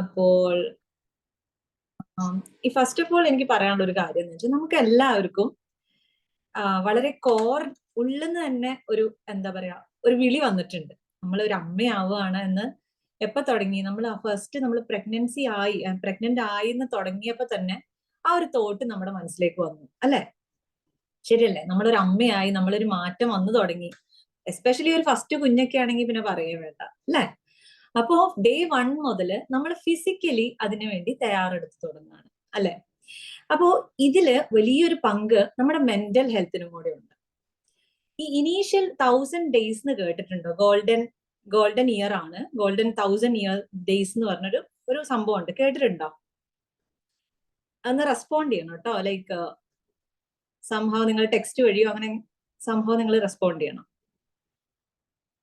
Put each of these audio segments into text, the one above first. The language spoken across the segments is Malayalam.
അപ്പോൾ ഈ ഫസ്റ്റ് ഓഫ് ഓൾ എനിക്ക് പറയാനുള്ള ഒരു കാര്യം എന്ന് വെച്ചാൽ നമുക്ക് എല്ലാവർക്കും വളരെ കോർ ഉള്ളിന്ന് തന്നെ ഒരു എന്താ പറയാ ഒരു വിളി വന്നിട്ടുണ്ട്. നമ്മൾ ഒരു അമ്മയാവുകയാണ് എന്ന് എപ്പൊ തുടങ്ങി നമ്മൾ ഫസ്റ്റ് നമ്മൾ പ്രഗ്നന്റ് ആയി എന്ന് തുടങ്ങിയപ്പോ തന്നെ ആ ഒരു തോട്ട് നമ്മുടെ മനസ്സിലേക്ക് വന്നു അല്ലെ? ശരിയല്ലേ? നമ്മളൊരു അമ്മയായി, നമ്മളൊരു മാറ്റം വന്നു തുടങ്ങി. എസ്പെഷ്യലി ഒരു ഫസ്റ്റ് കുഞ്ഞൊക്കെ ആണെങ്കിൽ പിന്നെ പറയേ വേണ്ട അല്ലെ? അപ്പോ ഡേ 1 മുതല് നമ്മൾ ഫിസിക്കലി അതിനു വേണ്ടി തയ്യാറെടുത്ത് തുടങ്ങുകയാണ് അല്ലെ? അപ്പോ ഇതില് വലിയൊരു പങ്ക് നമ്മുടെ മെന്റൽ ഹെൽത്തിനും കൂടെ ഉണ്ട്. ഈ ഇനീഷ്യൽ 1000 ഡേയ്സ് എന്ന് കേട്ടിട്ടുണ്ടോ? ഗോൾഡൻ ഇയർ ആണ്, ഗോൾഡൻ 1000 ഇയർ ഡേയ്സ് എന്ന് പറഞ്ഞൊരു സംഭവം ഉണ്ട്, കേട്ടിട്ടുണ്ടോ? അന്ന് റെസ്പോണ്ട് ചെയ്യണം കേട്ടോ. ലൈക്ക് സംഭവം നിങ്ങൾ ടെക്സ്റ്റ് വഴിയോ അങ്ങനെ സംഭവം നിങ്ങൾ റെസ്പോണ്ട് ചെയ്യണം.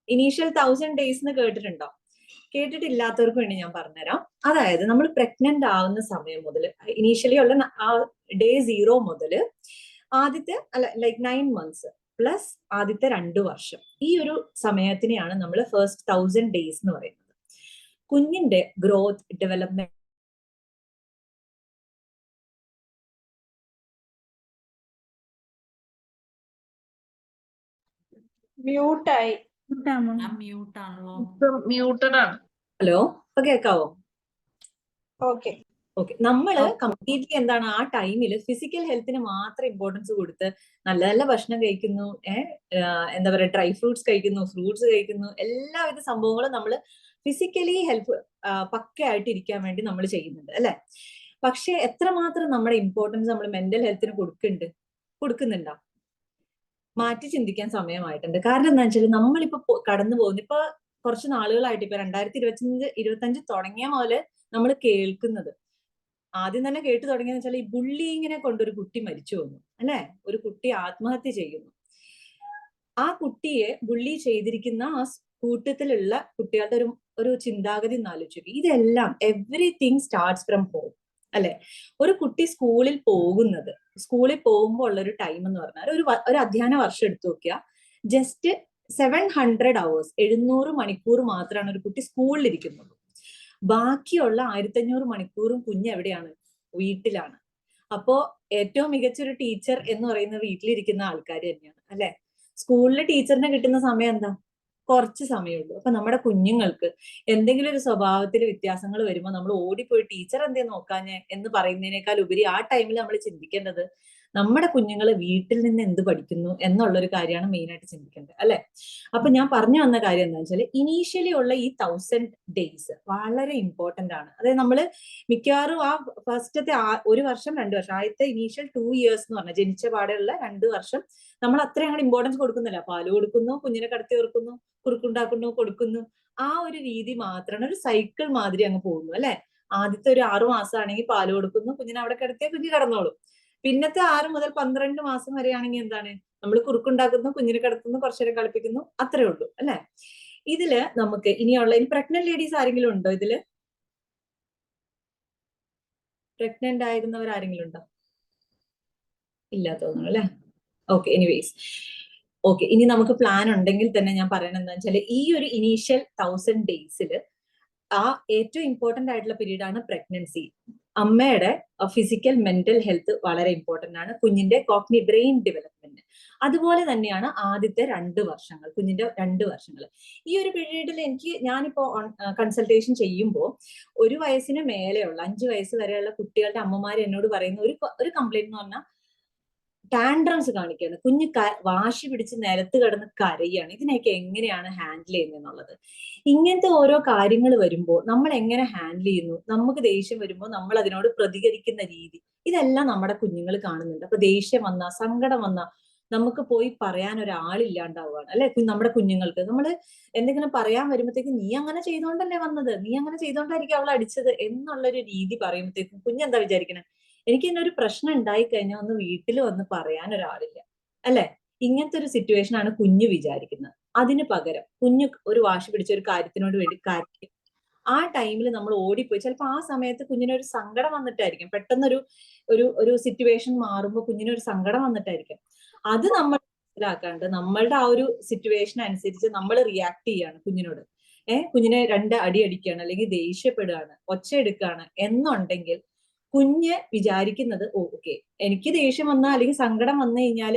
ഇനീഷ്യൽ 1000 ഡേയ്സ് എന്ന് കേട്ടിട്ടുണ്ടോ? കേട്ടിട്ടില്ലാത്തവർക്ക് വേണ്ടി ഞാൻ പറഞ്ഞുതരാം. അതായത് നമ്മൾ പ്രഗ്നന്റ് ആവുന്ന സമയം മുതൽ ഇനീഷ്യലി ഉള്ള ആ ഡേ 0 മുതൽ ആദ്യത്തെ ലൈക്ക് 9 months പ്ലസ് ആദ്യത്തെ 2 വർഷം, ഈ ഒരു സമയത്തിനെയാണ് നമ്മൾ ഫസ്റ്റ് 1000 ഡേയ്സ് എന്ന് പറയുന്നത്. കുഞ്ഞിന്റെ ഗ്രോത്ത്, ഡെവലപ്മെന്റ് മ്യൂട്ടായി. ഹലോ, ഇപ്പൊ കേൾക്കാവോ? ഓക്കെ. നമ്മള് കംപ്ലീറ്റ്ലി എന്താണ് ആ ടൈമില് ഫിസിക്കൽ ഹെൽത്തിന് മാത്രം ഇമ്പോർട്ടൻസ് കൊടുത്ത് നല്ല നല്ല ഭക്ഷണം കഴിക്കുന്നു, എന്താ പറയാ ഡ്രൈ ഫ്രൂട്ട്സ് കഴിക്കുന്നു, ഫ്രൂട്ട്സ് കഴിക്കുന്നു, എല്ലാവിധ സംഭവങ്ങളും നമ്മൾ ഫിസിക്കലി പക്കയായിട്ട് ഇരിക്കാൻ വേണ്ടി നമ്മൾ ചെയ്യുന്നുണ്ട് അല്ലെ? പക്ഷെ എത്രമാത്രം നമ്മുടെ ഇമ്പോർട്ടൻസ് നമ്മൾ മെന്റൽ ഹെൽത്തിന് കൊടുക്കുന്നുണ്ടോ? മാറ്റി ചിന്തിക്കാൻ സമയമായിട്ടുണ്ട്. കാരണം എന്താ വെച്ചാൽ നമ്മളിപ്പോ കടന്നു പോകുന്നു, ഇപ്പൊ കുറച്ച് നാളുകളായിട്ട്, ഇപ്പൊ 2025 തുടങ്ങിയ മുതല് നമ്മൾ കേൾക്കുന്നത്, ആദ്യം തന്നെ കേട്ടു തുടങ്ങിയെന്ന് വെച്ചാൽ ഈ ബുള്ളിങ്ങിനെ കൊണ്ടൊരു കുട്ടി മരിച്ചു വന്നു അല്ലെ? ഒരു കുട്ടി ആത്മഹത്യ ചെയ്യുന്നു. ആ കുട്ടിയെ ബുള്ളി ചെയ്തിരിക്കുന്ന ആ കൂട്ടത്തിലുള്ള കുട്ടികളുടെ ഒരു ചിന്താഗതി ഒന്ന് ആലോചിച്ചു. ഇതെല്ലാം എവറിതിങ് സ്റ്റാർട്ട്സ് ഫ്രം ഹോം അല്ലെ? ഒരു കുട്ടി സ്കൂളിൽ പോകുമ്പോൾ ഉള്ള ഒരു ടൈം എന്ന് പറഞ്ഞാൽ ഒരു അധ്യയന വർഷം എടുത്തു നോക്കിയാൽ ജസ്റ്റ് 700 hours, 700 മണിക്കൂർ മാത്രമാണ് ഒരു കുട്ടി സ്കൂളിൽ ഇരിക്കുന്നത്. ബാക്കിയുള്ള 1500 മണിക്കൂറും കുഞ്ഞ് എവിടെയാണ്? വീട്ടിലാണ്. അപ്പോ ഏറ്റവും മികച്ചൊരു ടീച്ചർ എന്ന് പറയുന്നത് വീട്ടിലിരിക്കുന്ന ആൾക്കാർ തന്നെയാണ് അല്ലെ? സ്കൂളിലെ ടീച്ചറിനെ കിട്ടുന്ന സമയം എന്താ? കുറച്ച് സമയമുള്ളൂ. അപ്പൊ നമ്മുടെ കുഞ്ഞുങ്ങൾക്ക് എന്തെങ്കിലും ഒരു സ്വഭാവത്തിൽ വ്യത്യാസങ്ങൾ വരുമ്പോൾ നമ്മൾ ഓടിപ്പോയി ടീച്ചർ എന്തേ നോക്കാഞ്ഞേ എന്ന് പറയുന്നതിനേക്കാൾ ഉപരി ആ ടൈമിൽ നമ്മൾ ചിന്തിക്കേണ്ടത് നമ്മുടെ കുഞ്ഞുങ്ങൾ വീട്ടിൽ നിന്ന് എന്ത് പഠിക്കുന്നു എന്നുള്ളൊരു കാര്യമാണ് മെയിൻ ആയിട്ട് ചിന്തിക്കേണ്ടത് അല്ലെ? അപ്പൊ ഞാൻ പറഞ്ഞു വന്ന കാര്യം എന്താ വെച്ചാൽ ഇനീഷ്യലി ഉള്ള ഈ 1000 ഡേയ്സ് വളരെ ഇമ്പോർട്ടന്റ് ആണ്. അതായത് നമ്മള് മിക്കവാറും ആ ഫസ്റ്റത്തെ 1 വർഷം 2 വർഷം, ആദ്യത്തെ ഇനീഷ്യൽ 2 years എന്ന് പറഞ്ഞാൽ ജനിച്ച പാടെയുള്ള 2 വർഷം നമ്മൾ അത്രയും അങ്ങോട്ട് ഇമ്പോർട്ടൻസ് കൊടുക്കുന്നില്ല. പാല് കൊടുക്കുന്നു, കുഞ്ഞിനെ കടത്തി ഉറക്കുന്നു, കുറുക്കുണ്ടാക്കുന്നു, കൊടുക്കുന്നു, ആ ഒരു രീതി മാത്രമാണ്, ഒരു സൈക്കിൾ മാതിരി അങ്ങ് പോകുന്നു അല്ലെ? ആദ്യത്തെ ഒരു 6 മാസം ആണെങ്കിൽ പാല് കൊടുക്കുന്നു, കുഞ്ഞിനെ അവിടെ കിടത്തിയാൽ കുഞ്ഞ് കടന്നോളും. പിന്നത്തെ 6 മുതൽ 12 മാസം വരെ ആണെങ്കിൽ എന്താണ്? നമ്മൾ കുറുക്കുണ്ടാക്കുന്നു, കുഞ്ഞിനെ കിടത്തുന്നു, കുറച്ചേരം കളിപ്പിക്കുന്നു, അത്രേ ഉള്ളൂ അല്ലെ? ഇതില് നമുക്ക് ഇനി പ്രഗ്നന്റ് ലേഡീസ് ആരെങ്കിലും ഉണ്ടോ ഇതില്? പ്രഗ്നന്റ് ആയിരുന്നവർ ആരെങ്കിലും ഉണ്ടോ? ഇല്ല തോന്നുന്നു അല്ലെ? Okay, anyways okay. ഇനി നമുക്ക് പ്ലാൻ ഉണ്ടെങ്കിൽ തന്നെ ഞാൻ പറയണത് എന്താ വെച്ചാൽ ഈ ഒരു ഇനീഷ്യൽ 1000 ഡേയ്സിൽ ആ ഏറ്റവും ഇമ്പോർട്ടന്റ് ആയിട്ടുള്ള പീരീഡ് ആണ് പ്രഗ്നൻസി. അമ്മയുടെ ഫിസിക്കൽ മെന്റൽ ഹെൽത്ത് വളരെ ഇമ്പോർട്ടന്റ് ആണ്, കുഞ്ഞിന്റെ ബ്രെയിൻ ഡെവലപ്മെന്റ്. അതുപോലെ തന്നെയാണ് ആദ്യത്തെ 2 വർഷങ്ങൾ, കുഞ്ഞിന്റെ 2 വർഷങ്ങൾ. ഈ ഒരു പീരീഡിൽ ഞാനിപ്പോ കൺസൾട്ടേഷൻ ചെയ്യുമ്പോൾ 1 വയസ്സിന് മേലെയുള്ള 5 വയസ്സ് വരെയുള്ള കുട്ടികളുടെ അമ്മമാർ എന്നോട് പറയുന്ന ഒരു കംപ്ലൈന്റ് എന്ന് പറഞ്ഞാൽ ടാൻഡ്രംസ് കാണിക്കുകയാണ്. കുഞ്ഞ് വാശി പിടിച്ച് നിലത്ത് കിടന്ന് കരയാണ്. ഇതിനെയൊക്കെ എങ്ങനെയാണ് ഹാൻഡിൽ ചെയ്യുന്നത് എന്നുള്ളത്. ഇങ്ങനത്തെ ഓരോ കാര്യങ്ങൾ വരുമ്പോൾ നമ്മൾ എങ്ങനെ ഹാൻഡിൽ ചെയ്യുന്നു, നമുക്ക് ദേഷ്യം വരുമ്പോൾ നമ്മൾ അതിനോട് പ്രതികരിക്കുന്ന രീതി, ഇതെല്ലാം നമ്മുടെ കുഞ്ഞുങ്ങൾ കാണുന്നുണ്ട്. അപ്പൊ ദേഷ്യം വന്ന, സങ്കടം വന്ന നമുക്ക് പോയി പറയാൻ ഒരാളില്ലാണ്ടാവുകയാണ് അല്ലെ? നമ്മുടെ കുഞ്ഞുങ്ങൾക്ക് നമ്മൾ എന്തെങ്കിലും പറയാൻ വരുമ്പോഴത്തേക്കും നീ അങ്ങനെ ചെയ്തോണ്ടല്ലേ വന്നത്, നീ അങ്ങനെ ചെയ്തോണ്ടായിരിക്കും അവൾ അടിച്ചത് എന്നുള്ളൊരു രീതി പറയുമ്പോഴത്തേക്കും കുഞ്ഞെന്താ വിചാരിക്കണേ? എനിക്ക് തന്നെ ഒരു പ്രശ്നം ഉണ്ടായി കഴിഞ്ഞാൽ ഒന്ന് വീട്ടിൽ വന്ന് പറയാൻ ഒരാളില്ല അല്ലെ? ഇങ്ങനത്തെ ഒരു സിറ്റുവേഷൻ ആണ് കുഞ്ഞ് വിചാരിക്കുന്നത്. അതിന് പകരം കുഞ്ഞ് ഒരു വാശി പിടിച്ച ഒരു കാര്യത്തിനോട് വേണ്ടി കരയും. ആ ടൈമിൽ നമ്മൾ ഓടിപ്പോയി, ചിലപ്പോൾ ആ സമയത്ത് കുഞ്ഞിനൊരു സങ്കടം വന്നിട്ടായിരിക്കും, പെട്ടെന്നൊരു ഒരു ഒരു സിറ്റുവേഷൻ മാറുമ്പോൾ കുഞ്ഞിനൊരു സങ്കടം വന്നിട്ടായിരിക്കും. അത് നമ്മൾ മനസ്സിലാക്കാണ്ട് നമ്മളുടെ ആ ഒരു സിറ്റുവേഷൻ അനുസരിച്ച് നമ്മൾ റിയാക്ട് ചെയ്യാണ് കുഞ്ഞിനോട്. കുഞ്ഞിനെ 2 അടി അടിക്കുകയാണ് അല്ലെങ്കിൽ ദേഷ്യപ്പെടുകയാണ്, ഒച്ച എടുക്കുകയാണ് എന്നുണ്ടെങ്കിൽ കുഞ്ഞ് വിചാരിക്കുന്നത് ഓക്കെ, എനിക്ക് ദേഷ്യം വന്നാൽ അല്ലെങ്കിൽ സങ്കടം വന്നു കഴിഞ്ഞാൽ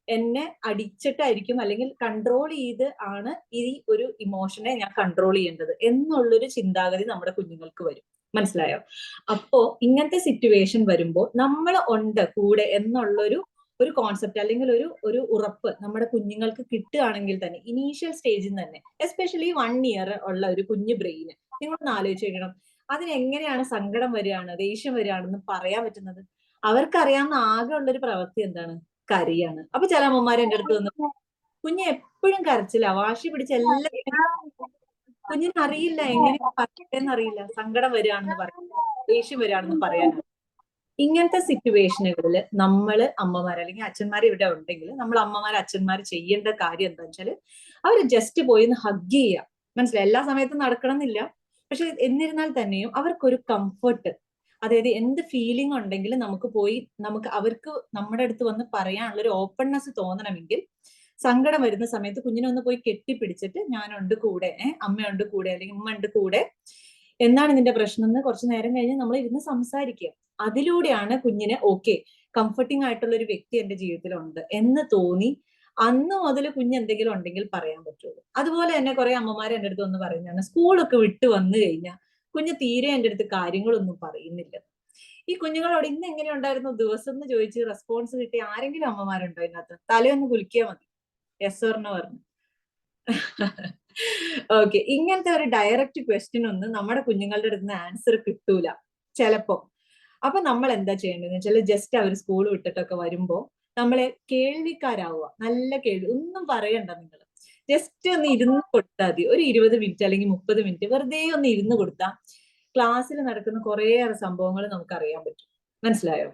എന്നെ അടിച്ചിട്ടായിരിക്കും അല്ലെങ്കിൽ കൺട്രോൾ ചെയ്ത് ആണ് ഈ ഒരു ഇമോഷനെ ഞാൻ കൺട്രോൾ ചെയ്യേണ്ടത് എന്നുള്ളൊരു ചിന്താഗതി നമ്മുടെ കുഞ്ഞുങ്ങൾക്ക് വരും. മനസ്സിലായോ? അപ്പോ ഇങ്ങനത്തെ സിറ്റുവേഷൻ വരുമ്പോൾ നമ്മൾ ഉണ്ട് കൂടെ എന്നുള്ളൊരു കോൺസെപ്റ്റ് അല്ലെങ്കിൽ ഒരു ഉറപ്പ് നമ്മുടെ കുഞ്ഞുങ്ങൾക്ക് കിട്ടുകയാണെങ്കിൽ തന്നെ ഇനീഷ്യൽ സ്റ്റേജിൽ തന്നെ, എസ്പെഷ്യലി 1 ഇയർ ഉള്ള ഒരു കുഞ്ഞു ബ്രെയിന്, നിങ്ങളൊന്ന് ആലോചിച്ച് നോക്കണം, അതിനെങ്ങനെയാണ് സങ്കടം വരികയാണ്, ദേഷ്യം വരികയാണെന്ന് പറയാൻ പറ്റുന്നത്? അവർക്കറിയാവുന്ന ആകെ ഉള്ളൊരു പ്രവൃത്തി എന്താണ്? കരയാണ്. അപ്പൊ ചില അമ്മമാർ എന്റെ അടുത്ത് വന്ന്, കുഞ്ഞ് എപ്പോഴും കരച്ചില്ല, വാശി പിടിച്ച എല്ലാത്തിനും കുഞ്ഞിന് അറിയില്ല എങ്ങനെ പറയട്ടെന്ന് അറിയില്ല, സങ്കടം വരികയാണെന്ന് പറയാൻ, ദേഷ്യം വരികയാണെന്ന് പറയാൻ. ഇങ്ങനത്തെ സിറ്റുവേഷനുകളിൽ നമ്മള് അമ്മമാർ അല്ലെങ്കിൽ അച്ഛന്മാർ ഇവിടെ ഉണ്ടെങ്കിൽ നമ്മൾ അമ്മമാർ അച്ഛന്മാർ ചെയ്യേണ്ട കാര്യം എന്താ വെച്ചാൽ അവര് ജസ്റ്റ് പോയി ഒന്ന് ഹഗ് ചെയ്യുക. മനസ്സിലായി? എല്ലാ സമയത്തും നടക്കണം എന്നില്ല, പക്ഷെ എന്നിരുന്നാൽ തന്നെയും അവർക്കൊരു കംഫർട്ട്, അതായത് എന്ത് ഫീലിംഗ് ഉണ്ടെങ്കിലും നമുക്ക് അവർക്ക് നമ്മുടെ അടുത്ത് വന്ന് പറയാനുള്ള ഒരു ഓപ്പൺനെസ് തോന്നണമെങ്കിൽ സങ്കടം വരുന്ന സമയത്ത് കുഞ്ഞിനെ ഒന്ന് പോയി കെട്ടിപ്പിടിച്ചിട്ട് ഞാനുണ്ട് കൂടെ, അമ്മയുണ്ട് കൂടെ അല്ലെങ്കിൽ ഉമ്മ ഉണ്ട് കൂടെ, എന്താണ് ഇതിന്റെ പ്രശ്നം എന്ന് കുറച്ചു നേരം കഴിഞ്ഞ് നമ്മൾ ഇരുന്ന് സംസാരിക്കുക. അതിലൂടെയാണ് കുഞ്ഞിന് ഓക്കെ, കംഫർട്ടിംഗ് ആയിട്ടുള്ള ഒരു വ്യക്തി എന്റെ ജീവിതത്തിലുണ്ട് എന്ന് തോന്നി അന്ന് മുതൽ കുഞ്ഞ് എന്തെങ്കിലും ഉണ്ടെങ്കിൽ പറയാൻ പറ്റുള്ളൂ. അതുപോലെ തന്നെ കുറെ അമ്മമാർ എന്റെ അടുത്ത് ഒന്ന് പറയുന്നതാണ്, സ്കൂളൊക്കെ വിട്ട് വന്നു കഴിഞ്ഞാൽ കുഞ്ഞ് തീരെ എന്റെ അടുത്ത് കാര്യങ്ങളൊന്നും പറയുന്നില്ല. ഈ കുഞ്ഞുങ്ങളോട് ഇന്ന് എങ്ങനെ ഉണ്ടായിരുന്നു ദിവസം എന്ന് ചോദിച്ച് റെസ്പോൺസ് കിട്ടിയ ആരെങ്കിലും അമ്മമാരുണ്ടോ ഇതിനകത്ത്? തലയൊന്ന് കുലിക്കിയാൽ മതി, യെസ് ഓർ നോ പറഞ്ഞു. ഓക്കെ, ഇങ്ങനത്തെ ഒരു ഡയറക്റ്റ് ക്വസ്റ്റ്യൻ ഒന്നും നമ്മുടെ കുഞ്ഞുങ്ങളുടെ അടുത്ത് നിന്ന് ആൻസർ കിട്ടൂല ചിലപ്പോ. അപ്പൊ നമ്മൾ എന്താ ചെയ്യേണ്ടതെന്ന് വെച്ചാൽ ജസ്റ്റ് അവർ സ്കൂൾ വിട്ടിട്ടൊക്കെ വരുമ്പോ നമ്മളെ കേൾവിക്കാരാവുക. നല്ല കേൾവി, ഒന്നും പറയണ്ട, നിങ്ങൾ ജസ്റ്റ് ഒന്ന് ഇരുന്ന് കൊടുത്താൽ മതി. ഒരു 20 മിനിറ്റ് അല്ലെങ്കിൽ 30 മിനിറ്റ് വെറുതെ ഒന്ന് ഇരുന്ന് കൊടുത്താൽ ക്ലാസ്സിൽ നടക്കുന്ന കുറേയേറെ സംഭവങ്ങൾ നമുക്ക് അറിയാൻ പറ്റും. മനസ്സിലായോ?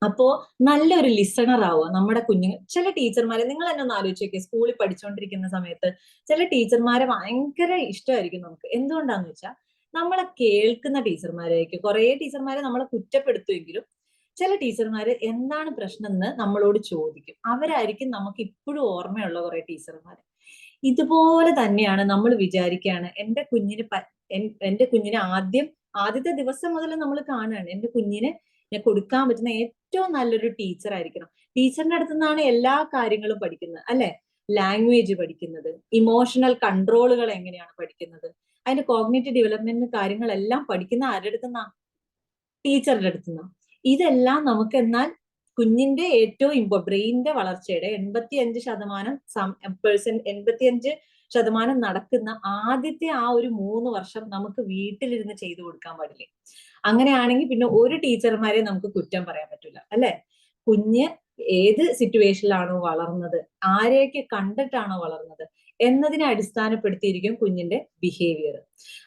അപ്പോ നല്ലൊരു ലിസണർ ആവുക നമ്മുടെ കുഞ്ഞുങ്ങൾ. ചില ടീച്ചർമാരെ നിങ്ങൾ തന്നെ ഒന്ന് ആലോചിച്ച് നോക്കിയേ, സ്കൂളിൽ പഠിച്ചുകൊണ്ടിരിക്കുന്ന സമയത്ത് ചില ടീച്ചർമാരെ ഭയങ്കര ഇഷ്ടമായിരിക്കും നമുക്ക്. എന്തുകൊണ്ടാന്ന് വെച്ചാൽ നമ്മളെ കേൾക്കുന്ന ടീച്ചർമാരായിരിക്കും. കുറെ ടീച്ചർമാരെ നമ്മളെ കുറ്റപ്പെടുത്തുമെങ്കിലും ചില ടീച്ചർമാര് എന്താണ് പ്രശ്നം എന്ന് നമ്മളോട് ചോദിക്കും. അവരായിരിക്കും നമുക്ക് ഇപ്പോഴും ഓർമ്മയുള്ള കുറെ ടീച്ചർമാര്. ഇതുപോലെ തന്നെയാണ് നമ്മൾ വിചാരിക്കുകയാണ് എന്റെ കുഞ്ഞിന് ആദ്യത്തെ ദിവസം മുതൽ നമ്മൾ കാണുകയാണ് എന്റെ കുഞ്ഞിന് ഞാൻ കൊടുക്കാൻ പറ്റുന്ന ഏറ്റവും നല്ലൊരു ടീച്ചർ ആയിരിക്കണം. ടീച്ചറിന്റെ അടുത്ത് നിന്നാണ് എല്ലാ കാര്യങ്ങളും പഠിക്കുന്നത്, അല്ലെ? ലാംഗ്വേജ് പഠിക്കുന്നത്, ഇമോഷണൽ കൺട്രോളുകൾ എങ്ങനെയാണ് പഠിക്കുന്നത്, അതിന്റെ കോഗ്നിറ്റീവ് ഡെവലപ്മെന്റ് കാര്യങ്ങളെല്ലാം പഠിക്കുന്ന ആരുടെ അടുത്തുനിന്നാ? ടീച്ചറുടെ അടുത്തുനിന്നാ. ഇതെല്ലാം നമുക്ക് എന്നാൽ കുഞ്ഞിന്റെ ഏറ്റവും ബ്രെയിനിന്റെ വളർച്ചയുടെ 85% നടക്കുന്ന ആദ്യത്തെ ആ ഒരു 3 വർഷം നമുക്ക് വീട്ടിലിരുന്ന് ചെയ്തു കൊടുക്കാൻ പാടില്ലേ? അങ്ങനെയാണെങ്കിൽ പിന്നെ ഒരു ടീച്ചർമാരെ നമുക്ക് കുറ്റം പറയാൻ പറ്റില്ല, അല്ലെ? കുഞ്ഞ് ഏത് സിറ്റുവേഷനിലാണോ വളർന്നത്, ആരെയൊക്കെ കണ്ടിട്ടാണോ വളർന്നത് എന്നതിനെ അടിസ്ഥാനപ്പെടുത്തിയിരിക്കും കുഞ്ഞിന്റെ ബിഹേവിയർ.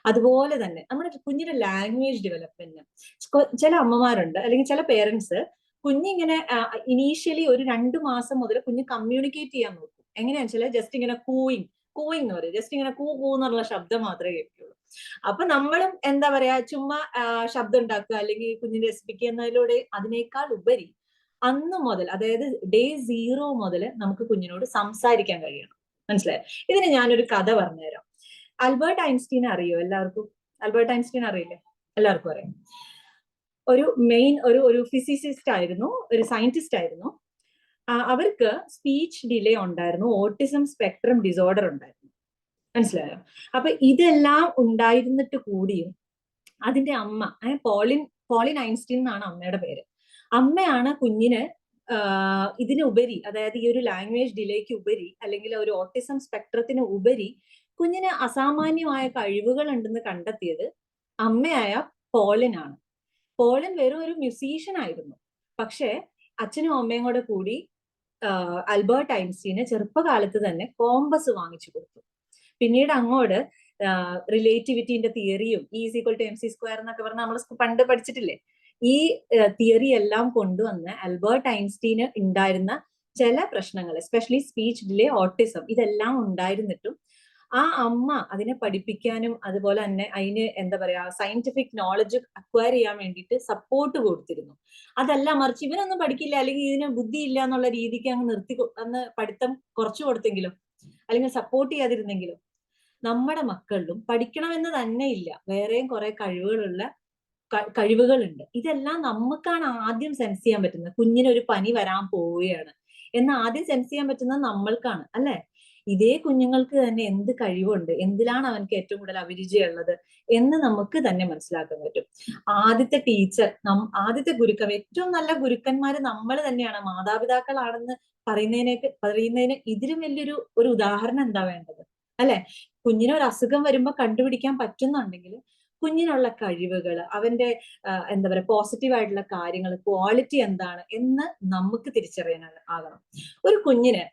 അതുപോലെ തന്നെ നമ്മുടെ കുഞ്ഞിന്റെ ലാംഗ്വേജ് ഡെവലപ്മെന്റ്. ചില അമ്മമാരുണ്ട് അല്ലെങ്കിൽ ചില പേരൻസ് കുഞ്ഞിങ്ങനെ ഇനീഷ്യലി ഒരു 2 മാസം മുതൽ കുഞ്ഞ് കമ്മ്യൂണിക്കേറ്റ് ചെയ്യാൻ നോക്കും. എങ്ങനെയാണെന്ന് വെച്ചാൽ ജസ്റ്റ് ഇങ്ങനെ കൂയിങ് എന്ന് പറയും, ജസ്റ്റ് ഇങ്ങനെ കൂ എന്നുള്ള ശബ്ദം മാത്രമേ കേൾക്കുള്ളൂ. അപ്പൊ നമ്മളും എന്താ പറയാ, ചുമ്മാ ശബ്ദം ഉണ്ടാക്കുക അല്ലെങ്കിൽ കുഞ്ഞിനെ രസിപ്പിക്കുക എന്നതിലൂടെ അതിനേക്കാൾ ഉപരി അന്ന് മുതൽ, അതായത് ഡേ 0 മുതൽ നമുക്ക് കുഞ്ഞിനോട് സംസാരിക്കാൻ കഴിയണം. മനസ്സിലായോ? ഇതിന് ഞാനൊരു കഥ പറഞ്ഞുതരാം. ആൽബർട്ട് ഐൻസ്റ്റീൻ അറിയോ എല്ലാവർക്കും? ആൽബർട്ട് ഐൻസ്റ്റീൻ അറിയില്ലേ? എല്ലാവർക്കും അറിയാം. ഒരു ഫിസിസിസ്റ്റ് ആയിരുന്നു, ഒരു സയന്റിസ്റ്റ് ആയിരുന്നു. അവർക്ക് സ്പീച്ച് ഡിലേ ഉണ്ടായിരുന്നു, ഓട്ടിസം സ്പെക്ട്രം ഡിസോർഡർ ഉണ്ടായിരുന്നു. മനസ്സിലായോ? അപ്പൊ ഇതെല്ലാം ഉണ്ടായിരുന്നിട്ട് കൂടിയും അതിന്റെ അമ്മ, പോളിൻ ഐൻസ്റ്റീൻ എന്നാണ് അമ്മയുടെ പേര്. അമ്മയാണ് കുഞ്ഞിന് ഇതിനുപരി, അതായത് ഈ ഒരു ലാംഗ്വേജ് ഡിലേക്ക് ഉപരി അല്ലെങ്കിൽ ഒരു ഓട്ടിസം സ്പെക്ട്രത്തിന് ഉപരി കുഞ്ഞിന് അസാമാന്യമായ കഴിവുകൾ ഉണ്ടെന്ന് കണ്ടെത്തിയത് അമ്മയായ പോളിനാണ്. പോളിൻ വെറും ഒരു മ്യൂസീഷ്യൻ ആയിരുന്നു. പക്ഷെ അച്ഛനും അമ്മയും കൂടെ കൂടി ആൽബർട്ട് ഐൻസ്റ്റീന് ചെറുപ്പകാലത്ത് തന്നെ കോമ്പസ് വാങ്ങിച്ചു കൊടുത്തു. പിന്നീട് അങ്ങോട്ട് റിലേറ്റിവിറ്റിന്റെ തിയറിയും E=mc² എന്നൊക്കെ പറഞ്ഞാൽ നമ്മൾ പണ്ട് പഠിച്ചിട്ടില്ലേ? ഈ തിയറി എല്ലാം കൊണ്ടുവന്ന് ആൽബർട്ട് ഐൻസ്റ്റീന് ഉണ്ടായിരുന്ന ചില പ്രശ്നങ്ങൾ, എസ്പെഷ്യലി സ്പീച്ച് ഡിലേ, ഓട്ടിസം, ഇതെല്ലാം ഉണ്ടായിരുന്നിട്ടും ആ അമ്മ അതിനെ പഠിപ്പിക്കാനും അതുപോലെ തന്നെ അതിന് എന്താ പറയാ സയന്റിഫിക് നോളജ് അക്വയർ ചെയ്യാൻ വേണ്ടിയിട്ട് സപ്പോർട്ട് കൊടുത്തിരുന്നു. അതല്ല മറിച്ച് ഇവനൊന്നും പഠിക്കില്ല അല്ലെങ്കിൽ ഇതിന് ബുദ്ധിയില്ല എന്നുള്ള രീതിക്ക് അന്ന് പഠിത്തം കുറച്ചു കൊടുത്തെങ്കിലും അല്ലെങ്കിൽ സപ്പോർട്ട് ചെയ്യാതിരുന്നെങ്കിലും നമ്മുടെ മക്കളിലും പഠിക്കണമെന്ന് തന്നെ ഇല്ല, വേറെയും കുറെ കഴിവുകളുണ്ട്. ഇതെല്ലാം നമുക്കാണ് ആദ്യം സെൻസ് ചെയ്യാൻ പറ്റുന്നത്. കുഞ്ഞിനൊരു പനി വരാൻ പോവുകയാണ് എന്ന് ആദ്യം സെൻസ് ചെയ്യാൻ പറ്റുന്നത് നമ്മൾക്കാണ്, അല്ലെ? ഇതേ കുഞ്ഞുങ്ങൾക്ക് തന്നെ എന്ത് കഴിവുണ്ട്, എന്തിലാണ് അവനക്ക് ഏറ്റവും കൂടുതൽ അഭിരുചിയുള്ളത് എന്ന് നമുക്ക് തന്നെ മനസ്സിലാക്കാൻ പറ്റും. ആദ്യത്തെ ടീച്ചർ, ആദ്യത്തെ ഗുരുക്കൻ, ഏറ്റവും നല്ല ഗുരുക്കന്മാര് നമ്മൾ തന്നെയാണ്, മാതാപിതാക്കളാണെന്ന് പറയുന്നതിന് ഇതിലും വലിയൊരു ഉദാഹരണം എന്താ വേണ്ടത്, അല്ലെ? കുഞ്ഞിന് ഒരു അസുഖം വരുമ്പോ കണ്ടുപിടിക്കാൻ പറ്റുന്നുണ്ടെങ്കിൽ കുഞ്ഞിനുള്ള കഴിവുകൾ, അവന്റെ എന്താ പറയുക, പോസിറ്റീവ് ആയിട്ടുള്ള കാര്യങ്ങൾ, ക്വാളിറ്റി എന്താണ് എന്ന് നമുക്ക് തിരിച്ചറിയാൻ ആകണം. ഒരു കുഞ്ഞിന്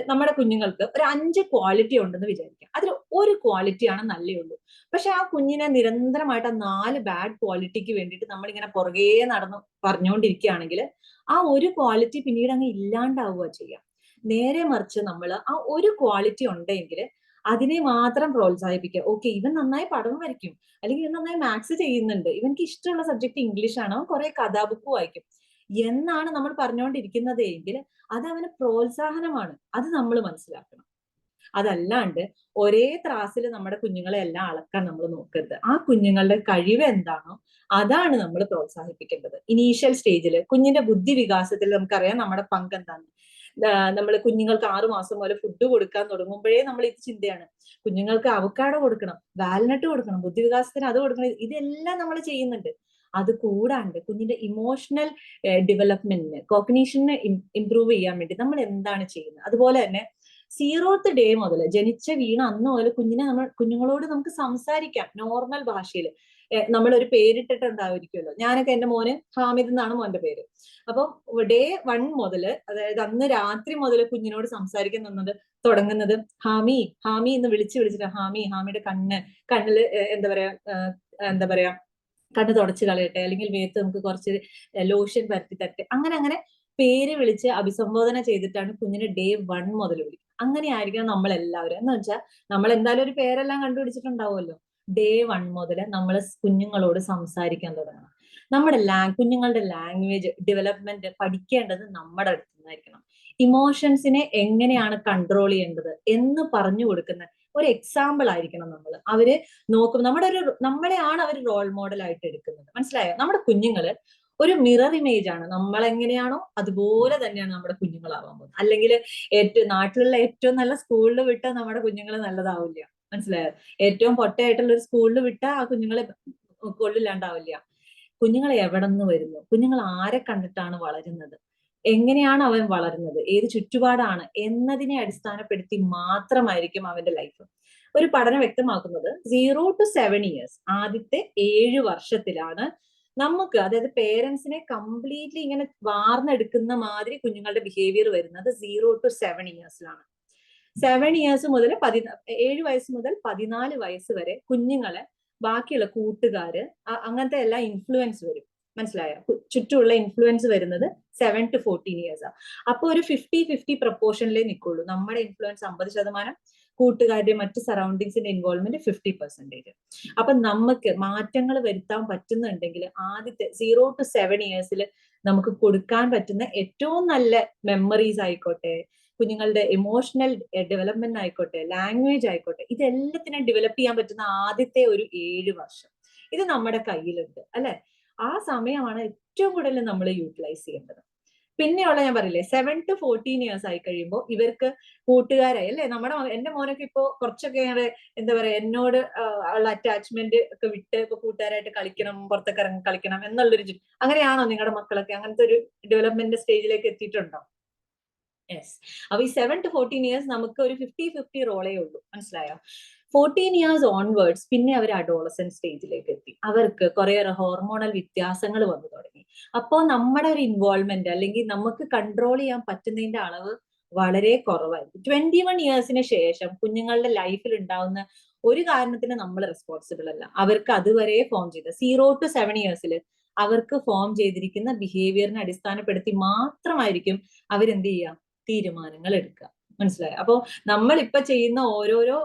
നമ്മുടെ കുഞ്ഞുങ്ങൾക്ക് ഒരു 5 ക്വാളിറ്റി ഉണ്ടെന്ന് വിചാരിക്കാം. അതിൽ ഒരു ക്വാളിറ്റിയാണ് നല്ലുള്ളൂ. പക്ഷെ ആ കുഞ്ഞിനെ നിരന്തരമായിട്ട് ആ 4 ബാഡ് ക്വാളിറ്റിക്ക് വേണ്ടിയിട്ട് നമ്മളിങ്ങനെ പുറകെ നടന്ന് പറഞ്ഞുകൊണ്ടിരിക്കുകയാണെങ്കിൽ ആ ഒരു ക്വാളിറ്റി പിന്നീട് അങ്ങ് ഇല്ലാണ്ടാവുക ചെയ്യാം. നേരെ മറിച്ച് നമ്മൾ ആ ഒരു ക്വാളിറ്റി ഉണ്ടെങ്കിൽ അതിനെ മാത്രം പ്രോത്സാഹിപ്പിക്കുക. ഓക്കെ, ഇവൻ നന്നായി പടം വരയ്ക്കും, അല്ലെങ്കിൽ ഇവൻ നന്നായി മാത്സ് ചെയ്യുന്നുണ്ട്, ഇവൻക്ക് ഇഷ്ടമുള്ള സബ്ജക്ട് ഇംഗ്ലീഷ് ആണ്, അവൻ കുറെ കഥാബുക്ക് വായിക്കും എന്നാണ് നമ്മൾ പറഞ്ഞുകൊണ്ടിരിക്കുന്നത് എങ്കിൽ അത് അവന് പ്രോത്സാഹനമാണ്. അത് നമ്മൾ മനസ്സിലാക്കണം. അതല്ലാണ്ട് ഒരേ ത്രാസിൽ നമ്മുടെ കുഞ്ഞുങ്ങളെ എല്ലാം അളക്കാൻ നമ്മൾ നോക്കരുത്. ആ കുഞ്ഞുങ്ങളുടെ കഴിവ് എന്താണോ അതാണ് നമ്മൾ പ്രോത്സാഹിപ്പിക്കേണ്ടത്. ഇനീഷ്യൽ സ്റ്റേജിൽ കുഞ്ഞിന്റെ ബുദ്ധി വികാസത്തിൽ നമുക്കറിയാം നമ്മുടെ പങ്ക് എന്താണ്. നമ്മൾ കുഞ്ഞുങ്ങൾക്ക് 6 മാസം മുതൽ ഫുഡ് കൊടുക്കാൻ തുടങ്ങുമ്പോഴേ നമ്മൾ ഇത് ചിന്തയാണ്. കുഞ്ഞുങ്ങൾക്ക് അവക്കാഡോ കൊടുക്കണം, വാൽനട്ട് കൊടുക്കണം, ബുദ്ധിവികാസത്തിന് അത് കൊടുക്കണം, ഇതെല്ലാം നമ്മൾ ചെയ്യുന്നുണ്ട്. അത് കൂടാണ്ട് കുഞ്ഞിന്റെ ഇമോഷണൽ ഡെവലപ്മെന്റിന്, കോഗ്നീഷനെ ഇംപ്രൂവ് ചെയ്യാൻ വേണ്ടി നമ്മൾ എന്താണ് ചെയ്യുന്നത്. അതുപോലെ തന്നെ 0th ഡേ മുതൽ, ജനിച്ച വീണ അന്ന് മുതൽ കുഞ്ഞുങ്ങളോട് നമുക്ക് സംസാരിക്കാം നോർമൽ ഭാഷയിൽ. നമ്മളൊരു പേരിട്ടിട്ടുണ്ടാവുമായിരിക്കുമല്ലോ. ഞാനൊക്കെ എന്റെ മോന് ഹാമിദ് എന്നാണ് മോന്റെ പേര്. അപ്പൊ ഡേ 1 മുതൽ, അതായത് അന്ന് രാത്രി മുതൽ കുഞ്ഞിനോട് സംസാരിക്കാൻ തുടങ്ങുന്നത് ഹാമി ഹാമി എന്ന് വിളിച്ചിട്ട്, ഹാമിയുടെ കണ്ണില് എന്താ പറയാ കണ്ണ് തുടച്ച് കളയട്ടെ, അല്ലെങ്കിൽ മേത്ത് നമുക്ക് കുറച്ച് ലോഷൻ പരത്തി തരട്ടെ, അങ്ങനെ പേര് വിളിച്ച് അഭിസംബോധന ചെയ്തിട്ടാണ് കുഞ്ഞിന് ഡേ 1 മുതൽ വിളിക്കുക. അങ്ങനെ ആയിരിക്കണം നമ്മൾ എല്ലാവരും. എന്ന് വെച്ചാൽ നമ്മൾ എന്തായാലും ഒരു പേരെല്ലാം കണ്ടുപിടിച്ചിട്ടുണ്ടാവുമല്ലോ. ഡേ 1 മുതൽ നമ്മൾ കുഞ്ഞുങ്ങളോട് സംസാരിക്കാൻ തുടങ്ങണം. കുഞ്ഞുങ്ങളുടെ ലാംഗ്വേജ് ഡെവലപ്മെന്റ് പഠിക്കേണ്ടത് നമ്മുടെ അടുത്ത് നിന്നായിരിക്കണം. ഇമോഷൻസിനെ എങ്ങനെയാണ് കൺട്രോൾ ചെയ്യേണ്ടത് എന്ന് പറഞ്ഞു കൊടുക്കുന്ന ഒരു എക്സാമ്പിൾ ആയിരിക്കണം നമ്മൾ. അവര് നോക്കും, നമ്മളെയാണ് അവർ റോൾ മോഡൽ ആയിട്ട് എടുക്കുന്നത്. മനസ്സിലായോ? നമ്മുടെ കുഞ്ഞുങ്ങള് ഒരു മിറർ ഇമേജ് ആണ്. നമ്മൾ എങ്ങനെയാണോ അതുപോലെ തന്നെയാണ് നമ്മുടെ കുഞ്ഞുങ്ങളാവാൻ പോകുന്നത്. അല്ലെങ്കിൽ നാട്ടിലുള്ള ഏറ്റവും നല്ല സ്കൂളിൽ വിട്ടാൽ നമ്മുടെ കുഞ്ഞുങ്ങൾ നല്ലതാവില്ല. മനസ്സിലായോ? ഏറ്റവും പൊട്ടയായിട്ടുള്ള ഒരു സ്കൂളിൽ വിട്ടാൽ ആ കുഞ്ഞുങ്ങളെ കൊള്ളില്ലാണ്ടാവില്ല. കുഞ്ഞുങ്ങൾ എവിടെ നിന്ന് വരുന്നു, കുഞ്ഞുങ്ങൾ ആരെ കണ്ടിട്ടാണ് വളരുന്നത്, എങ്ങനെയാണ് അവൻ വളരുന്നത്, ഏത് ചുറ്റുപാടാണ് എന്നതിനെ അടിസ്ഥാനപ്പെടുത്തി മാത്രമായിരിക്കും അവന്റെ ലൈഫ്. ഒരു പഠനം വ്യക്തമാക്കുന്നത് 0 to 7 years, ആദ്യത്തെ 7 വർഷത്തിലാണ് നമുക്ക്, അതായത് പേരൻസിനെ കംപ്ലീറ്റ്ലി ഇങ്ങനെ വാർന്നെടുക്കുന്ന മാതിരി കുഞ്ഞുങ്ങളുടെ ബിഹേവിയർ വരുന്നത് 0 to 7 yearsലാണ്. 7 years മുതൽ 7 വയസ്സ് മുതൽ 14 വയസ്സ് വരെ കുഞ്ഞുങ്ങളെ ബാക്കിയുള്ള കൂട്ടുകാര്, അങ്ങനത്തെ എല്ലാ ഇൻഫ്ലുവൻസ് വരും. മനസ്സിലായോ? ചുറ്റുമുള്ള ഇൻഫ്ലുവൻസ് വരുന്നത് 7 to 14 years ആണ്. അപ്പൊ ഒരു 50-50 പ്രപ്പോർഷനിലേ നിൽക്കുള്ളൂ. നമ്മുടെ ഇൻഫ്ലുവൻസ് 50%, കൂട്ടുകാരുടെ മറ്റ് സറൗണ്ടിങ്സിന്റെ ഇൻവോൾവ്മെന്റ് 50%. അപ്പൊ നമുക്ക് മാറ്റങ്ങൾ വരുത്താൻ പറ്റുന്നുണ്ടെങ്കിൽ ആദ്യത്തെ 0 to 7 yearsൽ നമുക്ക് കൊടുക്കാൻ പറ്റുന്ന ഏറ്റവും നല്ല മെമ്മറീസ് ആയിക്കോട്ടെ, കുഞ്ഞുങ്ങളുടെ ഇമോഷണൽ ഡെവലപ്മെന്റ് ആയിക്കോട്ടെ, ലാംഗ്വേജ് ആയിക്കോട്ടെ, ഇതെല്ലാത്തിനും ഡെവലപ്പ് ചെയ്യാൻ പറ്റുന്ന ആദ്യത്തെ ഒരു 7 വർഷം ഇത് നമ്മുടെ കയ്യിലുണ്ട്, അല്ലെ? ആ സമയമാണ് ഏറ്റവും കൂടുതൽ നമ്മൾ യൂട്ടിലൈസ് ചെയ്യേണ്ടത്. പിന്നെയുള്ള ഞാൻ പറയില്ലേ, 7 to 14 years ആയി കഴിയുമ്പോൾ ഇവർക്ക് കൂട്ടുകാരായി, അല്ലെ? എന്റെ മോനൊക്കെ ഇപ്പോ കുറച്ചൊക്കെ എന്താ പറയാ, എന്നോട് ഉള്ള അറ്റാച്ച്മെന്റ് ഒക്കെ വിട്ട് ഇപ്പൊ കൂട്ടുകാരായിട്ട് കളിക്കണം, പുറത്തൊക്കെ ഇറങ്ങി കളിക്കണം എന്നുള്ളൊരു അങ്ങനെയാണോ നിങ്ങളുടെ മക്കളൊക്കെ? അങ്ങനത്തെ ഒരു ഡെവലപ്മെന്റ് സ്റ്റേജിലേക്ക് എത്തിയിട്ടുണ്ടോ? യെസ്. അപ്പൊ ഈ 7 to 14 years നമുക്ക് ഒരു 50-50 റോളേ ഉള്ളൂ. മനസ്സിലായോ? 14 years ഓൺവേർഡ്സ് പിന്നെ അവർ അഡോളസെന്റ് സ്റ്റേജിലേക്ക് എത്തി. അവർക്ക് കുറേയേറെ ഹോർമോണൽ വ്യത്യാസങ്ങൾ വന്നു തുടങ്ങി. അപ്പോൾ നമ്മുടെ ഒരു ഇൻവോൾവ്മെന്റ്, അല്ലെങ്കിൽ നമുക്ക് കൺട്രോൾ ചെയ്യാൻ പറ്റുന്നതിന്റെ അളവ് വളരെ കുറവായിരിക്കും. 21 yearsന് ശേഷം കുഞ്ഞുങ്ങളുടെ ലൈഫിൽ ഉണ്ടാവുന്ന ഒരു കാരണത്തിന് നമ്മൾ റെസ്പോൺസിബിൾ അല്ല. അവർക്ക് അതുവരെ ഫോം ചെയ്ത 0 to 7 yearsൽ അവർക്ക് ഫോം ചെയ്തിരിക്കുന്ന ബിഹേവിയറിനെ അടിസ്ഥാനപ്പെടുത്തി മാത്രമായിരിക്കും അവരെന്ത് ചെയ്യുക, തീരുമാനങ്ങൾ എടുക്കുക. മനസ്സിലായോ? അപ്പോ നമ്മളിപ്പൊ ചെയ്യുന്ന ഓരോരോ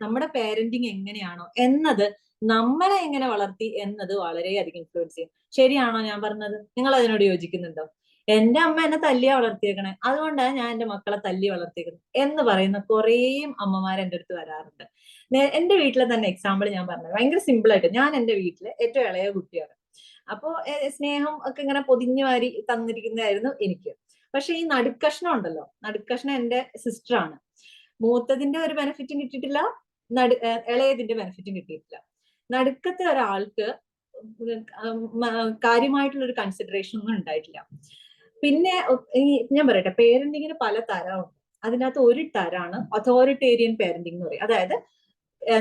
നമ്മുടെ പാരന്റിങ് എങ്ങനെയാണോ എന്നത്, നമ്മളെ എങ്ങനെ വളർത്തി എന്നത് വളരെയധികം ഇൻഫ്ലുവൻസ് ചെയ്യും. ശരിയാണോ ഞാൻ പറഞ്ഞത്? നിങ്ങൾ അതിനോട് യോജിക്കുന്നുണ്ടോ? എന്റെ അമ്മ എന്നെ തല്ലിയാ വളർത്തിയേക്കണേ, അതുകൊണ്ടാണ് ഞാൻ എന്റെ മക്കളെ തല്ലി വളർത്തിയേക്കുന്നത് എന്ന് പറയുന്ന കുറേ അമ്മമാർ എന്റെ അടുത്ത് വരാറുണ്ട്. എന്റെ വീട്ടിലെ തന്നെ എക്സാമ്പിൾ ഞാൻ പറഞ്ഞത് ഭയങ്കര സിമ്പിൾ ആയിട്ട്. ഞാൻ എന്റെ വീട്ടിലെ ഏറ്റവും ഇളയ കുട്ടിയാണ്. അപ്പോ സ്നേഹം ഒക്കെ ഇങ്ങനെ പൊതിഞ്ഞു വാരി തന്നിരിക്കുന്നതായിരുന്നു എനിക്ക്. പക്ഷെ ഈ നടുക്കഷ്ണം ഉണ്ടല്ലോ, നടുക്കഷ്ണം എന്റെ സിസ്റ്ററാണ്. മൂത്തതിന്റെ ഒരു ബെനിഫിറ്റും കിട്ടിയിട്ടില്ല, ഇളയതിന്റെ ബെനിഫിറ്റും കിട്ടിയിട്ടില്ല. നടുക്കത്തെ ഒരാൾക്ക് കാര്യമായിട്ടുള്ള ഒരു കൺസിഡറേഷൻ ഒന്നും ഉണ്ടായിട്ടില്ല. പിന്നെ ഞാൻ പറയട്ടെ, പേരന്റിങ്ങിന് പല തരമുണ്ട്. അതിനകത്ത് ഒരു തരാണ് അതോറിറ്റേറിയൻ പേരന്റിംഗ് എന്ന് പറയും. അതായത്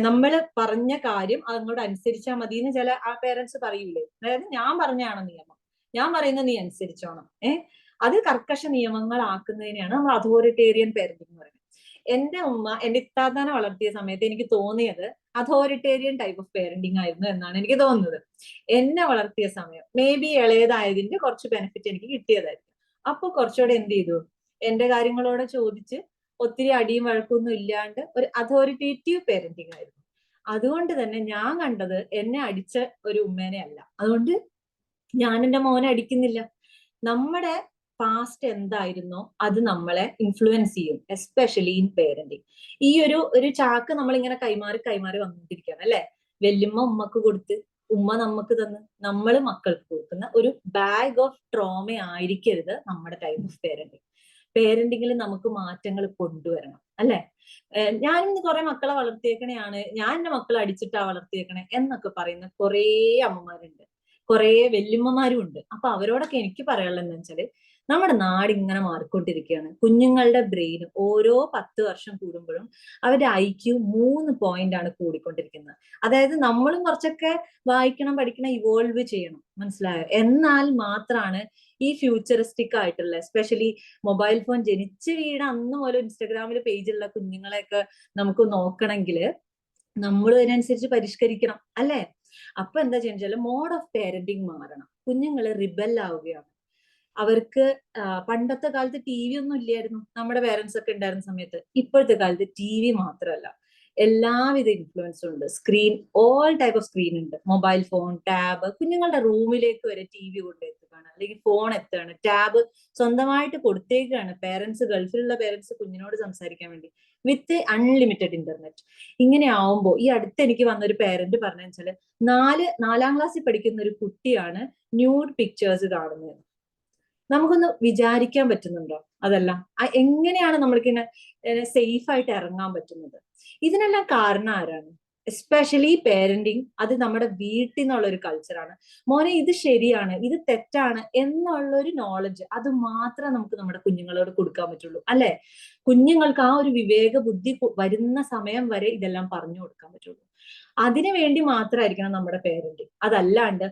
നമ്മൾ പറഞ്ഞ കാര്യം അങ്ങോട്ട് അനുസരിച്ചാൽ മതി എന്ന് ചില ആ പേരൻസ് പറയൂലേ. അതായത് ഞാൻ പറഞ്ഞാണ് നിയമം, ഞാൻ പറയുന്നത് നീ അനുസരിച്ചോണം. അത് കർക്കശ നിയമങ്ങളാക്കുന്നതിനെയാണ് നമ്മൾ അതോറിറ്റേറിയൻ പേരന്റിംഗ് എന്ന് പറയുന്നത്. എന്റെ ഉമ്മ എന്റെ ഇത്താത്താനെ വളർത്തിയ സമയത്ത് എനിക്ക് തോന്നിയത് അതോറിറ്റേറിയൻ ടൈപ്പ് ഓഫ് പേരന്റിംഗ് ആയിരുന്നു എന്നാണ് എനിക്ക് തോന്നുന്നത്. എന്നെ വളർത്തിയ സമയം മേ ബി ഇളയതായതിന്റെ കുറച്ച് ബെനിഫിറ്റ് എനിക്ക് കിട്ടിയതായിരിക്കും. അപ്പൊ കുറച്ചുകൂടെ എന്ത് ചെയ്തു, എന്റെ കാര്യങ്ങളോടെ ചോദിച്ച് ഒത്തിരി അടിയും വഴക്കൊന്നും ഇല്ലാണ്ട് ഒരു അതോറിറ്റേറ്റീവ് പേരന്റിംഗ് ആയിരുന്നു. അതുകൊണ്ട് തന്നെ ഞാൻ കണ്ടത് എന്നെ അടിച്ച ഒരു ഉമ്മേനെ അല്ല. അതുകൊണ്ട് ഞാൻ എന്റെ മോനെ അടിക്കുന്നില്ല. നമ്മുടെ പാസ്റ്റ് എന്തായിരുന്നോ അത് നമ്മളെ ഇൻഫ്ലുവൻസ് ചെയ്യും, എസ്പെഷ്യലി ഇൻ പേരന്റിങ്. ഈ ഒരു ചാക്ക് നമ്മൾ ഇങ്ങനെ കൈമാറി കൈമാറി വന്നുകൊണ്ടിരിക്കുകയാണ് അല്ലെ. വല്യമ്മ ഉമ്മക്ക് കൊടുത്ത്, ഉമ്മ നമുക്ക് തന്ന്, നമ്മൾ മക്കൾക്ക് കൊടുക്കുന്ന ഒരു ബാഗ് ഓഫ് ട്രോമ ആയിരിക്കരുത് നമ്മുടെ ടൈപ്പ് ഓഫ് പേരന്റിങ്. പേരന്റിങ്ങിൽ നമുക്ക് മാറ്റങ്ങൾ കൊണ്ടുവരണം അല്ലെ. ഞാനിന്ന് കുറെ മക്കളെ വളർത്തിയേക്കണെയാണ്, ഞാൻ എന്റെ മക്കളെ അടിച്ചിട്ടാ വളർത്തിയേക്കണേ എന്നൊക്കെ പറയുന്ന കുറേ അമ്മമാരുണ്ട്, കുറെ വല്യമ്മമാരും ഉണ്ട്. അപ്പൊ അവരോടൊക്കെ എനിക്ക് പറയാനുള്ളത് എന്താ വെച്ചാല്, നമ്മുടെ നാട് ഇങ്ങനെ മാറിക്കൊണ്ടിരിക്കുകയാണ്. കുഞ്ഞുങ്ങളുടെ ബ്രെയിൻ ഓരോ 10 വർഷം കൂടുമ്പോഴും അവരുടെ IQ 3 പോയിന്റ് ആണ് കൂടിക്കൊണ്ടിരിക്കുന്നത്. അതായത് നമ്മളും കുറച്ചൊക്കെ വായിക്കണം, പഠിക്കണം, ഇവോൾവ് ചെയ്യണം, മനസ്സിലായോ? എന്നാൽ മാത്രമാണ് ഈ ഫ്യൂച്ചറിസ്റ്റിക് ആയിട്ടുള്ള, എസ്പെഷ്യലി മൊബൈൽ ഫോൺ ജനിച്ച് വീണ അന്ന് മുതൽ ഇൻസ്റ്റഗ്രാമിൽ പേജുള്ള കുഞ്ഞുങ്ങളെയൊക്കെ നമുക്ക് നോക്കണമെങ്കിൽ നമ്മൾ അതിനനുസരിച്ച് പരിഷ്കരിക്കണം അല്ലെ. അപ്പൊ എന്താ ചെയ്യുക, മോഡ് ഓഫ് പേരന്റിങ് മാറണം. കുഞ്ഞുങ്ങള് റിബൽ ആവുകയാണ്. അവർക്ക് പണ്ടത്തെ കാലത്ത് TV ഒന്നും ഇല്ലായിരുന്നു, നമ്മുടെ പേരൻസ് ഒക്കെ ഉണ്ടായിരുന്ന സമയത്ത്. ഇപ്പോഴത്തെ കാലത്ത് TV മാത്രമല്ല, എല്ലാവിധ ഇൻഫ്ലുവൻസും ഉണ്ട്. Screen, all type of screen ഉണ്ട്. മൊബൈൽ ഫോൺ, ടാബ്, കുഞ്ഞുങ്ങളുടെ റൂമിലേക്ക് വരെ TV കൊണ്ടെത്തുകയാണ്, അല്ലെങ്കിൽ ഫോൺ എത്തുകയാണ്, ടാബ് സ്വന്തമായിട്ട് കൊടുത്തേക്കാണ് പേരൻസ്. ഗൾഫിലുള്ള പേരൻസ് കുഞ്ഞിനോട് സംസാരിക്കാൻ വേണ്ടി വിത്ത് അൺലിമിറ്റഡ് ഇന്റർനെറ്റ്. ഇങ്ങനെ ആവുമ്പോ ഈ അടുത്ത് എനിക്ക് വന്നൊരു പേരന്റ് പറഞ്ഞു വെച്ചാല്, 4ാം ക്ലാസ്സിൽ പഠിക്കുന്ന ഒരു കുട്ടിയാണ് ന്യൂഡ് പിക്ചേഴ്സ് കാണുന്നത്. നമുക്കൊന്ന് വിചാരിക്കാൻ പറ്റുന്നുണ്ടോ അതെല്ലാം? എങ്ങനെയാണ് നമ്മൾക്കിങ്ങനെ സേഫ് ആയിട്ട് ഇറങ്ങാൻ പറ്റുന്നത്? ഇതിനെല്ലാം കാരണം ആരാണ്? Especially parenting. അത് നമ്മുടെ വീട്ടിൽ നിന്നുള്ള ഒരു കൾച്ചറാണ്. മോനെ ഇത് ശരിയാണ്, ഇത് തെറ്റാണ് എന്നുള്ളൊരു നോളജ് അത് മാത്രമേ നമുക്ക് നമ്മുടെ കുഞ്ഞുങ്ങളോട് കൊടുക്കാൻ പറ്റുള്ളൂ അല്ലെ. കുഞ്ഞുങ്ങൾക്ക് ആ ഒരു വിവേക ബുദ്ധി വരുന്ന സമയം വരെ ഇതെല്ലാം പറഞ്ഞു കൊടുക്കാൻ പറ്റുള്ളൂ. അതിനു വേണ്ടി മാത്രമായിരിക്കണം നമ്മുടെ പേരന്റിങ്. അതല്ലാണ്ട്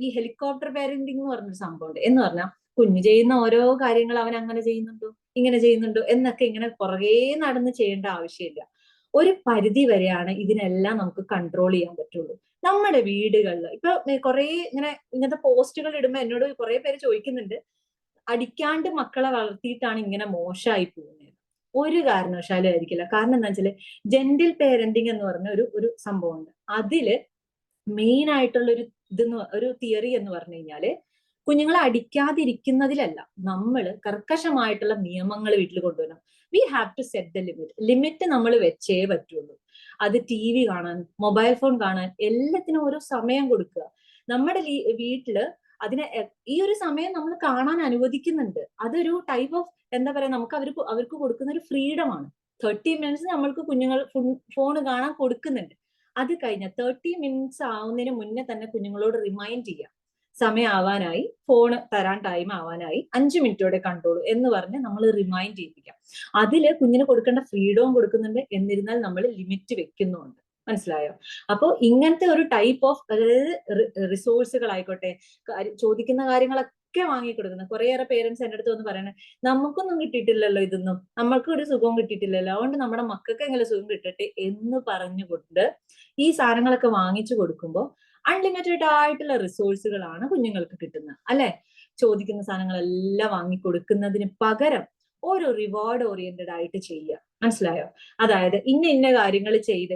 ഈ ഹെലികോപ്റ്റർ പേരന്റിങ് എന്ന് പറഞ്ഞൊരു സംഭവമുണ്ട്. എന്ന് പറഞ്ഞാൽ കുഞ്ഞു ചെയ്യുന്ന ഓരോ കാര്യങ്ങൾ അവൻ അങ്ങനെ ചെയ്യുന്നുണ്ടോ, ഇങ്ങനെ ചെയ്യുന്നുണ്ടോ എന്നൊക്കെ ഇങ്ങനെ പുറകെ നടന്ന് ചെയ്യേണ്ട ആവശ്യമില്ല. ഒരു പരിധി വരെയാണ് ഇതിനെല്ലാം നമുക്ക് കൺട്രോൾ ചെയ്യാൻ പറ്റുള്ളൂ. നമ്മുടെ വീടുകളിൽ ഇപ്പൊ കുറെ ഇങ്ങനത്തെ പോസ്റ്റുകൾ ഇടുമ്പോൾ എന്നോട് കുറെ പേര് ചോദിക്കുന്നുണ്ട്, അടിക്കാണ്ട് മക്കളെ വളർത്തിയിട്ടാണ് ഇങ്ങനെ മോശമായി പോകുന്നത്. ഒരു കാരണവശാലും ആയിരിക്കില്ല. കാരണം എന്താ വെച്ചാല്, ജെന്റിൽ പേരന്റിങ് എന്ന് പറഞ്ഞ ഒരു സംഭവമുണ്ട്. അതില് മെയിൻ ആയിട്ടുള്ള ഒരു തിയറി എന്ന് പറഞ്ഞു കഴിഞ്ഞാല്, കുഞ്ഞുങ്ങളെ അടിക്കാതിരിക്കുന്നതിലല്ല, നമ്മൾ കർക്കശമായിട്ടുള്ള നിയമങ്ങൾ വീട്ടിൽ കൊണ്ടുവരണം. We have to set the limit നമ്മൾ വെച്ചേ പറ്റുള്ളൂ. അത് TV കാണാൻ, മൊബൈൽ ഫോൺ കാണാൻ, എല്ലാത്തിനും ഓരോ സമയം കൊടുക്കുക. നമ്മുടെ വീട്ടില് അതിനെ ഈ ഒരു സമയം നമ്മൾ കാണാൻ അനുവദിക്കുന്നുണ്ട്. അതൊരു ടൈപ്പ് ഓഫ്, എന്താ പറയാ, നമുക്ക് അവർക്ക് കൊടുക്കുന്ന ഒരു ഫ്രീഡം ആണ്. 30 മിനിറ്റ്സ് നമ്മൾക്ക് കുഞ്ഞുങ്ങൾ ഫോൺ കാണാൻ കൊടുക്കുന്നുണ്ട്. അത് കഴിഞ്ഞ 30 മിനിറ്റ്സ് ആവുന്നതിന് മുന്നേ തന്നെ കുഞ്ഞുങ്ങളോട് റിമൈൻഡ് ചെയ്യാം, സമയം ആവാനായി, ഫോണ് തരാൻ ടൈം ആവാനായി, 5 മിനിറ്റോടെ കണ്ടോളൂ എന്ന് പറഞ്ഞ് നമ്മൾ റിമൈൻഡ് ചെയ്യിപ്പിക്കാം. അതില് കുഞ്ഞിന് കൊടുക്കേണ്ട ഫ്രീഡവും കൊടുക്കുന്നുണ്ട്, എന്നിരുന്നാൽ നമ്മൾ ലിമിറ്റ് വെക്കുന്നുണ്ട്. മനസ്സിലായോ? അപ്പോ ഇങ്ങനത്തെ ഒരു ടൈപ്പ് ഓഫ്, അതായത് റിസോഴ്സുകളായിക്കോട്ടെ, ചോദിക്കുന്ന കാര്യങ്ങളൊക്കെ വാങ്ങിക്കൊടുക്കുന്നത്. കുറേയേറെ പേരൻസ് എന്റെ അടുത്ത് വന്ന് പറയണേ, നമുക്കൊന്നും കിട്ടിയിട്ടില്ലല്ലോ ഇതൊന്നും, നമ്മൾക്ക് ഒരു സുഖവും കിട്ടിയിട്ടില്ലല്ലോ, അതുകൊണ്ട് നമ്മുടെ മക്കൾക്ക് എങ്ങനെ സുഖം കിട്ടട്ടെ എന്ന് പറഞ്ഞുകൊണ്ട് ഈ സാധനങ്ങളൊക്കെ വാങ്ങിച്ചു കൊടുക്കുമ്പോൾ അൺലിമിറ്റഡ് ആയിട്ടുള്ള റിസോഴ്സുകളാണ് കുഞ്ഞുങ്ങൾക്ക് കിട്ടുന്നത് അല്ലെ. ചോദിക്കുന്ന സാധനങ്ങളെല്ലാം വാങ്ങിക്കൊടുക്കുന്നതിന് പകരം ഒരു റിവാർഡ് ഓറിയന്റഡ് ആയിട്ട് ചെയ്യുക. മനസ്സിലായോ? അതായത് ഇന്ന കാര്യങ്ങൾ ചെയ്ത്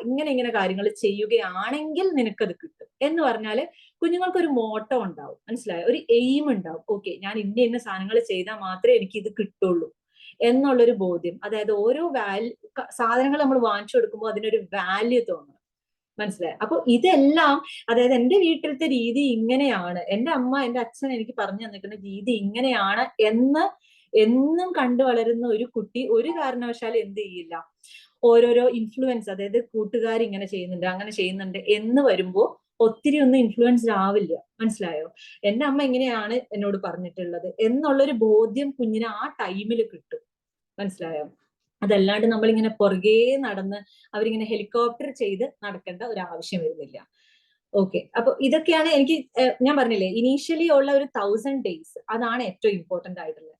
ഇങ്ങനെ കാര്യങ്ങൾ ചെയ്യുകയാണെങ്കിൽ നിനക്കത് കിട്ടും എന്ന് പറഞ്ഞാല് കുഞ്ഞുങ്ങൾക്ക് ഒരു മോട്ടോ ഉണ്ടാവും. മനസ്സിലായോ? ഒരു എയിം ഉണ്ടാവും. ഓക്കെ, ഞാൻ ഇന്ന സാധനങ്ങൾ ചെയ്താൽ മാത്രമേ എനിക്ക് ഇത് കിട്ടുള്ളൂ എന്നുള്ളൊരു ബോധ്യം. അതായത് ഓരോ സാധനങ്ങൾ നമ്മൾ വാങ്ങിച്ചു കൊടുക്കുമ്പോൾ അതിനൊരു വാല്യൂ തോന്നണം. മനസ്സിലായോ? അപ്പൊ ഇതെല്ലാം, അതായത് എന്റെ വീട്ടിലത്തെ രീതി ഇങ്ങനെയാണ്, എന്റെ അമ്മ എന്റെ അച്ഛൻ എനിക്ക് പറഞ്ഞു തന്നിരിക്കുന്ന രീതി ഇങ്ങനെയാണ് എന്ന് എന്നും കണ്ടു വളരുന്ന ഒരു കുട്ടി ഒരു കാരണവശാലും എന്ത് ചെയ്യില്ല, ഓരോരോ ഇൻഫ്ലുവൻസ്, അതായത് കൂട്ടുകാർ ഇങ്ങനെ ചെയ്യുന്നുണ്ട് അങ്ങനെ ചെയ്യുന്നുണ്ട് എന്ന് വരുമ്പോ ഒത്തിരി ഒന്നും ഇൻഫ്ലുവൻസ്ഡ് ആവില്ല. മനസ്സിലായോ? എന്റെ അമ്മ ഇങ്ങനെയാണ് എന്നോട് പറഞ്ഞിട്ടുള്ളത് എന്നുള്ളൊരു ബോധ്യം കുഞ്ഞിന് ആ ടൈമിൽ കിട്ടും. മനസ്സിലായോ? അതല്ലാണ്ട് നമ്മളിങ്ങനെ പുറകെ നടന്ന് അവരിങ്ങനെ ഹെലികോപ്റ്റർ ചെയ്ത് നടക്കേണ്ട ഒരു ആവശ്യം വരുന്നില്ല. ഓക്കെ, അപ്പൊ ഇതൊക്കെയാണ് എനിക്ക് ഞാൻ പറഞ്ഞില്ലേ, ഇനീഷ്യലി ഉള്ള ഒരു 1000 days അതാണ് ഏറ്റവും ഇമ്പോർട്ടന്റ് ആയിട്ടുള്ളത്.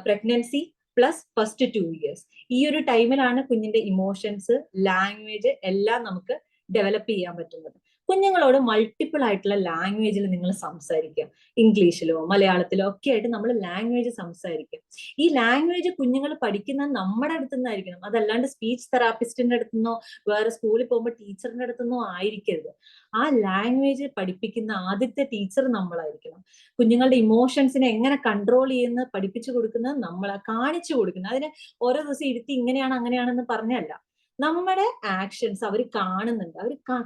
പ്രഗ്നൻസി പ്ലസ് ഫസ്റ്റ് 2 years, ഈ ഒരു ടൈമിലാണ് കുഞ്ഞിന്റെ ഇമോഷൻസ്, ലാംഗ്വേജ് എല്ലാം നമുക്ക് ഡെവലപ്പ് ചെയ്യാൻ പറ്റുന്നത്. കുഞ്ഞുങ്ങളോട് മൾട്ടിപ്പിൾ ആയിട്ടുള്ള ലാംഗ്വേജിൽ നിങ്ങൾ സംസാരിക്കുക. ഇംഗ്ലീഷിലോ മലയാളത്തിലോ ഒക്കെ ആയിട്ട് നമ്മൾ ലാംഗ്വേജ് സംസാരിക്കുക. ഈ ലാംഗ്വേജ് കുഞ്ഞുങ്ങൾ പഠിക്കുന്നത് നമ്മുടെ അടുത്ത് നിന്നായിരിക്കണം. അതല്ലാണ്ട് സ്പീച്ച് തെറാപ്പിസ്റ്റിന്റെ അടുത്തുനിന്നോ വേറെ സ്കൂളിൽ പോകുമ്പോൾ ടീച്ചറിന്റെ അടുത്തുനിന്നോ ആയിരിക്കരുത്. ആ ലാംഗ്വേജ് പഠിപ്പിക്കുന്ന ആദ്യത്തെ ടീച്ചർ നമ്മളായിരിക്കണം. കുഞ്ഞുങ്ങളുടെ ഇമോഷൻസിനെ എങ്ങനെ കൺട്രോൾ ചെയ്യുന്നത് പഠിപ്പിച്ചു കൊടുക്കുന്നത് നമ്മളാ, കാണിച്ചു കൊടുക്കുന്നത്. അതിന് ഓരോ ദിവസം ഇരുത്തി ഇങ്ങനെയാണ് അങ്ങനെയാണെന്ന് പറഞ്ഞല്ല, നമ്മുടെ ആക്ഷൻസ് അവർ കാണുന്നുണ്ട്.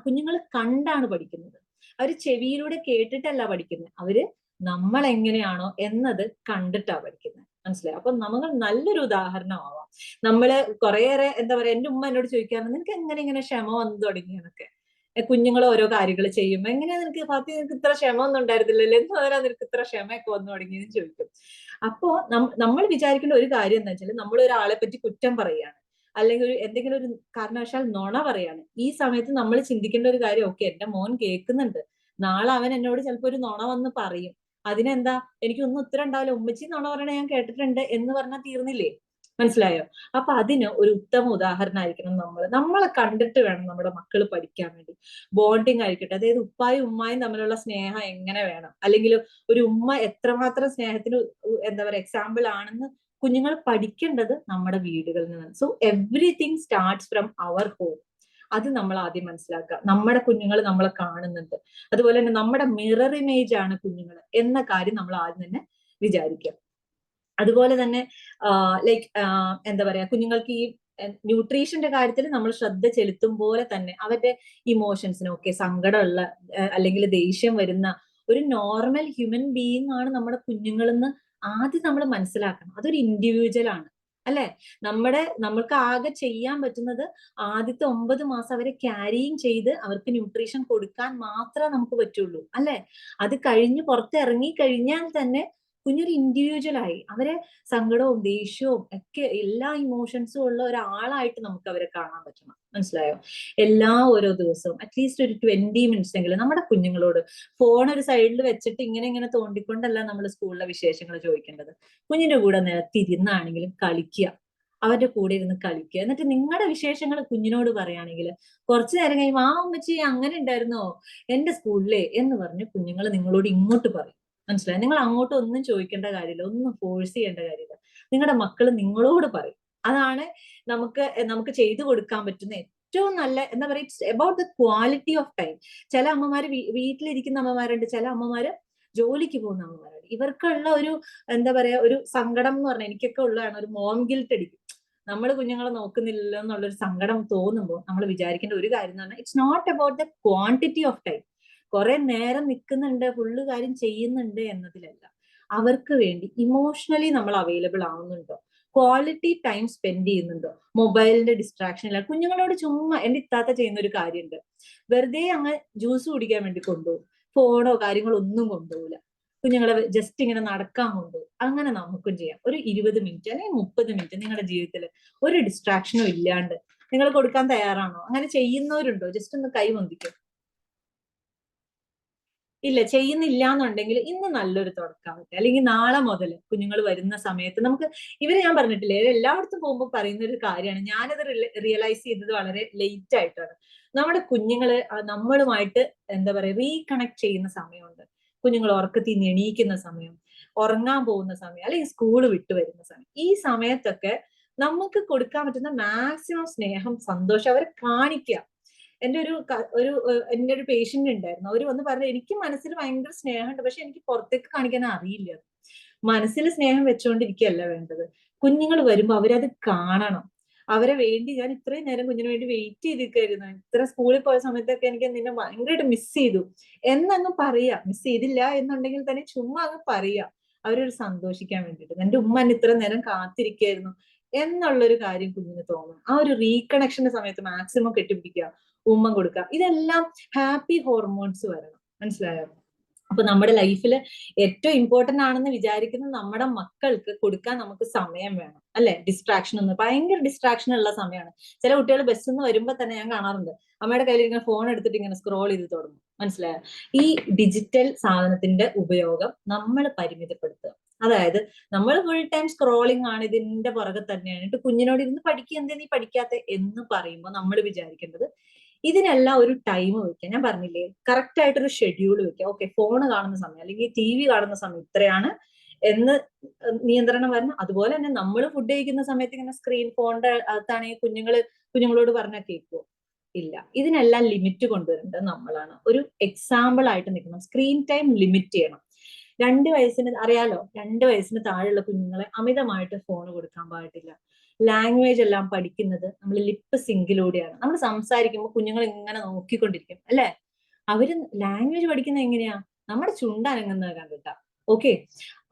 കുഞ്ഞുങ്ങൾ കണ്ടാണ് പഠിക്കുന്നത്. അവർ ചെവിയിലൂടെ കേട്ടിട്ടല്ല പഠിക്കുന്നത്. അവര് നമ്മൾ എങ്ങനെയാണോ എന്നത് കണ്ടിട്ടാ പഠിക്കുന്നത്. മനസ്സിലായി? അപ്പൊ നമുക്ക് നല്ലൊരു ഉദാഹരണമാവാം. നമ്മള് കുറേയേറെ എന്താ പറയാ, എന്റെ ഉമ്മ എന്നോട് ചോദിക്കാറുണ്ട്, നിനക്ക് ഇങ്ങനെ ക്ഷമ വന്നു തുടങ്ങിയെന്നൊക്കെ. കുഞ്ഞുങ്ങൾ ഓരോ കാര്യങ്ങൾ ചെയ്യുമ്പോ എങ്ങനെയാ നിനക്ക് ഫാത്തി, നിനക്ക് ഇത്ര ക്ഷമ ഒന്നും ഉണ്ടായിരുന്നില്ലല്ലോ, എന്ന് പറയാൻ നിനക്ക് ഇത്ര ക്ഷമയൊക്കെ വന്നു തുടങ്ങിയെന്ന് ചോദിക്കും. അപ്പോ നമ്മൾ വിചാരിക്കേണ്ട ഒരു കാര്യം എന്താ വെച്ചാൽ, നമ്മൾ ഒരാളെ പറ്റി കുറ്റം പറയുകയാണ് അല്ലെങ്കിൽ എന്തെങ്കിലും ഒരു കാരണവശാൽ നുണ പറയാണ്, ഈ സമയത്ത് നമ്മൾ ചിന്തിക്കേണ്ട ഒരു കാര്യം, ഓക്കെ എന്റെ മോൻ കേൾക്കുന്നുണ്ട്, നാളെ അവൻ എന്നോട് ചിലപ്പോ ഒരു നുണ വന്ന് പറയും, അതിനെന്താ, എനിക്കൊന്നും ഉത്തരം ഉണ്ടാവില്ല, ഉമ്മച്ചി നുണ പറയണ ഞാൻ കേട്ടിട്ടുണ്ട് എന്ന് പറഞ്ഞാൽ തീർന്നില്ലേ? മനസ്സിലായോ? അപ്പൊ അതിന് ഒരു ഉത്തമ ഉദാഹരണമായിരിക്കണം നമ്മളെ കണ്ടിട്ട് വേണം നമ്മുടെ മക്കൾ പഠിക്കാൻ വേണ്ടി. ബോണ്ടിങ് ആയിരിക്കട്ടെ, അതായത് ഉപ്പായും ഉമ്മായും തമ്മിലുള്ള സ്നേഹം എങ്ങനെ വേണം, അല്ലെങ്കിൽ ഒരു ഉമ്മ എത്രമാത്രം സ്നേഹത്തിന് എന്താ പറയുക എക്സാമ്പിൾ ആണെന്ന് കുഞ്ഞുങ്ങൾ പഠിക്കേണ്ടത് നമ്മുടെ വീടുകളിൽ നിന്നാണ്. So everything starts from our home. അത് നമ്മൾ ആദ്യം മനസ്സിലാക്കുക. നമ്മുടെ കുഞ്ഞുങ്ങൾ നമ്മളെ കാണുന്നുണ്ട്, അതുപോലെ തന്നെ നമ്മുടെ മിറർ ഇമേജ് ആണ് കുഞ്ഞുങ്ങൾ എന്ന കാര്യം നമ്മൾ ആദ്യം തന്നെ വിചാരിക്കുക. അതുപോലെ തന്നെ ലൈക്ക് എന്താ പറയാ, കുഞ്ഞുങ്ങൾക്ക് ഈ ന്യൂട്രീഷന്റെ കാര്യത്തിൽ നമ്മൾ ശ്രദ്ധ ചെലുത്തും പോലെ തന്നെ അവരുടെ ഇമോഷൻസിനൊക്കെ, സങ്കടമുള്ള അല്ലെങ്കിൽ ദേഷ്യം വരുന്ന ഒരു നോർമൽ ഹ്യൂമൻ ബീയിങ് ആണ് നമ്മുടെ കുഞ്ഞുങ്ങളെന്ന് ആദ്യം നമ്മൾ മനസ്സിലാക്കണം. അതൊരു ഇൻഡിവിജ്വൽ ആണ്, അല്ലെ? നമ്മൾക്ക് ആകെ ചെയ്യാൻ പറ്റുന്നത് ആദ്യത്തെ 9 മാസം അവരെ ക്യാരിയും ചെയ്ത് അവർക്ക് ന്യൂട്രീഷൻ കൊടുക്കാൻ മാത്രമേ നമുക്ക് പറ്റുള്ളൂ, അല്ലെ? അത് കഴിഞ്ഞ് പുറത്തിറങ്ങി കഴിഞ്ഞാൽ തന്നെ കുഞ്ഞൊരു ഇൻഡിവിജ്വൽ ആയി. അവരെ സങ്കടവും ദേഷ്യവും ഒക്കെ എല്ലാ ഇമോഷൻസും ഉള്ള ഒരാളായിട്ട് നമുക്ക് അവരെ കാണാൻ പറ്റണം. മനസ്സിലായോ? ഓരോ ദിവസവും അറ്റ്ലീസ്റ്റ് ഒരു 20 മിനിറ്റ്സ് എങ്കിലും നമ്മുടെ കുഞ്ഞുങ്ങളോട്, ഫോൺ ഒരു സൈഡിൽ വെച്ചിട്ട് ഇങ്ങനെ തോണ്ടിക്കൊണ്ടല്ല നമ്മൾ സ്കൂളിലെ വിശേഷങ്ങൾ ചോദിക്കേണ്ടത്. കുഞ്ഞിന്റെ കൂടെ നിലത്തിരുന്നാണെങ്കിലും കളിക്കുക, അവരുടെ കൂടെ ഇരുന്ന് കളിക്കുക. എന്നിട്ട് നിങ്ങളുടെ വിശേഷങ്ങൾ കുഞ്ഞിനോട് പറയുകയാണെങ്കിൽ കുറച്ചു നേരം കഴിയുമ്പോൾ, ആ ഉമ്മച്ചി അങ്ങനെ ഉണ്ടായിരുന്നോ എന്റെ സ്കൂളിലെ എന്ന് പറഞ്ഞ് കുഞ്ഞുങ്ങൾ നിങ്ങളോട് ഇങ്ങോട്ട് പറയും. മനസ്സിലായി? നിങ്ങൾ അങ്ങോട്ട് ഒന്നും ചോദിക്കേണ്ട കാര്യമില്ല, ഒന്നും ഫോഴ്സ് ചെയ്യേണ്ട കാര്യമില്ല. നിങ്ങളുടെ മക്കൾ നിങ്ങളോട് പറയും. അതാണ് നമുക്ക് ചെയ്തു കൊടുക്കാൻ പറ്റുന്ന ഏറ്റവും നല്ല, എന്താ പറയുക, it's about the quality of time. ചില അമ്മമാര് വീട്ടിലിരിക്കുന്ന അമ്മമാരുണ്ട്, ചില അമ്മമാര് ജോലിക്ക് പോകുന്ന അമ്മമാരുണ്ട്. ഇവർക്കുള്ള ഒരു എന്താ പറയാ, ഒരു സങ്കടം എന്ന് പറഞ്ഞാൽ എനിക്കൊക്കെ ഉള്ളതാണ്, ഒരു മോം ഗിൽറ്റ് അടിക്കും. നമ്മൾ കുഞ്ഞുങ്ങളെ നോക്കുന്നില്ലല്ലോ എന്നുള്ളൊരു സങ്കടം തോന്നുമ്പോൾ നമ്മൾ വിചാരിക്കേണ്ട ഒരു കാര്യം എന്ന് പറഞ്ഞാൽ, it's not about the quantity of time. കുറെ നേരം നിൽക്കുന്നുണ്ട്, ഫുള്ള് കാര്യം ചെയ്യുന്നുണ്ട് എന്നതിലല്ല, അവർക്ക് വേണ്ടി ഇമോഷണലി നമ്മൾ അവൈലബിൾ ആവുന്നുണ്ടോ, ക്വാളിറ്റി ടൈം സ്പെൻഡ് ചെയ്യുന്നുണ്ടോ, മൊബൈലിന്റെ ഡിസ്ട്രാക്ഷൻ ഇല്ല. കുഞ്ഞുങ്ങളോട് ചുമ്മാ, എന്റെ ഇത്താത്ത ചെയ്യുന്ന ഒരു കാര്യമുണ്ട്, വെറുതെ അങ്ങ് ജ്യൂസ് കുടിക്കാൻ വേണ്ടി കൊണ്ടുപോകും, ഫോണോ കാര്യങ്ങളോ ഒന്നും കൊണ്ടുപോകില്ല, കുഞ്ഞുങ്ങളെ ജസ്റ്റ് ഇങ്ങനെ നടക്കാൻ കൊണ്ടുപോകും. അങ്ങനെ നമുക്കും ചെയ്യാം. ഒരു 20 മിനിറ്റ് അല്ലെങ്കിൽ 30 മിനിറ്റ് നിങ്ങളുടെ ജീവിതത്തിൽ ഒരു ഡിസ്ട്രാക്ഷനും ഇല്ലാണ്ട് നിങ്ങൾ കൊടുക്കാൻ തയ്യാറാണോ? അങ്ങനെ ചെയ്യുന്നവരുണ്ടോ? ജസ്റ്റ് ഒന്ന് കൈ പൊന്തിക്കും. ഇല്ല, ചെയ്യുന്നില്ല എന്നുണ്ടെങ്കിൽ ഇന്ന് നല്ലൊരു തുടക്കമാവട്ടെ, അല്ലെങ്കിൽ നാളെ മുതൽ കുഞ്ഞുങ്ങൾ വരുന്ന സമയത്ത് നമുക്ക്, ഞാൻ പറഞ്ഞിട്ടില്ലേ, എല്ലായിടത്തും പോകുമ്പോൾ പറയുന്ന ഒരു കാര്യമാണ്, ഞാനത് റിയലൈസ് ചെയ്തത് വളരെ ലേറ്റ് ആയിട്ടാണ്. നമ്മുടെ കുഞ്ഞുങ്ങള് നമ്മളുമായിട്ട് എന്താ പറയാ റീകണക്ട് ചെയ്യുന്ന സമയമുണ്ട്. കുഞ്ഞുങ്ങൾ ഉറക്കത്തിൽ നിന്ന് എണീക്കുന്ന സമയം, ഉറങ്ങാൻ പോകുന്ന സമയം അല്ലെങ്കിൽ സ്കൂൾ വിട്ടു വരുന്ന സമയം, ഈ സമയത്തൊക്കെ നമുക്ക് കൊടുക്കാൻ പറ്റുന്ന മാക്സിമം സ്നേഹം, സന്തോഷം അവരെ കാണിക്കുക. എന്റെ ഒരു പേഷ്യന്റ് ഉണ്ടായിരുന്നു. അവര് വന്ന് പറഞ്ഞു, എനിക്ക് മനസ്സിൽ ഭയങ്കര സ്നേഹമുണ്ട്, പക്ഷെ എനിക്ക് പുറത്തേക്ക് കാണിക്കാൻ അറിയില്ല. മനസ്സിൽ സ്നേഹം വെച്ചുകൊണ്ടിരിക്കുകയല്ല വേണ്ടത്. കുഞ്ഞുങ്ങൾ വരുമ്പോ അവരത് കാണണം. അവരെ വേണ്ടി ഞാൻ ഇത്രയും നേരം കുഞ്ഞിന് വേണ്ടി വെയിറ്റ് ചെയ്തിരിക്കായിരുന്നു. ഇത്ര സ്കൂളിൽ പോയ സമയത്തൊക്കെ എനിക്ക് നിന്നെ ഭയങ്കരമായിട്ട് മിസ് ചെയ്തു എന്നങ്ങ് പറയാ. മിസ് ചെയ്തില്ല എന്നുണ്ടെങ്കിൽ തന്നെ ചുമ്മാ അങ്ങ് പറയാ, അവരൊരു സന്തോഷിക്കാൻ വേണ്ടിയിട്ട്. എന്റെ ഉമ്മ എന്നെ ഇത്ര നേരം കാത്തിരിക്കായിരുന്നു എന്നുള്ളൊരു കാര്യം കുഞ്ഞിന് തോന്നണം. ആ ഒരു റീകണക്ഷന്റെ സമയത്ത് മാക്സിമം കെട്ടിപ്പിടിക്കുക, ഉമ്മ കൊടുക്കുക. ഇതെല്ലാം ഹാപ്പി ഹോർമോൺസ് വരണം. മനസ്സിലായോ? അപ്പൊ നമ്മുടെ ലൈഫിൽ ഏറ്റവും ഇമ്പോർട്ടന്റ് ആണെന്ന് വിചാരിക്കുന്ന നമ്മുടെ മക്കൾക്ക് കൊടുക്കാൻ നമുക്ക് സമയം വേണം, അല്ലെ? ഡിസ്ട്രാക്ഷൻ ഒന്നും, ഭയങ്കര ഡിസ്ട്രാക്ഷൻ ഉള്ള സമയമാണ്. ചില കുട്ടികൾ ബസ്സിൽ നിന്ന് വരുമ്പോ തന്നെ ഞാൻ കാണാറുണ്ട്, അമ്മയുടെ കയ്യിൽ ഇങ്ങനെ ഫോൺ എടുത്തിട്ട് ഇങ്ങനെ സ്ക്രോൾ ചെയ്ത് തുടങ്ങും. മനസ്സിലായോ? ഈ ഡിജിറ്റൽ സാധനത്തിന്റെ ഉപയോഗം നമ്മൾ പരിമിതപ്പെടുത്തുക. അതായത് നമ്മൾ ഫുൾ ടൈം സ്ക്രോളിംഗ് ആണ്, ഇതിന്റെ പുറകെ തന്നെയാണ്. എന്നിട്ട് കുഞ്ഞിനോട് ഇരുന്ന് പഠിക്കുക, എന്തേ നീ പഠിക്കാത്ത എന്ന് പറയുമ്പോൾ നമ്മൾ വിചാരിക്കേണ്ടത് ഇതിനെല്ലാം ഒരു ടൈം വെക്കുക. ഞാൻ പറഞ്ഞില്ലേ, കറക്റ്റ് ആയിട്ടൊരു ഷെഡ്യൂൾ വെക്കുക. ഓക്കെ, ഫോൺ കാണുന്ന സമയം അല്ലെങ്കിൽ TV കാണുന്ന സമയം ഇത്രയാണ് എന്ന് നിയന്ത്രണം വരണം. അതുപോലെ തന്നെ നമ്മൾ ഫുഡ് കഴിക്കുന്ന സമയത്ത് ഇങ്ങനെ സ്ക്രീൻ, ഫോണിന്റെ അകത്താണെങ്കിൽ കുഞ്ഞുങ്ങളോട് പറഞ്ഞാൽ കേൾക്കുമോ? ഇല്ല. ഇതിനെല്ലാം ലിമിറ്റ് കൊണ്ടുവരേണ്ടത് നമ്മളാണ്. ഒരു എക്സാമ്പിൾ ആയിട്ട് നിൽക്കണം. സ്ക്രീൻ ടൈം ലിമിറ്റ് ചെയ്യണം. 2 വയസ്സിന് അറിയാലോ, 2 വയസ്സിന് താഴെയുള്ള കുഞ്ഞുങ്ങളെ അമിതമായിട്ട് ഫോൺ കൊടുക്കാൻ പാടില്ല. ലാംഗ്വേജ് എല്ലാം പഠിക്കുന്നത് നമ്മൾ ലിപ്പ് സിങ്കിലൂടെയാണ്. നമ്മൾ സംസാരിക്കുമ്പോൾ കുഞ്ഞുങ്ങൾ ഇങ്ങനെ നോക്കിക്കൊണ്ടിരിക്കും, അല്ലെ? അവര് ലാംഗ്വേജ് പഠിക്കുന്നത് എങ്ങനെയാ? നമ്മുടെ ചുണ്ടനങ്ങുന്നത് കണ്ടിട്ടാ. ഓക്കെ,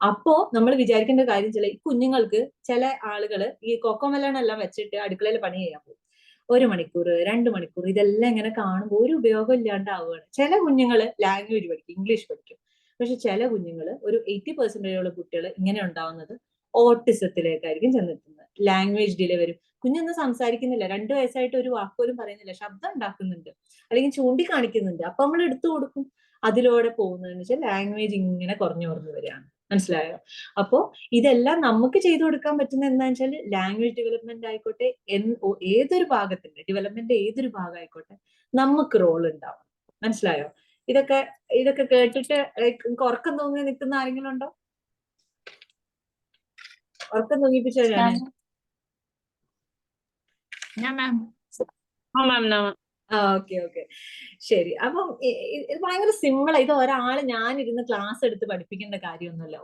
അപ്പോ നമ്മൾ വിചാരിക്കേണ്ട കാര്യം, ഈ കുഞ്ഞുങ്ങൾക്ക് ചില ആളുകൾ ഈ കൊക്കോമെലൺ എല്ലാം വെച്ചിട്ട് അടുക്കളയിൽ പണി ചെയ്യാൻ പോകും. 1 മണിക്കൂർ 2 മണിക്കൂർ ഇതെല്ലാം ഇങ്ങനെ കാണുമ്പോൾ ഒരു ഉപയോഗം ഇല്ലാണ്ടാവുകയാണ്. ചില കുഞ്ഞുങ്ങൾ ലാംഗ്വേജ് പഠിക്കും, ഇംഗ്ലീഷ് പഠിക്കും. പക്ഷെ ചില കുഞ്ഞുങ്ങൾ, ഒരു 80% കുട്ടികൾ ഇങ്ങനെ ഉണ്ടാവുന്നത് ഓട്ടിസത്തിലേക്കായിരിക്കും ചെന്നെത്തുന്നത്. ലാംഗ്വേജ് ഡിലേ വരും. കുഞ്ഞൊന്നും സംസാരിക്കുന്നില്ല, 2 വയസ്സായിട്ട് ഒരു വാക്ക് പോലും പറയുന്നില്ല, ശബ്ദം ഉണ്ടാക്കുന്നുണ്ട് അല്ലെങ്കിൽ ചൂണ്ടിക്കാണിക്കുന്നുണ്ട്. അപ്പൊ നമ്മൾ എടുത്തു കൊടുക്കും. അതിലൂടെ പോകുന്നതെന്ന് വെച്ചാൽ ലാംഗ്വേജ് ഇങ്ങനെ കുറഞ്ഞു വരികയാണ്. മനസ്സിലായോ? അപ്പോ ഇതെല്ലാം നമുക്ക് ചെയ്തു കൊടുക്കാൻ പറ്റുന്ന എന്താണെന്ന് വെച്ചാൽ ലാംഗ്വേജ് ഡെവലപ്മെന്റ് ആയിക്കോട്ടെ, ഏതൊരു ഭാഗത്തിന്റെ ഡെവലപ്മെന്റ്, ഏതൊരു ഭാഗമായിക്കോട്ടെ, നമുക്ക് റോൾ ഉണ്ടാവും. മനസ്സിലായോ? ഇതൊക്കെ ഇതൊക്കെ കേട്ടിട്ട് ഉറക്കം തൂങ്ങി നിൽക്കുന്ന ആരെങ്കിലും ഉണ്ടോ? ഉറക്കം തൂങ്ങിപ്പിച്ചോ ഞാൻ? ഓക്കെ, ശരി. അപ്പം ഇത് ഭയങ്കര സിമ്പിൾ. ഇത് ഞാനിരുന്ന് ക്ലാസ് എടുത്ത് പഠിപ്പിക്കേണ്ട കാര്യമൊന്നുമല്ല.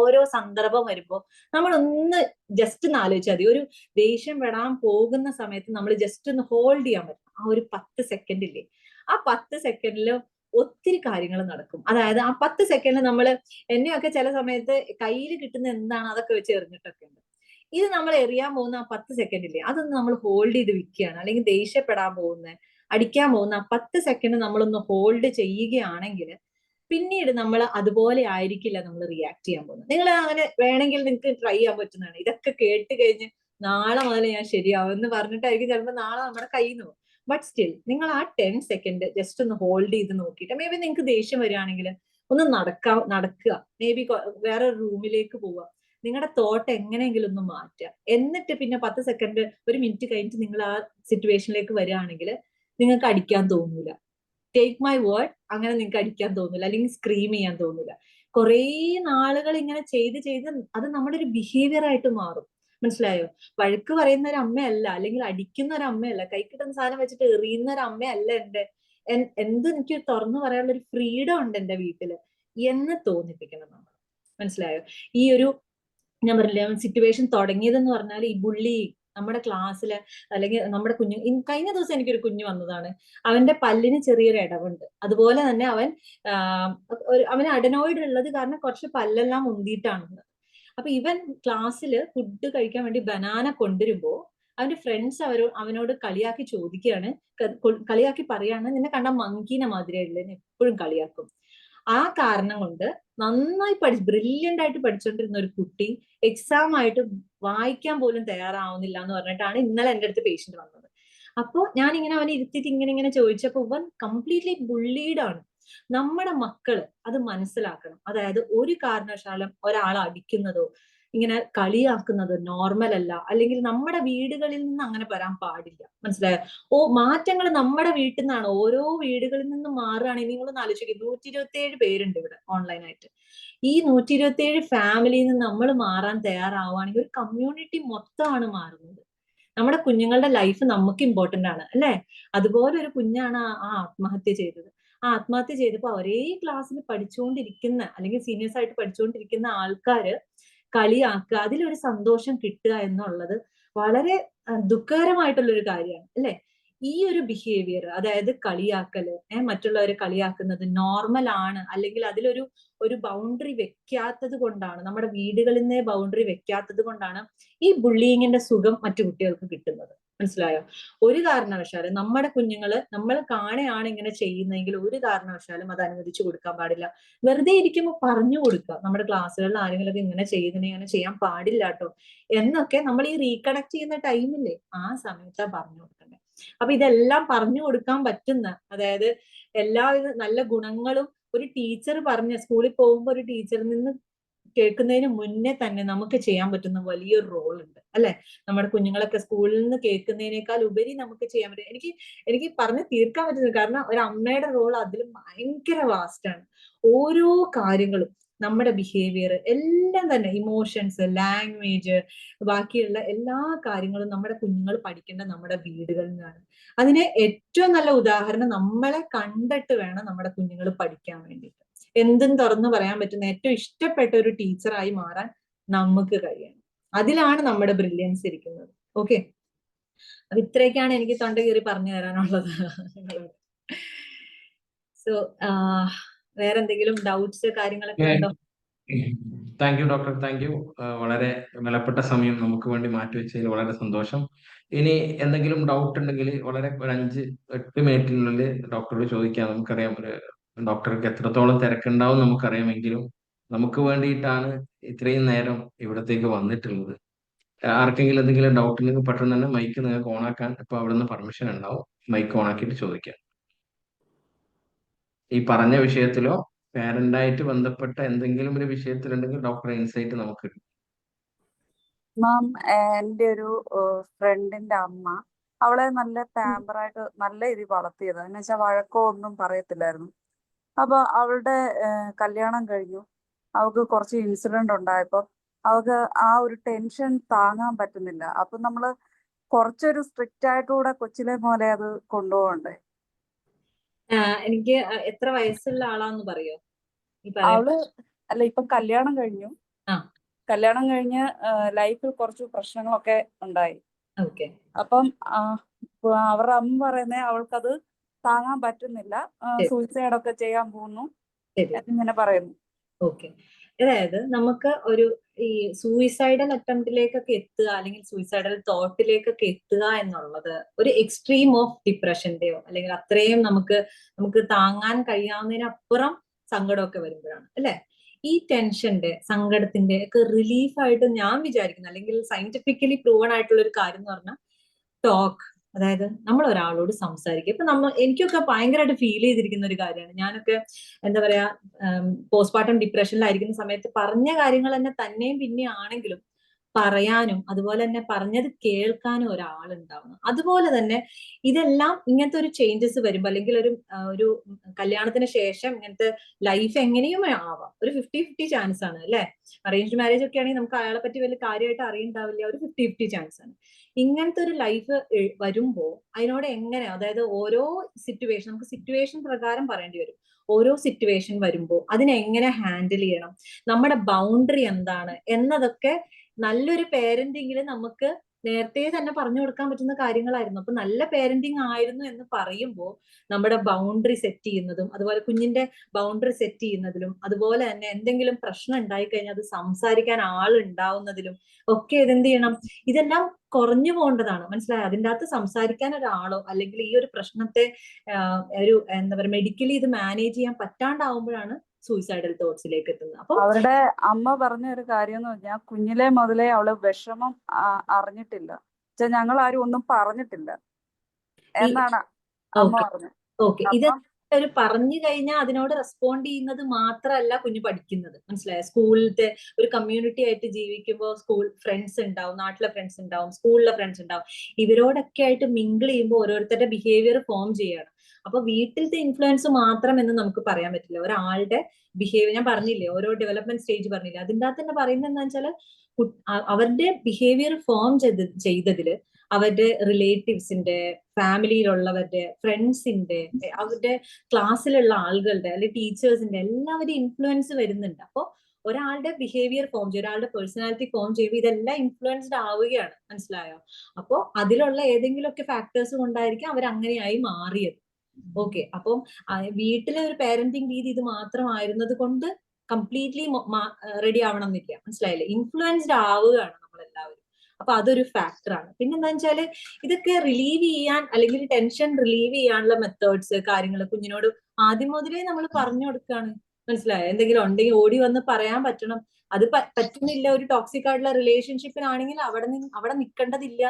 ഓരോ സന്ദർഭം വരുമ്പോ നമ്മളൊന്ന് ജസ്റ്റ് ഒന്ന് ആലോചിച്ചാൽ മതി. ഒരു ദേഷ്യം പെടാൻ പോകുന്ന സമയത്ത് നമ്മൾ ജസ്റ്റ് ഒന്ന് ഹോൾഡ് ചെയ്യാൻ പറ്റും. ആ ഒരു 10 സെക്കൻഡ് ഇല്ലേ, ആ 10 സെക്കൻഡിൽ ഒത്തിരി കാര്യങ്ങൾ നടക്കും. അതായത് ആ 10 സെക്കൻഡിൽ നമ്മൾ, എന്നെയൊക്കെ ചില സമയത്ത് കയ്യിൽ കിട്ടുന്ന എന്താണ് അതൊക്കെ വെച്ച് എറിഞ്ഞിട്ടൊക്കെ ഉണ്ട്. ഇത് നമ്മൾ എറിയാൻ പോകുന്ന ആ 10 സെക്കൻഡ് ഇല്ലേ, അതൊന്ന് നമ്മൾ ഹോൾഡ് ചെയ്ത് വെക്കുകയാണ്. അല്ലെങ്കിൽ ദേഷ്യപ്പെടാൻ പോകുന്ന, അടിക്കാൻ പോകുന്ന ആ 10 സെക്കൻഡ് നമ്മളൊന്ന് ഹോൾഡ് ചെയ്യുകയാണെങ്കിൽ പിന്നീട് നമ്മൾ അതുപോലെ ആയിരിക്കില്ല നമ്മൾ റിയാക്ട് ചെയ്യാൻ പോകുന്നത്. നിങ്ങൾ അങ്ങനെ വേണമെങ്കിൽ നിങ്ങൾക്ക് ട്രൈ ചെയ്യാൻ പറ്റുന്നതാണ്. ഇതൊക്കെ കേട്ട് കഴിഞ്ഞ് നാളെ മുതൽ ഞാൻ ശരിയാവും എന്ന് പറഞ്ഞിട്ടായിരിക്കും ചിലപ്പോൾ നാളെ നമ്മുടെ കയ്യിൽ നിന്ന് പോകും. ബട്ട് സ്റ്റിൽ നിങ്ങൾ ആ 10 സെക്കൻഡ് ജസ്റ്റ് ഒന്ന് ഹോൾഡ് ചെയ്ത് നോക്കിയിട്ട്, മേ ബി നിങ്ങൾക്ക് ദേഷ്യം വരികയാണെങ്കിൽ ഒന്ന് നടക്കുക, മേ ബി വേറെ റൂമിലേക്ക് പോവുക, നിങ്ങളുടെ തോട്ട് എങ്ങനെയെങ്കിലും ഒന്ന് മാറ്റുക. എന്നിട്ട് പിന്നെ 10 സെക്കൻഡ്, 1 മിനിറ്റ് കഴിഞ്ഞിട്ട് നിങ്ങൾ ആ സിറ്റുവേഷനിലേക്ക് വരികയാണെങ്കിൽ നിങ്ങൾക്ക് അടിക്കാൻ തോന്നൂല. ടേക്ക് മൈ വേർഡ്, അങ്ങനെ നിങ്ങൾക്ക് അടിക്കാൻ തോന്നില്ല, അല്ലെങ്കിൽ സ്ക്രീം ചെയ്യാൻ തോന്നില്ല. കുറേ നാളുകൾ ഇങ്ങനെ ചെയ്ത് അത് നമ്മുടെ ഒരു ബിഹേവിയർ ആയിട്ട് മാറും. മനസ്സിലായോ? വഴക്ക് പറയുന്ന ഒരു അമ്മയല്ല, അല്ലെങ്കിൽ അടിക്കുന്ന ഒരു അമ്മയല്ല, കൈ കിട്ടുന്ന സാധനം വെച്ചിട്ട് എറിയുന്ന ഒരു അമ്മയല്ല എന്ത് എനിക്ക് തുറന്നു പറയാനുള്ള ഒരു ഫ്രീഡം ഉണ്ട് എന്റെ വീട്ടില് എന്ന് തോന്നിപ്പിക്കണം നമ്മൾ. മനസ്സിലായോ? ഈ ഒരു ഞാൻ പറഞ്ഞില്ലേ, സിറ്റുവേഷൻ തുടങ്ങിയതെന്ന് പറഞ്ഞാൽ ഈ ബുള്ളി നമ്മുടെ ക്ലാസ്സില്, അല്ലെങ്കിൽ നമ്മുടെ കഴിഞ്ഞ ദിവസം എനിക്കൊരു കുഞ്ഞു വന്നതാണ്. അവന്റെ പല്ലിന് ചെറിയൊരു ഇടവുണ്ട്. അതുപോലെ തന്നെ അവന് അഡനോയിഡ് ഉള്ളത് കാരണം കുറച്ച് പല്ലെല്ലാം മുന്തിയിട്ടാണ്. അപ്പൊ ഇവൻ ക്ലാസ്സില് ഫുഡ് കഴിക്കാൻ വേണ്ടി ബനാന കൊണ്ടുവരുമ്പോ അവന്റെ ഫ്രണ്ട്സ് അവനോട് കളിയാക്കി ചോദിക്കുകയാണ്, കളിയാക്കി പറയാണ്, നിന്നെ കണ്ട മങ്കീനെ മാതിരിയായില്ലേ, എപ്പോഴും കളിയാക്കും. ആ കാരണം കൊണ്ട് നന്നായി ബ്രില്യന്റ് ആയിട്ട് പഠിച്ചുകൊണ്ടിരുന്ന ഒരു കുട്ടി എക്സാം ആയിട്ട് വായിക്കാൻ പോലും തയ്യാറാവുന്നില്ല എന്ന് പറഞ്ഞിട്ടാണ് ഇന്നലെ എന്റെ അടുത്ത് പേഷ്യന്റ് വന്നത്. അപ്പോ ഞാൻ ഇങ്ങനെ അവനെ ഇരുത്തിയിട്ട് ഇങ്ങനെ ചോദിച്ചപ്പോ ഇവൻ കംപ്ലീറ്റ്ലി ബുള്ളീഡ് ആണ്. നമ്മുടെ മക്കള് അത് മനസ്സിലാക്കണം. അതായത് ഒരു കാരണവശാലും ഒരാളെ അടിക്കുന്നതോ ഇങ്ങനെ കളിയാക്കുന്നത് നോർമൽ അല്ല, അല്ലെങ്കിൽ നമ്മുടെ വീടുകളിൽ നിന്ന് അങ്ങനെ വരാൻ പാടില്ല. മനസ്സിലായോ? മാറ്റങ്ങൾ നമ്മുടെ വീട്ടിൽ നിന്നാണ്. ഓരോ വീടുകളിൽ നിന്ന് മാറുകയാണെങ്കിൽ നിങ്ങളൊന്ന് ആലോചിക്കുക, 127 പേരുണ്ട് ഇവിടെ ഓൺലൈനായിട്ട്. ഈ 127 ഫാമിലിയിൽ നിന്ന് നമ്മൾ മാറാൻ തയ്യാറാവുകയാണെങ്കിൽ ഒരു കമ്മ്യൂണിറ്റി മൊത്തമാണ് മാറുന്നത്. നമ്മുടെ കുഞ്ഞുങ്ങളുടെ ലൈഫ് നമുക്ക് ഇമ്പോർട്ടന്റ് ആണ് അല്ലെ? അതുപോലെ ഒരു കുഞ്ഞാണ് ആ ആത്മഹത്യ ചെയ്തത്. ആ ആത്മഹത്യ ചെയ്തപ്പോ ഒരേ ക്ലാസ്സിൽ പഠിച്ചുകൊണ്ടിരിക്കുന്ന അല്ലെങ്കിൽ സീനിയേഴ്സ് ആയിട്ട് പഠിച്ചുകൊണ്ടിരിക്കുന്ന ആൾക്കാര് കളിയാക്കുക, അതിലൊരു സന്തോഷം കിട്ടുക എന്നുള്ളത് വളരെ ദുഃഖകരമായിട്ടുള്ളൊരു കാര്യമാണ് അല്ലെ? ഈ ഒരു ബിഹേവിയർ, അതായത് കളിയാക്കല്, മറ്റുള്ളവരെ കളിയാക്കുന്നത് നോർമൽ ആണ്, അല്ലെങ്കിൽ ഒരു ബൗണ്ടറി വെക്കാത്തത് കൊണ്ടാണ്, നമ്മുടെ വീടുകളിൽ നിന്നേ ബൗണ്ടറി വെക്കാത്തത് കൊണ്ടാണ് ഈ ബുള്ളിങ്ങിന്റെ സുഖം മറ്റു കുട്ടികൾക്ക് കിട്ടുന്നത്. മനസ്സിലായോ? ഒരു കാരണവശാലും നമ്മുടെ കുഞ്ഞുങ്ങള് നമ്മൾ കാണുകയാണ് ഇങ്ങനെ ചെയ്യുന്നതെങ്കിൽ ഒരു കാരണവശാലും അത് അനുവദിച്ചു കൊടുക്കാൻ പാടില്ല. വെറുതെ ഇരിക്കുമ്പോൾ പറഞ്ഞു കൊടുക്കുക, നമ്മുടെ ക്ലാസ്സുകളിൽ ആരെങ്കിലും ഇങ്ങനെ ചെയ്യുന്നതിനെ അങ്ങനെ ചെയ്യാൻ പാടില്ല കേട്ടോ എന്നൊക്കെ നമ്മൾ ഈ റീകണക്ട് ചെയ്യുന്ന ടൈമില്ലേ, ആ സമയത്താ പറഞ്ഞു കൊടുക്കണ്ടേ. അപ്പൊ ഇതെല്ലാം പറഞ്ഞു കൊടുക്കാൻ പറ്റുന്ന, അതായത് എല്ലാവിധ നല്ല ഗുണങ്ങളും ഒരു ടീച്ചർ സ്കൂളിൽ പോകുമ്പോൾ ഒരു ടീച്ചറിൽ നിന്ന് കേൾക്കുന്നതിന് മുന്നേ തന്നെ നമുക്ക് ചെയ്യാൻ പറ്റുന്ന വലിയൊരു റോൾ ഉണ്ട് അല്ലെ? നമ്മുടെ കുഞ്ഞുങ്ങളൊക്കെ സ്കൂളിൽ നിന്ന് കേൾക്കുന്നതിനേക്കാൾ ഉപരി നമുക്ക് ചെയ്യാൻ പറ്റും. എനിക്ക് പറഞ്ഞ് തീർക്കാൻ പറ്റുന്നത്, കാരണം ഒരു അമ്മയുടെ റോൾ അതിൽ ഭയങ്കര വാസ്റ്റ് ആണ്. ഓരോ കാര്യങ്ങളും, നമ്മുടെ ബിഹേവിയർ എല്ലാം തന്നെ, ഇമോഷൻസ്, ലാംഗ്വേജ്, ബാക്കിയുള്ള എല്ലാ കാര്യങ്ങളും നമ്മുടെ കുഞ്ഞുങ്ങൾ പഠിക്കേണ്ട നമ്മുടെ വീടുകളിൽ നിന്നാണ്. അതിന് ഏറ്റവും നല്ല ഉദാഹരണം നമ്മളെ കണ്ടിട്ട് വേണം നമ്മുടെ കുഞ്ഞുങ്ങൾ പഠിക്കാൻ വേണ്ടിയിട്ട്. എന്തും തുറന്നു പറയാൻ പറ്റുന്ന ഏറ്റവും ഇഷ്ടപ്പെട്ട ഒരു ടീച്ചറായി മാറാൻ നമുക്ക് കഴിയണം. അതിലാണ് നമ്മുടെ ബ്രില്യൻസ് ഇരിക്കുന്നത്. ഓക്കെ, അപ്പൊ ഇത്രയൊക്കെയാണ് എനിക്ക് തൊണ്ട കീറി പറഞ്ഞു തരാനുള്ളത്. സോ വേറെ എന്തെങ്കിലും ഡൗട്ട്സ് കാര്യങ്ങളൊക്കെ ഉണ്ടോ? Thank you doctor, thank you. വളരെ വിലപ്പെട്ട സമയം നമുക്ക് വേണ്ടി മാറ്റിവെച്ചതിൽ വളരെ സന്തോഷം. ഇനി എന്തെങ്കിലും ഡൗട്ട് ഉണ്ടെങ്കിൽ വളരെ ഒരു 5-8 മിനിറ്റിനുള്ളിൽ ഡോക്ടറോട് ചോദിക്കാം. നമുക്കറിയാം ഡോക്ടർക്ക് എത്രത്തോളം തിരക്കുണ്ടാവും നമുക്കറിയാമെങ്കിലും നമുക്ക് വേണ്ടിയിട്ടാണ് ഇത്രയും നേരം ഇവിടത്തേക്ക് വന്നിട്ടുള്ളത്. ആർക്കെങ്കിലും എന്തെങ്കിലും ഡൗട്ട് ഉണ്ടെങ്കിൽ പെട്ടെന്ന് തന്നെ മൈക്ക് നിങ്ങൾക്ക് ഓണാക്കാൻ ഇപ്പൊ അവിടെ നിന്ന് പെർമിഷൻ ഉണ്ടാവും. മൈക്ക് ഓണാക്കിയിട്ട് ചോദിക്കാം. ഈ പറഞ്ഞ വിഷയത്തിലോ പാരന്റായിട്ട് ബന്ധപ്പെട്ട എന്തെങ്കിലും ഒരു വിഷയത്തിലുണ്ടെങ്കിൽ ഡോക്ടറെ ഇൻസൈറ്റ് നമുക്ക് കിട്ടും. മാം, എൻ്റെ ഒരു ഫ്രണ്ടിന്റെ അമ്മ, അവളെ നല്ല പാമ്പറായിട്ട് നല്ല രീതിയിൽ വളർത്തിയത്. എന്ന് വെച്ചാൽ വഴക്കോ ഒന്നും പറയത്തില്ലായിരുന്നു. അപ്പൊ അവളുടെ കല്യാണം കഴിഞ്ഞു. അവൾക്ക് കുറച്ച് ഇൻസിഡന്റ് ഉണ്ടായപ്പോൾ അവൾക്ക് ആ ഒരു ടെൻഷൻ താങ്ങാൻ പറ്റുന്നില്ല. അപ്പൊ നമ്മള് കുറച്ചൊരു സ്ട്രിക്റ്റ് ആയിട്ടുകൂടെ കൊച്ചിലെ പോലെ അത് കൊണ്ടുപോകണ്ടേ? എനിക്ക് എത്ര വയസ്സുള്ള ആളാന്ന് പറയോ? ഈ പറയാൻ അവള് അല്ല, ഇപ്പൊ കല്യാണം കഴിഞ്ഞു. ആ. കല്യാണം കഴിഞ്ഞ് ലൈഫിൽ കുറച്ച് പ്രശ്നങ്ങളൊക്കെ ഉണ്ടായി. ഓക്കെ. അപ്പം അവരുടെ അമ്മ പറയുന്നേ അവൾക്കത് താങ്ങാൻ പറ്റുന്നില്ല, സൂയിസൈഡ് ഒക്കെ ചെയ്യാൻ പോകുന്നു എന്നിങ്ങനെ പറയുന്നു. ഓക്കെ, അതായത് നമുക്ക് ഈ സൂയിസൈഡൽ അറ്റംപ്റ്റിലേക്കൊക്കെ എത്തുക, അല്ലെങ്കിൽ സൂയിസൈഡൽ തോട്ടിലേക്കൊക്കെ എത്തുക എന്നുള്ളത് ഒരു എക്സ്ട്രീം ഓഫ് ഡിപ്രഷന്റെയോ അല്ലെങ്കിൽ അത്രയും നമുക്ക് താങ്ങാൻ കഴിയാവുന്നതിനപ്പുറം സങ്കടമൊക്കെ വരുമ്പോഴാണ് അല്ലെ? ഈ ടെൻഷന്റെ, സങ്കടത്തിന്റെ ഒക്കെ റിലീഫായിട്ട് ഞാൻ വിചാരിക്കുന്നു, അല്ലെങ്കിൽ സയന്റിഫിക്കലി പ്രൂവൺ ആയിട്ടുള്ള ഒരു കാര്യം എന്ന് പറഞ്ഞാൽ ടോക്ക്. അതായത് നമ്മൾ ഒരാളോട് സംസാരിക്കുക. ഇപ്പൊ എനിക്കൊക്കെ ഭയങ്കരമായിട്ട് ഫീൽ ചെയ്തിരിക്കുന്ന ഒരു കാര്യമാണ്. ഞാനൊക്കെ എന്താ പറയാ, പോസ്റ്റ്മോർട്ടം ഡിപ്രഷനിലായിരിക്കുന്ന സമയത്ത് പറഞ്ഞ കാര്യങ്ങൾ തന്നെയും പിന്നെ ആണെങ്കിലും പറയാനും അതുപോലെ തന്നെ പറഞ്ഞത് കേൾക്കാനും ഒരാളുണ്ടാവണം. അതുപോലെ തന്നെ ഇതെല്ലാം ഇങ്ങനത്തെ ഒരു ചേഞ്ചസ് വരുമ്പോൾ, അല്ലെങ്കിൽ ഒരു കല്യാണത്തിന് ശേഷം ഇങ്ങനത്തെ ലൈഫ് എങ്ങനെയും ആവാം. ഒരു 50-50 ചാൻസ് ആണ് അല്ലെ? അറേഞ്ച്ഡ് മാരേജ് ഒക്കെ ആണെങ്കിൽ നമുക്ക് അയാളെ പറ്റി വലിയ കാര്യമായിട്ട് അറിയണ്ടാവില്ല. ഒരു 50-50 ചാൻസ് ആണ്. ഇങ്ങനത്തെ ഒരു ലൈഫ് വരുമ്പോ അതിനോട് എങ്ങനെ, അതായത് ഓരോ സിറ്റുവേഷൻ, നമുക്ക് സിറ്റുവേഷൻ പ്രകാരം പറയേണ്ടി വരും. ഓരോ സിറ്റുവേഷൻ വരുമ്പോൾ അതിനെങ്ങനെ ഹാൻഡിൽ ചെയ്യണം, നമ്മുടെ ബൗണ്ടറി എന്താണ് എന്നതൊക്കെ നല്ലൊരു പേരന്റിങ്ങിൽ നമുക്ക് നേരത്തെ തന്നെ പറഞ്ഞു കൊടുക്കാൻ പറ്റുന്ന കാര്യങ്ങളായിരുന്നു. അപ്പൊ നല്ല പേരന്റിങ് ആയിരുന്നു എന്ന് പറയുമ്പോൾ നമ്മുടെ ബൗണ്ടറി സെറ്റ് ചെയ്യുന്നതും, അതുപോലെ കുഞ്ഞിന്റെ ബൗണ്ടറി സെറ്റ് ചെയ്യുന്നതിലും, അതുപോലെ തന്നെ എന്തെങ്കിലും പ്രശ്നം ഉണ്ടായി കഴിഞ്ഞാൽ അത് സംസാരിക്കാൻ ആളുണ്ടാവുന്നതിലും ഒക്കെ ഇതെന്ത് ചെയ്യണം, ഇതെല്ലാം കുറഞ്ഞു പോകേണ്ടതാണ്. മനസ്സിലായോ? അതിൻ്റെ അകത്ത് സംസാരിക്കാൻ ഒരാളോ അല്ലെങ്കിൽ ഈ ഒരു പ്രശ്നത്തെ എന്താ പറയുക, മെഡിക്കലി ഇത് മാനേജ് ചെയ്യാൻ പറ്റാണ്ടാവുമ്പോഴാണ് സൂയിസൈഡൽ തോട്ട്സിലേക്ക് എത്തുന്നത്. അപ്പൊ അവരുടെ അമ്മ പറഞ്ഞ ഒരു കാര്യം എന്ന് പറഞ്ഞാൽ കുഞ്ഞിലെ മുതലേ അവള് വിഷമം അറിഞ്ഞിട്ടില്ല. ഞങ്ങൾ ആരും ഒന്നും പറഞ്ഞിട്ടില്ല എന്നാണ് അമ്മ പറഞ്ഞത്. ഓക്കെ, ഇത് ഒരു പറഞ്ഞു കഴിഞ്ഞാൽ അതിനോട് റെസ്പോണ്ട് ചെയ്യുന്നത് മാത്രമല്ല കുഞ്ഞ് പഠിക്കുന്നത്. മനസ്സിലായോ? സ്കൂളിലത്തെ ഒരു കമ്മ്യൂണിറ്റി ആയിട്ട് ജീവിക്കുമ്പോൾ സ്കൂൾ ഫ്രണ്ട്സ് ഉണ്ടാവും, നാട്ടിലെ ഫ്രണ്ട്സ് ഉണ്ടാവും, സ്കൂളിലെ ഫ്രണ്ട്സ് ഉണ്ടാവും. ഇവരോടൊക്കെ ആയിട്ട് മിങ്കിൾ ചെയ്യുമ്പോൾ ഓരോരുത്തരുടെ ബിഹേവിയർ ഫോം ചെയ്യാണ്. അപ്പൊ വീട്ടിലത്തെ ഇൻഫ്ലുവൻസ് മാത്രം എന്ന് നമുക്ക് പറയാൻ പറ്റില്ല. ഒരാളുടെ ബിഹേവിയർ, ഞാൻ പറഞ്ഞില്ലേ ഓരോ ഡെവലപ്മെന്റ് സ്റ്റേജ് പറഞ്ഞില്ലേ, അതിൻ്റെ അകത്ത് തന്നെ പറയുന്നത് എന്താ വെച്ചാൽ അവരുടെ ബിഹേവിയർ ഫോം ചെയ്തതില് അവരുടെ റിലേറ്റീവ്സിന്റെ, ഫാമിലിയിലുള്ളവരുടെ, ഫ്രണ്ട്സിന്റെ, അവരുടെ ക്ലാസ്സിലുള്ള ആളുകളുടെ അല്ലെങ്കിൽ ടീച്ചേഴ്സിന്റെ എല്ലാവരുടെയും ഇൻഫ്ലുവൻസ് വരുന്നുണ്ട്. അപ്പോൾ ഒരാളുടെ ബിഹേവിയർ ഫോം ചെയ്യും, ഒരാളുടെ പേഴ്സണാലിറ്റി ഫോം ചെയ്യുമ്പോൾ ഇതെല്ലാം ഇൻഫ്ലുവൻസ്ഡ് ആവുകയാണ്. മനസ്സിലായോ? അപ്പോൾ അതിലുള്ള ഏതെങ്കിലുമൊക്കെ ഫാക്ടേഴ്സ് കൊണ്ടായിരിക്കും അവർ അങ്ങനെയായി മാറിയത്. ഓക്കെ, അപ്പം വീട്ടിലെ ഒരു പാരന്റിങ് രീതി ഇത് മാത്രമായിരുന്നത് കൊണ്ട് കംപ്ലീറ്റ്ലി റെഡി ആവണം എന്നില്ല. മനസ്സിലായില്ലേ? ഇൻഫ്ലുവൻസ്ഡ് ആവുകയാണ് നമ്മളെല്ലാവരും. അപ്പൊ അതൊരു ഫാക്ടറാണ്. പിന്നെന്താ വെച്ചാല് ഇതൊക്കെ റിലീവ് ചെയ്യാൻ അല്ലെങ്കിൽ ടെൻഷൻ റിലീവ് ചെയ്യാനുള്ള മെത്തേഡ്സ്, കാര്യങ്ങൾ കുഞ്ഞിനോട് ആദ്യം മുതലേ നമ്മൾ പറഞ്ഞു കൊടുക്കുകയാണ്. മനസ്സിലായോ? എന്തെങ്കിലും ഉണ്ടെങ്കിൽ ഓടി വന്ന് പറയാൻ പറ്റണം. അത് പറ്റുന്നില്ല, ഒരു ടോക്സിക് ആയിട്ടുള്ള റിലേഷൻഷിപ്പിലാണെങ്കിൽ അവിടെ നിൽക്കേണ്ടതില്ല,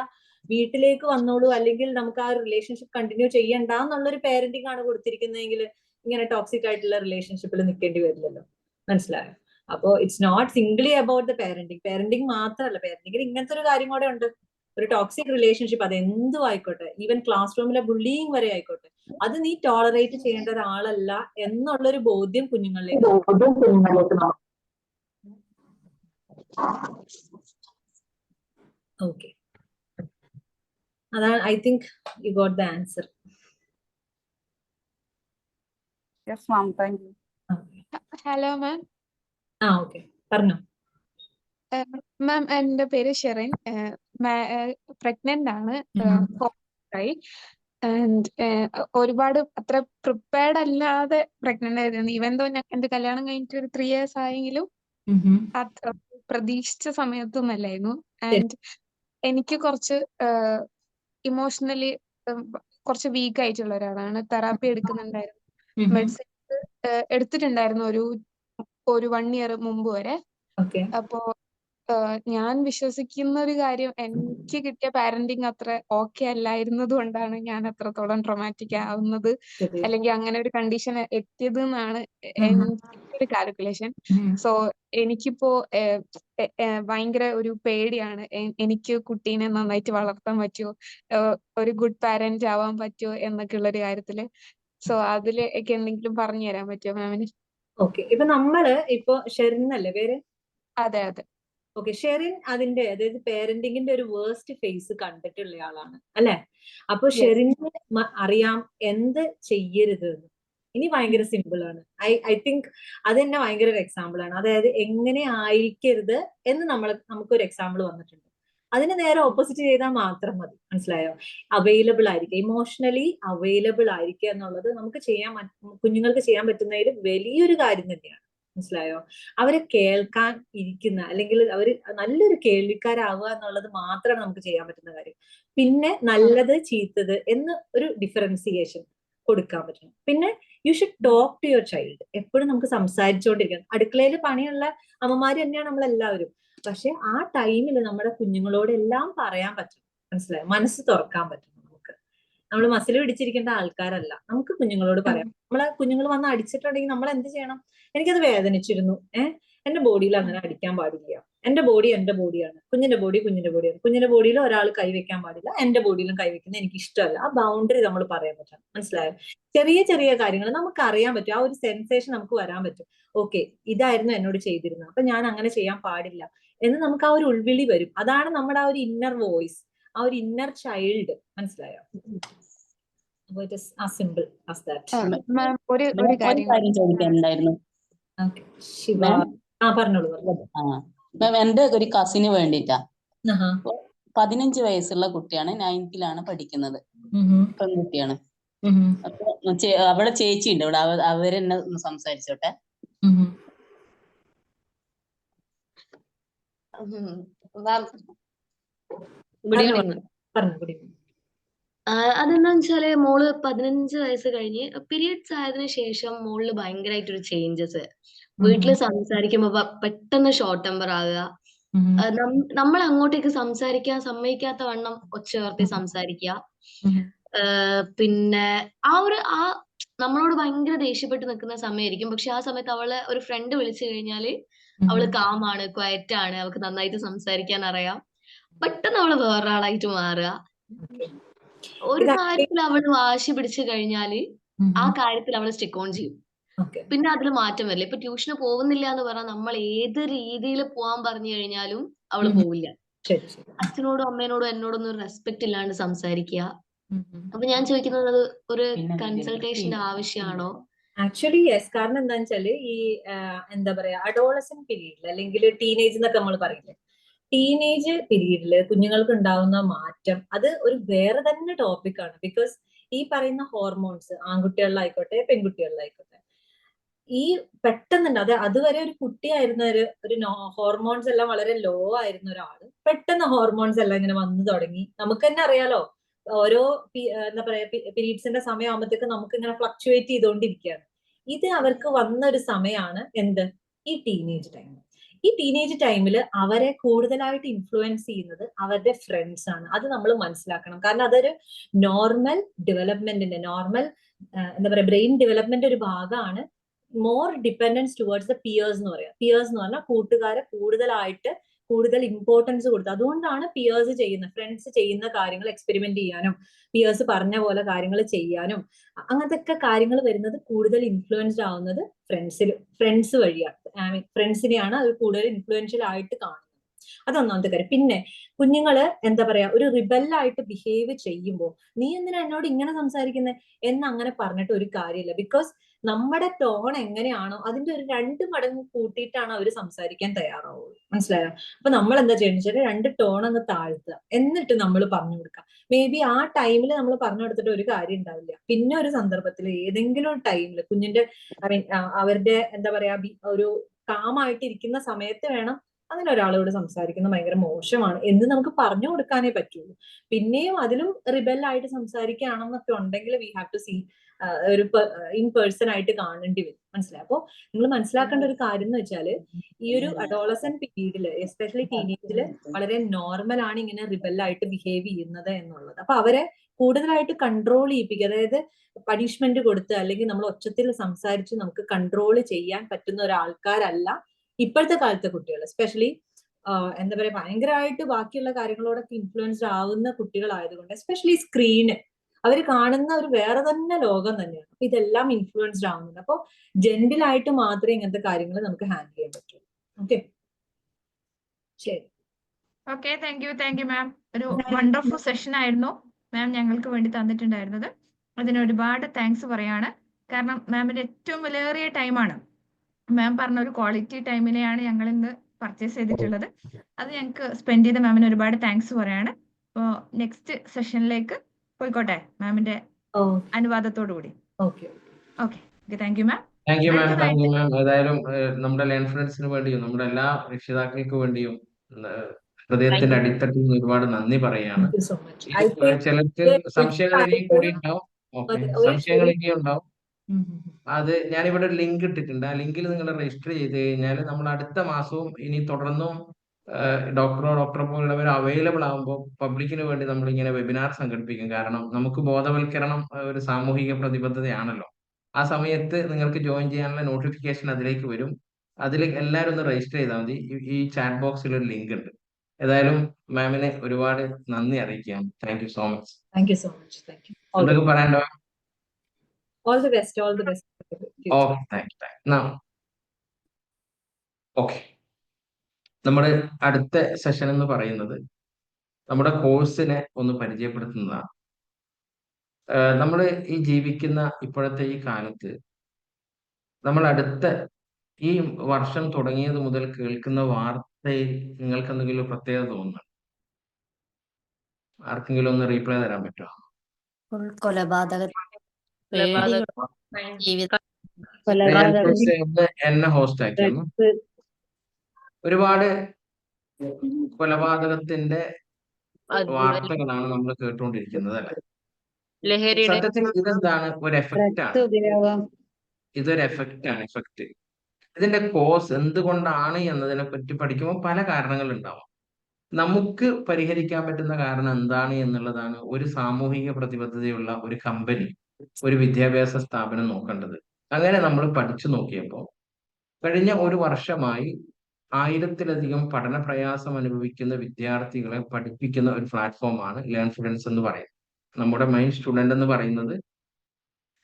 വീട്ടിലേക്ക് വന്നോളൂ, അല്ലെങ്കിൽ നമുക്ക് ആ റിലേഷൻഷിപ്പ് കണ്ടിന്യൂ ചെയ്യണ്ട എന്നുള്ളൊരു പാരന്റിങ് ആണ് കൊടുത്തിരിക്കുന്നതെങ്കിൽ ഇങ്ങനെ ടോക്സിക് ആയിട്ടുള്ള റിലേഷൻഷിപ്പിൽ നിൽക്കേണ്ടി വരില്ലല്ലോ. മനസ്സിലായോ? അപ്പോ it's not singly about the parenting മാത്രമല്ല, പാരന്റിങ്ങിൽ ഇങ്ങനത്തെ ഒരു കാര്യം കൂടെ ഉണ്ട്. ഒരു ടോക്സിക് റിലേഷൻഷിപ്പ് അത് എന്തും ആയിക്കോട്ടെ, ഈവൻ ക്ലാസ് റൂമിലെ ബുള്ളിങ് വരെ ആയിക്കോട്ടെ, അത് നീ ടോളറേറ്റ് ചെയ്യേണ്ട ഒരാളല്ല എന്നുള്ളൊരു ബോധ്യം കുഞ്ഞുങ്ങളിലേക്ക്. ഓക്കെ, അതാണ്. I think you got the answer. Yes ma'am, thank you. Hello ma'am. Okay, പറഞ്ഞോ. മാം, എൻ്റെ പേര് ഷെറിൻ. പ്രഗ്നന്റ് ആണ്. ആൻഡ് ഒരുപാട് അത്ര പ്രിപ്പയർഡ് അല്ലാതെ പ്രഗ്നന്റ് ആയിരുന്നു. ഈവൻ ദോ എന്റെ കല്യാണം കഴിഞ്ഞിട്ട് ഒരു 3 years ആയെങ്കിലും പ്രതീക്ഷിച്ച സമയത്തൊന്നും അല്ലായിരുന്നു. ആൻഡ് എനിക്ക് കുറച്ച് ഇമോഷണലി കുറച്ച് വീക്ക് ആയിട്ടുള്ള ഒരാളാണ്. തെറാപ്പി എടുക്കുന്നുണ്ടായിരുന്നു, മെഡിസിൻ എടുത്തിട്ടുണ്ടായിരുന്നു ഒരു 1 year മുമ്പ് വരെ. അപ്പോ ഞാൻ വിശ്വസിക്കുന്ന ഒരു കാര്യം, എനിക്ക് കിട്ടിയ പാരന്റിങ് അത്ര ഓക്കെ അല്ലായിരുന്നത് കൊണ്ടാണ് ഞാൻ അത്രത്തോളം ട്രോമാറ്റിക് ആവുന്നത്, അല്ലെങ്കിൽ അങ്ങനെ ഒരു കണ്ടീഷൻ എത്തിയത് എന്നാണ് ഒരു കാൽക്കുലേഷൻ. സോ എനിക്കിപ്പോ ഭയങ്കര ഒരു പേടിയാണ്. എനിക്ക് കുട്ടീനെ നന്നായിട്ട് വളർത്താൻ പറ്റുമോ, ഒരു ഗുഡ് പാരന്റ് ആവാൻ പറ്റുമോ എന്നൊക്കെ ഉള്ള ഒരു കാര്യത്തില്. സോ അതിലേക്ക് എന്തെങ്കിലും പറഞ്ഞു തരാൻ പറ്റുമോ മാമിന്? ഓക്കെ, ഇപ്പൊ ഷെറിൻ അല്ലേ പേര്? അതെ അതെ. ഓക്കെ, ഷെറിൻ അതായത് പേരന്റിങ്ങിന്റെ ഒരു വേർസ്റ്റ് ഫേസ് കണ്ടിട്ടുള്ള ആളാണ് അല്ലെ? അപ്പൊ ഷെറിന് അറിയാം എന്ത് ചെയ്യരുത്. ഇനി ഭയങ്കര സിമ്പിൾ ആണ്. ഐ തിങ്ക് അത് തന്നെ ഭയങ്കര ഒരു എക്സാമ്പിൾ ആണ്. അതായത് എങ്ങനെ ആയിരിക്കരുത് എന്ന് നമുക്കൊരു എക്സാമ്പിൾ വന്നിട്ടുണ്ട്. അതിന് നേരെ ഓപ്പോസിറ്റ് ചെയ്താൽ മാത്രം മതി. മനസ്സിലായോ? അവൈലബിൾ ആയിരിക്കുക, ഇമോഷണലി അവൈലബിൾ ആയിരിക്കുക എന്നുള്ളത് നമുക്ക് കുഞ്ഞുങ്ങൾക്ക് ചെയ്യാൻ പറ്റുന്നതിൽ വലിയൊരു കാര്യം തന്നെയാണ്. മനസ്സിലായോ? അവരെ കേൾക്കാൻ ഇരിക്കുന്ന, അല്ലെങ്കിൽ അവർ നല്ലൊരു കേൾവിക്കാരാവുക എന്നുള്ളത് മാത്രമാണ് നമുക്ക് ചെയ്യാൻ പറ്റുന്ന കാര്യം. പിന്നെ നല്ലത് ചീത്തത് എന്ന് ഒരു ഡിഫറൻസിയേഷൻ കൊടുക്കാൻ പറ്റണം. പിന്നെ you should talk to your child. എപ്പോഴും നമുക്ക് സംസാരിച്ചുകൊണ്ടിരിക്കണം. അടുക്കളയിൽ പണിയുള്ള അമ്മമാര് തന്നെയാണ് നമ്മളെല്ലാവരും. പക്ഷെ ആ ടൈമിൽ നമ്മുടെ കുഞ്ഞുങ്ങളോട് എല്ലാം പറയാൻ പറ്റണം. മനസ്സിലായോ? മനസ്സ് തുറക്കാൻ പറ്റണം. നമ്മൾ മസിൽ പിടിച്ചിരിക്കേണ്ട ആൾക്കാരല്ല. നമുക്ക് കുഞ്ഞുങ്ങളോട് പറയാം. നമ്മളെ കുഞ്ഞുങ്ങൾ വന്ന് അടിച്ചിട്ടുണ്ടെങ്കിൽ നമ്മൾ എന്ത് ചെയ്യണം? എനിക്കത് വേദനിച്ചിരുന്നു, എന്റെ ബോഡിയിൽ അങ്ങനെ അടിക്കാൻ പാടില്ല, എന്റെ ബോഡി എന്റെ ബോഡിയാണ്, കുഞ്ഞിന്റെ ബോഡി കുഞ്ഞിന്റെ ബോഡിയാണ്, കുഞ്ഞിന്റെ ബോഡിയിൽ ഒരാൾ കൈവയ്ക്കാൻ പാടില്ല, എന്റെ ബോഡിയിലും കൈവയ്ക്കുന്നത് എനിക്ക് ഇഷ്ടമല്ല. ആ ബൗണ്ടറി നമ്മൾ പറയാൻ പറ്റണം. മനസ്സിലായോ? ചെറിയ ചെറിയ കാര്യങ്ങൾ നമുക്ക് അറിയാൻ പറ്റും. ആ ഒരു സെൻസേഷൻ നമുക്ക് വരാൻ പറ്റും. ഓക്കെ, ഇതായിരുന്നു എന്നോട് ചെയ്തിരുന്നത്, അപ്പൊ ഞാൻ അങ്ങനെ ചെയ്യാൻ പാടില്ല എന്ന് നമുക്ക് ആ ഒരു ഉൾവിളി വരും. അതാണ് നമ്മുടെ ആ ഒരു ഇന്നർ വോയിസ്, ആ ഒരു ഇന്നർ ചൈൽഡ്. മനസ്സിലായോ? അപ്പൊ it is as simple as that. ഒരു കാര്യം ചോദിക്കാനുണ്ടായിരുന്നു. ശിവ, പറഞ്ഞോളൂ. മാം, എന്റെ ഒരു കസിന് വേണ്ടിട്ടാ. 15 വയസ്സുള്ള കുട്ടിയാണ്, 9th പഠിക്കുന്നത്, പെൺകുട്ടിയാണ്. അപ്പൊ അവിടെ ചേച്ചി ഉണ്ട് ഇവിടെ, അവരെന്നെ ഒന്ന് സംസാരിച്ചോട്ടെ. അതെന്താ വെച്ചാല് മോള് 15 വയസ്സ് കഴിഞ്ഞ് പീരിയഡ്സ് ആയതിനു ശേഷം മോളില് ഭയങ്കരമായിട്ടൊരു ചേഞ്ചസ്. വീട്ടില് സംസാരിക്കുമ്പോ പെട്ടെന്ന് ഷോർട്ട് ടെമ്പർ ആകുക, നമ്മൾ അങ്ങോട്ടേക്ക് സംസാരിക്കാൻ സമ്മതിക്കാത്ത വണ്ണം ഒച്ച ഉയർത്തി സംസാരിക്കുക. പിന്നെ ആ നമ്മളോട് ഭയങ്കര ദേഷ്യപ്പെട്ട് നിൽക്കുന്ന സമയമായിരിക്കും. പക്ഷെ ആ സമയത്ത് അവളെ ഒരു ഫ്രണ്ട് വിളിച്ചു കഴിഞ്ഞാല് അവള് കാമാണ്, ക്വയറ്റ് ആണ്, അവൾക്ക് നന്നായിട്ട് സംസാരിക്കാൻ അറിയാം. പെട്ടെന്ന് അവള് വേറൊരാളായിട്ട് മാറുക. ഒരു കാര്യത്തിൽ അവള് വാശി പിടിച്ചു കഴിഞ്ഞാല് ആ കാര്യത്തിൽ അവള് സ്റ്റിക്ക് ഓൺ ചെയ്യും. പിന്നെ അതിൽ മാറ്റം വരില്ല. ഇപ്പൊ ട്യൂഷന് പോകുന്നില്ല എന്ന് പറഞ്ഞാൽ നമ്മൾ ഏത് രീതിയിൽ പോവാൻ പറഞ്ഞു കഴിഞ്ഞാലും അവള് പോവില്ല. അച്ഛനോടും അമ്മേനോടും എന്നോടൊന്നും ഒരു റെസ്പെക്ട് ഇല്ലാണ്ട് സംസാരിക്കുക. അപ്പൊ ഞാൻ ചോദിക്കുന്നത് അത് ഒരു കൺസൾട്ടേഷന്റെ ആവശ്യമാണോ? Actually yes. കാരണം എന്താന്ന് വെച്ചാല് ഈ എന്താ പറയാ അഡോളസന്റ് പീരീഡിൽ അല്ലെങ്കിൽ ടീനേജ് എന്നൊക്കെ നമ്മൾ പറയില്ലേ, ടീനേജ് പീരീഡില് കുഞ്ഞുങ്ങൾക്ക് ഉണ്ടാവുന്ന മാറ്റം അത് ഒരു വേറെ തന്നെ ടോപ്പിക്കാണ്. ബിക്കോസ് ഈ പറയുന്ന ഹോർമോൺസ് ആൺകുട്ടികളിലായിക്കോട്ടെ പെൺകുട്ടികളിലായിക്കോട്ടെ ഈ പെട്ടെന്നുണ്ട് അത് അതുവരെ ഒരു കുട്ടിയായിരുന്ന ഒരു ഹോർമോൺസ് എല്ലാം വളരെ ലോ ആയിരുന്ന ഒരാള് പെട്ടെന്ന് ഹോർമോൺസ് എല്ലാം ഇങ്ങനെ വന്നു തുടങ്ങി. നമുക്ക് തന്നെ അറിയാലോ, ഓരോ എന്താ പറയാ പീരീഡ്സിന്റെ സമയമാകുമ്പോഴത്തേക്ക് നമുക്ക് ഇങ്ങനെ ഫ്ലക്ച്വേറ്റ് ചെയ്തുകൊണ്ടിരിക്കുകയാണ്. ഇത് അവർക്ക് വന്ന ഒരു സമയമാണ് എന്ത്, ഈ ടീനേജ് ടൈം. ഈ ടീനേജ് ടൈമിൽ അവരെ കൂടുതലായിട്ട് ഇൻഫ്ലുവൻസ് ചെയ്യുന്നത് അവരുടെ ഫ്രണ്ട്സ് ആണ്. അത് നമ്മൾ മനസ്സിലാക്കണം. കാരണം അതൊരു നോർമൽ ഡെവലപ്മെന്റിന്റെ എന്താ പറയാ ബ്രെയിൻ ഡെവലപ്മെന്റ് ഒരു ഭാഗമാണ്. More dependence towards the peers എന്ന് പറയാം. പിയേഴ്സ് എന്ന് പറഞ്ഞാൽ കൂട്ടുകാരെ കൂടുതൽ ഇമ്പോർട്ടൻസ് കൊടുത്തു. അതുകൊണ്ടാണ് പിയേഴ്സ് ഫ്രണ്ട്സ് ചെയ്യുന്ന കാര്യങ്ങൾ എക്സ്പെരിമെന്റ് ചെയ്യാനും പിയേഴ്സ് പറഞ്ഞ പോലെ കാര്യങ്ങൾ ചെയ്യാനും അങ്ങനത്തെ കാര്യങ്ങൾ വരുന്നത് കൂടുതൽ ഇൻഫ്ലുവൻസ്ഡ് ആവുന്നത് ഫ്രണ്ട്സ് വഴിയാണ്. ഫ്രണ്ട്സിനെയാണ് അത് കൂടുതൽ ഇൻഫ്ലുവൻഷ്യൽ ആയിട്ട് കാണുന്നത്. അതൊന്നാമത്തെ കാര്യം. പിന്നെ കുഞ്ഞുങ്ങള് എന്താ പറയാ ഒരു റിബല്ലായിട്ട് ബിഹേവ് ചെയ്യുമ്പോൾ നീ എന്തിനാ എന്നോട് ഇങ്ങനെ സംസാരിക്കുന്നത് എന്ന് അങ്ങനെ പറഞ്ഞിട്ട് ഒരു കാര്യമില്ല. ബിക്കോസ് നമ്മുടെ ടോൺ എങ്ങനെയാണോ അതിന്റെ ഒരു 2 മടങ്ങ് കൂട്ടിയിട്ടാണ് അവർ സംസാരിക്കാൻ തയ്യാറാവുള്ളൂ. മനസ്സിലായോ? അപ്പൊ നമ്മൾ എന്താ ചെയ്യുന്നത് വെച്ചാൽ 2 ടോൺ അങ്ങ് താഴ്ത്തുക, എന്നിട്ട് നമ്മൾ പറഞ്ഞു കൊടുക്കുക. മേ ബി ആ ടൈമിൽ നമ്മൾ പറഞ്ഞു കൊടുത്തിട്ട് ഒരു കാര്യം ഉണ്ടാവില്ല. പിന്നെ ഒരു സന്ദർഭത്തിൽ ഏതെങ്കിലും ഒരു ടൈമിൽ കുഞ്ഞിന്റെ അവരുടെ എന്താ പറയാ ഒരു കാമായിട്ടിരിക്കുന്ന സമയത്ത് വേണം അങ്ങനെ ഒരാളോട് സംസാരിക്കുന്നത് ഭയങ്കര മോശമാണ് എന്ന് നമുക്ക് പറഞ്ഞു കൊടുക്കാനേ പറ്റുള്ളൂ. പിന്നെയും അതിലും റിബല്ലായിട്ട് സംസാരിക്കുകയാണെന്നൊക്കെ ഉണ്ടെങ്കിൽ വി ഹാവ് ടു സീ ഒരു ഇൻ പേഴ്സൺ ആയിട്ട് കാണേണ്ടി വരും. മനസ്സിലായി? അപ്പോ നിങ്ങൾ മനസ്സിലാക്കേണ്ട ഒരു കാര്യം എന്ന് വെച്ചാല് ഈ ഒരു അഡോളസന്റ് പീരീഡില് എസ്പെഷ്യലി ടീനേജില് വളരെ നോർമൽ ആണ് ഇങ്ങനെ റിബല്ലായിട്ട് ബിഹേവ് ചെയ്യുന്നത് എന്നുള്ളത്. അപ്പൊ അവരെ കൂടുതലായിട്ട് കൺട്രോൾ ചെയ്യിപ്പിക്കുക, അതായത് പണിഷ്മെന്റ് കൊടുത്ത് അല്ലെങ്കിൽ നമ്മൾ ഒച്ചത്തിൽ സംസാരിച്ച് നമുക്ക് കൺട്രോൾ ചെയ്യാൻ പറ്റുന്ന ഒരാൾക്കാരല്ല ഇപ്പോഴത്തെ കാലത്തെ കുട്ടികൾ. എസ്പെഷ്യലി എന്താ പറയാ ഭയങ്കരമായിട്ട് ബാക്കിയുള്ള കാര്യങ്ങളോടൊക്കെ ഇൻഫ്ലുവൻസ്ഡ് ആവുന്ന കുട്ടികളായതുകൊണ്ട് എസ്പെഷ്യലി സ്ക്രീന് അവർ കാണുന്ന ഒരു വേറെ തന്നെ ലോകം തന്നെയാണ്. അപ്പൊ ഇതെല്ലാം ഇൻഫ്ലുവൻസ്ഡ് ആവുന്നുണ്ട്. അപ്പോൾ ജെന്റിലായിട്ട് മാത്രമേ ഇങ്ങനത്തെ കാര്യങ്ങൾ നമുക്ക് ഹാൻഡിൽ ചെയ്യാൻ പറ്റൂ. ഓക്കെ, ശരി. Okay, thank you ma'am. ഒരു വണ്ടർഫുൾ സെഷൻ ആയിരുന്നു മാം ഞങ്ങൾക്ക് വേണ്ടി തന്നിട്ടുണ്ടായിരുന്നത്. അതിന് ഒരുപാട് താങ്ക്സ് പറയാണ്. കാരണം മാമിന്റെ ഏറ്റവും വിലയേറിയ ടൈമാണ്. മാം പറഞ്ഞ ഒരു ക്വാളിറ്റി ടൈമിനെയാണ് ഞങ്ങൾ ഇന്ന് പർച്ചേസ് ചെയ്തിട്ടുള്ളത്. അത് ഞങ്ങൾക്ക് സ്പെൻഡ് ചെയ്ത മാമിന് ഒരുപാട് താങ്ക്സ് പറയാണ്. അപ്പോൾ നെക്സ്റ്റ് സെഷനിലേക്ക് പോയിക്കോട്ടെ മാമിന്റെ അനുവാദത്തോടു കൂടി. Okay, thank you ma'am. Thank you ma'am. ഏതായാലും നമ്മുടെ ലേൺ ഫ്രണ്ട്സിന് വേണ്ടിയും നമ്മുടെ എല്ലാ രക്ഷിതാക്കൾക്ക് വേണ്ടിയും ഹൃദയത്തിന്റെ അടിത്തട്ടിൽ നിന്ന് ഒരുപാട് നന്ദി പറയാണ്. ചിലർക്ക് സംശയങ്ങൾ ഇനിയും കൂടി ഉണ്ടാവും. സംശയങ്ങൾ ഇനിയും ഉണ്ടാവും. അത് ഞാനിവിടെ ഒരു ലിങ്ക് ഇട്ടിട്ടുണ്ട്. ആ ലിങ്കിൽ നിങ്ങൾ രജിസ്റ്റർ ചെയ്ത് കഴിഞ്ഞാൽ നമ്മൾ അടുത്ത മാസവും ഇനി തുടർന്നും ഡോക്ടറെ പോലുള്ളവർ അവൈലബിൾ ആകുമ്പോൾ പബ്ലിക്കിന് വേണ്ടി നമ്മൾ ഇങ്ങനെ വെബിനാർ സംഘടിപ്പിക്കും. കാരണം നമുക്ക് ബോധവൽക്കരണം ഒരു സാമൂഹിക പ്രതിബദ്ധതയാണല്ലോ. ആ സമയത്ത് നിങ്ങൾക്ക് ജോയിൻ ചെയ്യാനുള്ള നോട്ടിഫിക്കേഷൻ അതിലേക്ക് വരും. അതിൽ എല്ലാവരും ഒന്ന് രജിസ്റ്റർ ചെയ്താൽ മതി. ഈ ചാറ്റ് ബോക്സിൽ ഒരു ലിങ്ക് ഉണ്ട്. ഏതായാലും മാമിനെ ഒരുപാട് നന്ദി അറിയിക്കാം. Thank you so much. എന്തൊക്കെ പറയണ്ടോ? All the best. Okay, thank you. Now, okay. നമ്മുടെ അടുത്ത സെഷൻ എന്ന് പറയുന്നത് നമ്മുടെ കോഴ്സിനെ ഒന്ന് പരിചയപ്പെടുത്തുന്നതാണ്. നമ്മൾ ഈ ജീവിക്കുന്ന ഇപ്പോഴത്തെ ഈ കാലത്ത് നമ്മൾ ഈ വർഷം തുടങ്ങിയത് മുതൽ കേൾക്കുന്ന വാർത്തയിൽ നിങ്ങൾക്ക് എന്തെങ്കിലും പ്രത്യേകത തോന്നുന്നു? ആർക്കെങ്കിലും ഒന്ന് റീപ്ലൈ തരാൻ പറ്റുമോ? എന്നെ ഹോസ്റ്റ് ആക്കിയൊന്നു. ഒരുപാട് കൊലപാതകത്തിന്റെ വാർത്തകളാണ് നമ്മൾ കേട്ടുകൊണ്ടിരിക്കുന്നത് അല്ലെ? സത്യത്തിൽ ഇതെന്താണ്? ഒരു എഫക്റ്റ് ആണ്. ഇതൊരു എഫക്റ്റ്. ഇതിന്റെ കോസ് എന്തുകൊണ്ടാണ് എന്നതിനെ പറ്റി പഠിക്കുമ്പോൾ പല കാരണങ്ങൾ ഉണ്ടാവും. നമുക്ക് പരിഹരിക്കാൻ പറ്റുന്ന കാരണം എന്താണ് എന്നുള്ളതാണ് ഒരു സാമൂഹിക പ്രതിബദ്ധതയുള്ള ഒരു കമ്പനി ഒരു വിദ്യാഭ്യാസ സ്ഥാപനം നോക്കേണ്ടത്. അങ്ങനെ നമ്മൾ പഠിച്ചു നോക്കിയപ്പോൾ കഴിഞ്ഞ ഒരു വർഷമായി 1000-ലധികം പഠന പ്രയാസം അനുഭവിക്കുന്ന വിദ്യാർത്ഥികളെ പഠിപ്പിക്കുന്ന ഒരു പ്ലാറ്റ്ഫോമാണ് ലേൺ ഫ്ലുവൻസ് എന്ന് പറയുന്നത്. നമ്മുടെ മെയിൻ സ്റ്റുഡന്റ് എന്ന് പറയുന്നത്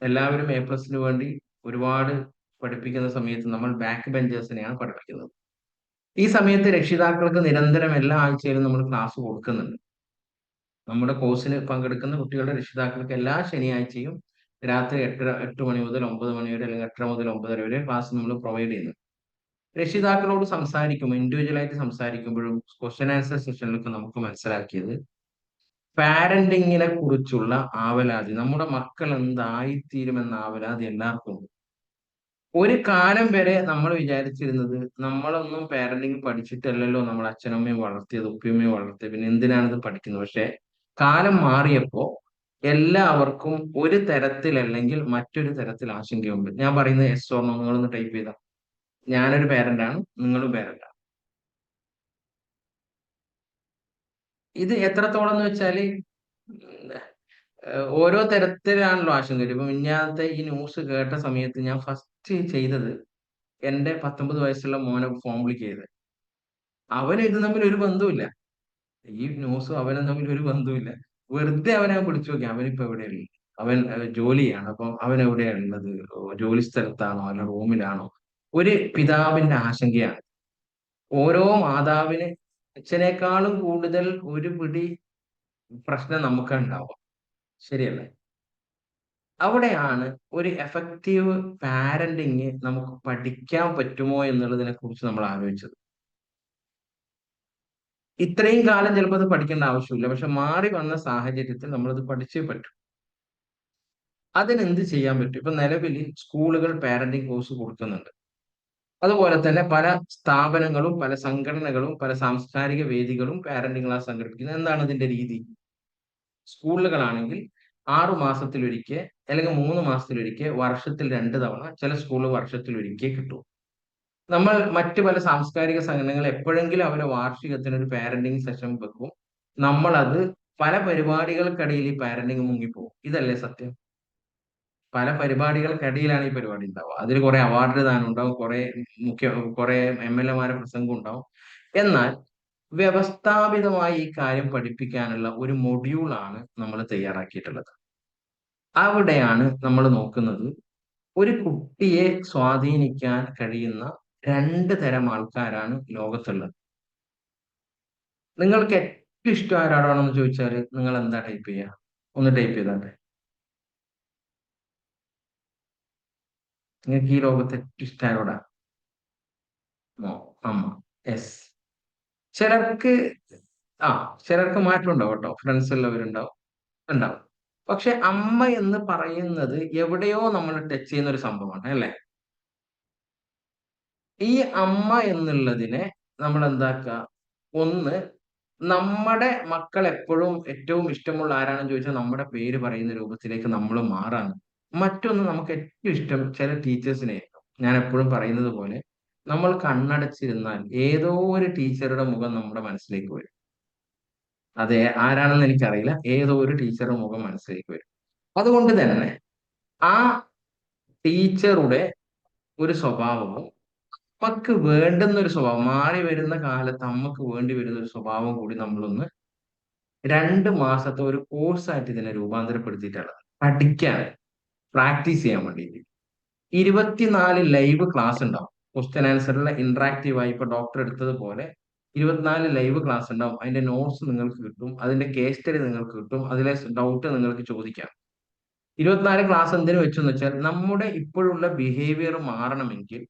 എല്ലാവരും A+ന് വേണ്ടി ഒരുപാട് പഠിപ്പിക്കുന്ന സമയത്ത് നമ്മൾ ബാക്ക് ബെഞ്ചേഴ്സിനെയാണ് പഠിപ്പിക്കുന്നത്. ഈ സമയത്ത് രക്ഷിതാക്കൾക്ക് നിരന്തരം എല്ലാ ആഴ്ചയിലും നമ്മൾ ക്ലാസ് കൊടുക്കുന്നുണ്ട്. നമ്മുടെ കോഴ്സിന് പങ്കെടുക്കുന്ന കുട്ടികളുടെ രക്ഷിതാക്കൾക്ക് എല്ലാ ശനിയാഴ്ചയും രാത്രി 8 മണി മുതൽ 9 മണി വരെ, അല്ലെങ്കിൽ 8:30 മുതൽ 9:30 വരെ ക്ലാസ് നമ്മൾ പ്രൊവൈഡ് ചെയ്യുന്നു. രക്ഷിതാക്കളോട് സംസാരിക്കുമ്പോൾ, ഇൻഡിവിജ്വലായിട്ട് സംസാരിക്കുമ്പോഴും ക്വസ്റ്റ്യൻ ആൻസർ സെഷനിലൊക്കെ നമുക്ക് മനസ്സിലാക്കിയത് പാരന്റിങ്ങിനെ കുറിച്ചുള്ള ആവലാതി, നമ്മുടെ മക്കൾ എന്തായിത്തീരുമെന്ന ആവലാതി എല്ലാവർക്കും ഉണ്ട്. ഒരു കാലം വരെ നമ്മൾ വിചാരിച്ചിരുന്നത് നമ്മളൊന്നും പാരന്റിങ് പഠിച്ചിട്ടല്ലല്ലോ നമ്മൾ അച്ഛനമ്മയും വളർത്തിയത്, ഉപ്പയമ്മയും വളർത്തിയത്, പിന്നെ എന്തിനാണ് ഇത് പഠിക്കുന്നത്? പക്ഷെ കാലം മാറിയപ്പോ എല്ലാവർക്കും ഒരു തരത്തിലല്ലെങ്കിൽ മറ്റൊരു തരത്തിൽ ആശങ്കയുണ്ട്. ഞാൻ പറയുന്നത് yes or no, നിങ്ങളൊന്ന് ടൈപ്പ് ചെയ്താൽ. ഞാനൊരു പാരന്റാണ്, നിങ്ങളും പാരന്റാണ്. ഇത് എത്രത്തോളം എന്ന് വെച്ചാല് ഓരോ തരത്തിലാണല്ലോ ആശങ്ക. ഇപ്പൊ മിഞ്ഞാന്നത്തെ ഈ ന്യൂസ് കേട്ട സമയത്ത് ഞാൻ ഫസ്റ്റ് ചെയ്തത് എന്റെ 19 വയസ്സുള്ള മോനെ ഫോൺ വിളിക്ക് ചെയ്ത്. അവന് ഇത് തമ്മിൽ ഒരു ബന്ധവുമില്ല, ഈ ന്യൂസും അവനും തമ്മിൽ ഒരു ബന്ധവുമില്ല. വെറുതെ അവനെ പിടിച്ചു നോക്കി, അവനിപ്പോ എവിടെയുള്ളത്? അവൻ ജോലിയാണ്. അപ്പം അവൻ എവിടെയാണ് ഉള്ളത്? ജോലി സ്ഥലത്താണോ അല്ല റൂമിലാണോ? ഒരു പിതാവിന്റെ ആശങ്കയാണ്. ഓരോ മാതാവിന് അച്ഛനേക്കാളും കൂടുതൽ ഒരു പിടി പ്രശ്നം നമുക്ക് ഉണ്ടാവും, ശരിയല്ലേ? അവിടെയാണ് ഒരു എഫക്റ്റീവ് പാരന്റിങ് നമുക്ക് പഠിക്കാൻ പറ്റുമോ എന്നുള്ളതിനെ കുറിച്ച് നമ്മൾ ആലോചിച്ചത്. ഇത്രയും കാലം ചിലപ്പോൾ അത് പഠിക്കേണ്ട ആവശ്യമില്ല, പക്ഷെ മാറി വന്ന സാഹചര്യത്തിൽ നമ്മളത് പഠിച്ചേ പറ്റും. അതിനെന്ത് ചെയ്യാൻ പറ്റും? ഇപ്പൊ നിലവിൽ സ്കൂളുകൾ പാരന്റിങ് കോഴ്സ് കൊടുക്കുന്നുണ്ട്. അതുപോലെ തന്നെ പല സ്ഥാപനങ്ങളും പല സംഘടനകളും പല സാംസ്കാരിക വേദികളും പാരന്റിങ് ക്ലാസ് സംഘടിപ്പിക്കുന്നത്. എന്താണ് ഇതിന്റെ രീതി? സ്കൂളുകളാണെങ്കിൽ 6 മാസത്തിലൊരിക്കൽ അല്ലെങ്കിൽ 3 മാസത്തിലൊരിക്കൽ, വർഷത്തിൽ 2 തവണ, ചില സ്കൂൾ വർഷത്തിലൊരിക്കൽ കിട്ടും. നമ്മൾ മറ്റു പല സാംസ്കാരിക സംഘടനകൾ എപ്പോഴെങ്കിലും അവരെ വാർഷികത്തിന് ഒരു പാരന്റിങ് സെഷൻ വെക്കും. നമ്മളത് പല പരിപാടികൾക്കിടയിൽ ഈ പാരന്റിങ് മുങ്ങിപ്പോകും. ഇതല്ലേ സത്യം? പല പരിപാടികൾക്കിടയിലാണ് ഈ പരിപാടി ഉണ്ടാവുക. അതിൽ കുറെ അവാർഡ് ദാനം ഉണ്ടാവും, കുറെ MLA-മാരെ പ്രസംഗം ഉണ്ടാവും. എന്നാൽ വ്യവസ്ഥാപിതമായി ഈ കാര്യം പഠിപ്പിക്കാനുള്ള ഒരു മൊഡ്യൂളാണ് നമ്മൾ തയ്യാറാക്കിയിട്ടുള്ളത്. അവിടെയാണ് നമ്മൾ നോക്കുന്നത് ഒരു കുട്ടിയെ സ്വാധീനിക്കാൻ കഴിയുന്ന 2 തരം ആൾക്കാരാണ് ലോകത്തുള്ളത്. നിങ്ങൾക്ക് ഏറ്റവും ഇഷ്ടം ആരാടാണെന്ന് ചോദിച്ചാൽ നിങ്ങൾ എന്താ ടൈപ്പ് ചെയ്യുക? ഒന്ന് ടൈപ്പ് ചെയ്താട്ടെ. നിങ്ങൾക്ക് ഈ ലോകത്ത് ഏറ്റവും ഇഷ്ടം ആരോടാ? അമ്മ. യെസ്. ചിലർക്ക് മാറ്റം ഉണ്ടാവും കേട്ടോ, ഫ്രണ്ട്സ് ഉള്ളവരുണ്ടാവും, ഉണ്ടാവും. പക്ഷെ അമ്മ എന്ന് പറയുന്നത് എവിടെയോ നമ്മൾ ടച്ച് ചെയ്യുന്ന ഒരു സംഭവമാണ്, അല്ലേ? ഈ അമ്മ എന്നുള്ളതിനെ നമ്മൾ എന്താക്കുക? ഒന്ന്, നമ്മുടെ മക്കൾ എപ്പോഴും ഏറ്റവും ഇഷ്ടമുള്ള ആരാണെന്ന് ചോദിച്ചാൽ നമ്മുടെ പേര് പറയുന്ന രൂപത്തിലേക്ക് നമ്മൾ മാറാണ്. മറ്റൊന്ന്, നമുക്ക് ഏറ്റവും ഇഷ്ടം ചില ടീച്ചേഴ്സിനെ. ഞാൻ എപ്പോഴും പറയുന്നത് പോലെ, നമ്മൾ കണ്ണടച്ചിരുന്നാൽ ഏതോ ഒരു ടീച്ചറുടെ മുഖം നമ്മുടെ മനസ്സിലേക്ക് വരും. അതെ, ആരാണെന്ന് എനിക്കറിയില്ല, ഏതോ ഒരു ടീച്ചറുടെ മുഖം മനസ്സിലേക്ക് വരും. അതുകൊണ്ട് തന്നെ ആ ടീച്ചറുടെ ഒരു സ്വഭാവവും അമ്മക്ക് വേണ്ടുന്ന ഒരു സ്വഭാവം, മാറി വരുന്ന കാലത്ത് അമ്മക്ക് വേണ്ടി വരുന്ന ഒരു സ്വഭാവം കൂടി നമ്മളൊന്ന് 2 മാസത്തെ ഒരു കോഴ്സായിട്ട് ഇതിനെ രൂപാന്തരപ്പെടുത്തിയിട്ടുള്ളത്. പഠിക്കാൻ, പ്രാക്ടീസ് ചെയ്യാൻ വേണ്ടിയിട്ട് 24 ലൈവ് ക്ലാസ് ഉണ്ടാവും. ക്വസ്റ്റ്യൻ ആൻസറിലെ ഇന്ററാക്റ്റീവ് ആയി ഇപ്പൊ ഡോക്ടർ എടുത്തതുപോലെ 24 ലൈവ് ക്ലാസ് ഉണ്ടാവും. അതിന്റെ നോട്ട്സ് നിങ്ങൾക്ക് കിട്ടും, അതിന്റെ കേസ് സ്റ്റഡി നിങ്ങൾക്ക് കിട്ടും, അതിലെ ഡൗട്ട് നിങ്ങൾക്ക് ചോദിക്കാം. 24 ക്ലാസ് എന്തിനു വെച്ചെന്ന് വെച്ചാൽ, നമ്മുടെ ഇപ്പോഴുള്ള ബിഹേവിയർ മാറണമെങ്കിൽ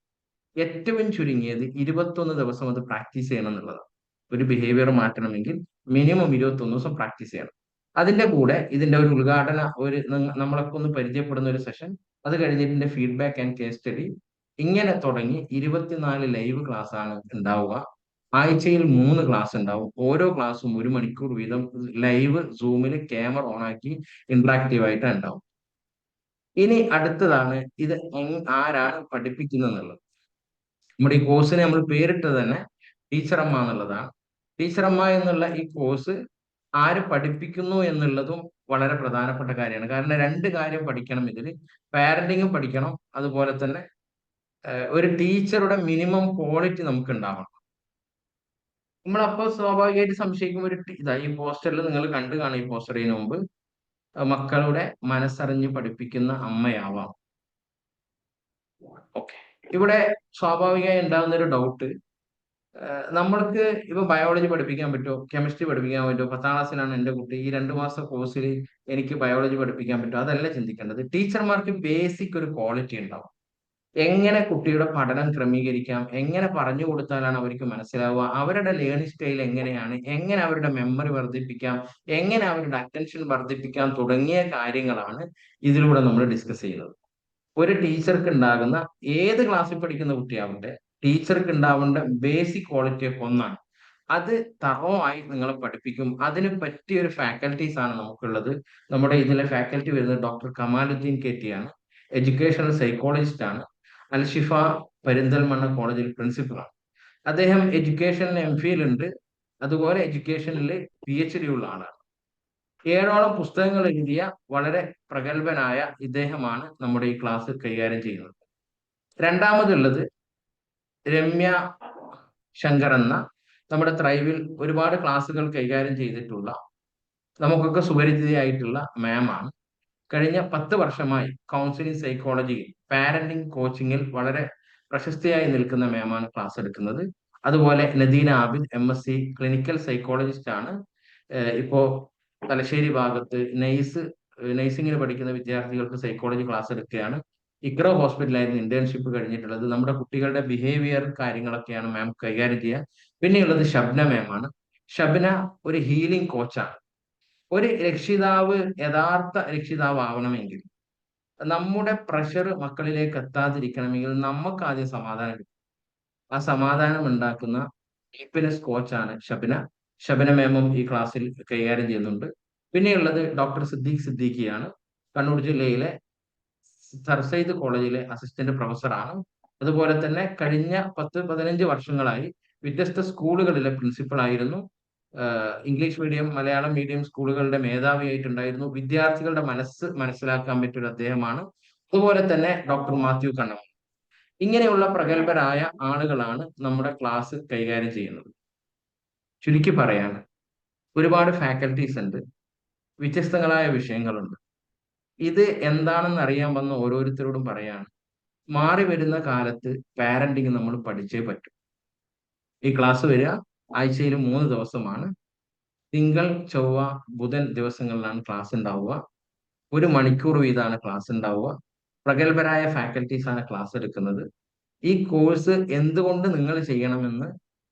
ഏറ്റവും ചുരുങ്ങിയത് 21 ദിവസം അത് പ്രാക്ടീസ് ചെയ്യണം എന്നുള്ളതാണ്. ഒരു ബിഹേവിയർ മാറ്റണമെങ്കിൽ മിനിമം 21 ദിവസം പ്രാക്ടീസ് ചെയ്യണം. അതിന്റെ കൂടെ ഇതിന്റെ ഒരു ഉദ്ഘാടന, നമ്മളൊക്കെ ഒന്ന് പരിചയപ്പെടുന്ന ഒരു സെഷൻ, അത് കഴിഞ്ഞിട്ട് ഫീഡ്ബാക്ക് ആൻഡ് കേസ് സ്റ്റഡി, ഇങ്ങനെ തുടങ്ങി 24 ലൈവ് ക്ലാസ് ആണ് ഉണ്ടാവുക. ആഴ്ചയിൽ 3 ക്ലാസ് ഉണ്ടാവും. ഓരോ ക്ലാസ്സും 1 മണിക്കൂർ വീതം ലൈവ് സൂമിൽ ക്യാമറ ഓൺ ആക്കി ഇന്ററാക്റ്റീവ് ആയിട്ട് ഉണ്ടാവും. ഇനി അടുത്തതാണ്, ഇത് ആരാണ് പഠിപ്പിക്കുന്നത് എന്നുള്ളത്. നമ്മുടെ ഈ കോഴ്സിനെ നമ്മൾ പേരിട്ടത് തന്നെ ടീച്ചറമ്മ എന്നുള്ളതാണ്. ടീച്ചറമ്മ എന്നുള്ള ഈ കോഴ്സ് ആര് പഠിപ്പിക്കുന്നു എന്നുള്ളതും വളരെ പ്രധാനപ്പെട്ട കാര്യമാണ്. കാരണം 2 കാര്യം പഠിക്കണം ഇതിൽ. പാരന്റിങ്ങും പഠിക്കണം, അതുപോലെ തന്നെ ഒരു ടീച്ചറുടെ മിനിമം ക്വാളിറ്റി നമുക്ക് ഉണ്ടാവണം. നമ്മളപ്പോൾ സ്വാഭാവികമായിട്ട് സംശയിക്കും, ഇതാ ഈ പോസ്റ്ററിൽ നിങ്ങൾ കണ്ടു കാണും, ഈ പോസ്റ്റർ ചെയ്യുന്ന മുമ്പ് മക്കളുടെ മനസ്സറിഞ്ഞ് പഠിപ്പിക്കുന്ന അമ്മയാവാം. ഓക്കെ, ഇവിടെ സ്വാഭാവികമായി ഉണ്ടാകുന്ന ഒരു ഡൗട്ട്, നമ്മൾക്ക് ഇപ്പൊ ബയോളജി പഠിപ്പിക്കാൻ പറ്റുമോ, കെമിസ്ട്രി പഠിപ്പിക്കാൻ പറ്റുമോ, 10ാം ക്ലാസ്സിലാണ് എൻ്റെ കുട്ടി, ഈ 2 മാസ കോഴ്സിൽ എനിക്ക് ബയോളജി പഠിപ്പിക്കാൻ പറ്റുമോ? അതല്ല ചിന്തിക്കേണ്ടത്. ടീച്ചർമാർക്ക് ബേസിക് ഒരു ക്വാളിറ്റി ഉണ്ടാവും. എങ്ങനെ കുട്ടിയുടെ പഠനം ക്രമീകരിക്കാം, എങ്ങനെ പറഞ്ഞു കൊടുത്താലാണ് അവർക്ക് മനസ്സിലാവുക, അവരുടെ ലേണിംഗ് സ്റ്റൈൽ എങ്ങനെയാണ്, എങ്ങനെ അവരുടെ മെമ്മറി വർദ്ധിപ്പിക്കാം, എങ്ങനെ അവരുടെ അറ്റൻഷൻ വർദ്ധിപ്പിക്കാം തുടങ്ങിയ കാര്യങ്ങളാണ് ഇതിലൂടെ നമ്മൾ ഡിസ്കസ് ചെയ്യുന്നത്. ഒരു ടീച്ചർക്ക് ഉണ്ടാകുന്ന, ഏത് ക്ലാസ്സിൽ പഠിക്കുന്ന കുട്ടിയാവട്ടെ, ടീച്ചർക്ക് ഉണ്ടാവേണ്ട ബേസിക് ക്വാളിറ്റി ഒക്കെ ഒന്നാണ്. അത് തറവായി നിങ്ങളെ പഠിപ്പിക്കും. അതിന് പറ്റിയ ഒരു ഫാക്കൽറ്റീസ് ആണ് നമുക്കുള്ളത്. നമ്മുടെ ഇതിലെ ഫാക്കൽറ്റി വരുന്നത് ഡോക്ടർ കമാലുദ്ദീൻ KT ആണ്. എഡ്യൂക്കേഷണൽ സൈക്കോളജിസ്റ്റ് ആണ്. അൽഷിഫ പെരിന്തൽമണ്ണ കോളേജിൽ പ്രിൻസിപ്പളാണ്. അദ്ദേഹം എഡ്യൂക്കേഷനിൽ MPhil ഉണ്ട്, അതുപോലെ എഡ്യൂക്കേഷനിൽ PhD ഉള്ള ആളാണ്. 7ഓളം പുസ്തകങ്ങൾ എഴുതിയ വളരെ പ്രഗത്ഭനായ ഇദ്ദേഹമാണ് നമ്മുടെ ഈ ക്ലാസ് കൈകാര്യം ചെയ്യുന്നത്. രണ്ടാമതുള്ളത് രമ്യ ശങ്കർ എന്ന നമ്മുടെ ത്രൈവിൽ ഒരുപാട് ക്ലാസ്സുകൾ കൈകാര്യം ചെയ്തിട്ടുള്ള, നമുക്കൊക്കെ സുപരിചിതയായിട്ടുള്ള മാമാണ്. കഴിഞ്ഞ 10 വർഷമായി കൗൺസിലിംഗ് സൈക്കോളജിയിൽ, പാരന്റിംഗ് കോച്ചിങ്ങിൽ വളരെ പ്രശസ്തിയായി നിൽക്കുന്ന മാമാണ് ക്ലാസ് എടുക്കുന്നത്. അതുപോലെ Nadeena Abid MSc clinical psychologist ആണ്. ഇപ്പോ തലശ്ശേരി ഭാഗത്ത് നഴ്സിംഗിന് പഠിക്കുന്ന വിദ്യാർത്ഥികൾക്ക് സൈക്കോളജി ക്ലാസ് എടുക്കുകയാണ്. ഇക്രോ ഹോസ്പിറ്റലായിരുന്നു ഇന്റേൺഷിപ്പ് കഴിഞ്ഞിട്ടുള്ളത്. നമ്മുടെ കുട്ടികളുടെ ബിഹേവിയർ കാര്യങ്ങളൊക്കെയാണ് മാം കൈകാര്യം ചെയ്യുക. പിന്നെയുള്ളത് ഷബ്ന മാമാണ്. ഷബ്ന ഒരു ഹീലിംഗ് കോച്ചാണ്. ഒരു രക്ഷിതാവ് യഥാർത്ഥ രക്ഷിതാവ് ആവണമെങ്കിൽ, നമ്മുടെ പ്രഷർ മക്കളിലേക്ക് എത്താതിരിക്കണമെങ്കിൽ നമുക്ക് ആദ്യം സമാധാനം കിട്ടും. ആ സമാധാനം ഉണ്ടാക്കുന്ന ഹാപ്പിനെസ് കോച്ചാണ് ഷബ്ന. ഷബ്ന മാമും ഈ ക്ലാസ്സിൽ കൈകാര്യം ചെയ്യുന്നുണ്ട്. പിന്നെയുള്ളത് ഡോക്ടർ സിദ്ദീഖ് സിദ്ദീഖിയാണ്. കണ്ണൂർ ജില്ലയിലെ സർ സയ്യിദ് കോളേജിലെ അസിസ്റ്റന്റ് പ്രൊഫസറാണ്. അതുപോലെ തന്നെ കഴിഞ്ഞ 10-15 വർഷങ്ങളായി വ്യത്യസ്ത സ്കൂളുകളിലെ പ്രിൻസിപ്പൾ ആയിരുന്നു. ഇംഗ്ലീഷ് മീഡിയം, മലയാളം മീഡിയം സ്കൂളുകളുടെ മേധാവിയായിട്ടുണ്ടായിരുന്നു. വിദ്യാർത്ഥികളുടെ മനസ്സ് മനസ്സിലാക്കാൻ പറ്റിയൊരു അദ്ദേഹമാണ്. അതുപോലെ തന്നെ ഡോക്ടർ മാത്യു കണ്ണമ്മ. ഇങ്ങനെയുള്ള പ്രഗത്ഭരായ ആളുകളാണ് നമ്മുടെ ക്ലാസ് കൈകാര്യം ചെയ്യുന്നത്. ചുരുക്കി പറയാണ്, ഒരുപാട് ഫാക്കൽറ്റീസ് ഉണ്ട്, വ്യത്യസ്തങ്ങളായ വിഷയങ്ങളുണ്ട്. ഇത് എന്താണെന്ന് അറിയാൻ വന്ന ഓരോരുത്തരോടും പറയാണ്, മാറി വരുന്ന കാലത്ത് പാരന്റിങ് നമ്മൾ പഠിച്ചേ പറ്റൂ. ഈ ക്ലാസ് വരിക ആഴ്ചയിൽ 3 ദിവസമാണ്. തിങ്കൾ, ചൊവ്വ, ബുധൻ ദിവസങ്ങളിലാണ് ക്ലാസ് ഉണ്ടാവുക. 1 മണിക്കൂർ വീതമാണ് ക്ലാസ് ഉണ്ടാവുക. പ്രഗത്ഭരായ ഫാക്കൽറ്റീസ് ആണ് ക്ലാസ് എടുക്കുന്നത്. ഈ കോഴ്സ് എന്തുകൊണ്ട് നിങ്ങൾ ചെയ്യണമെന്ന്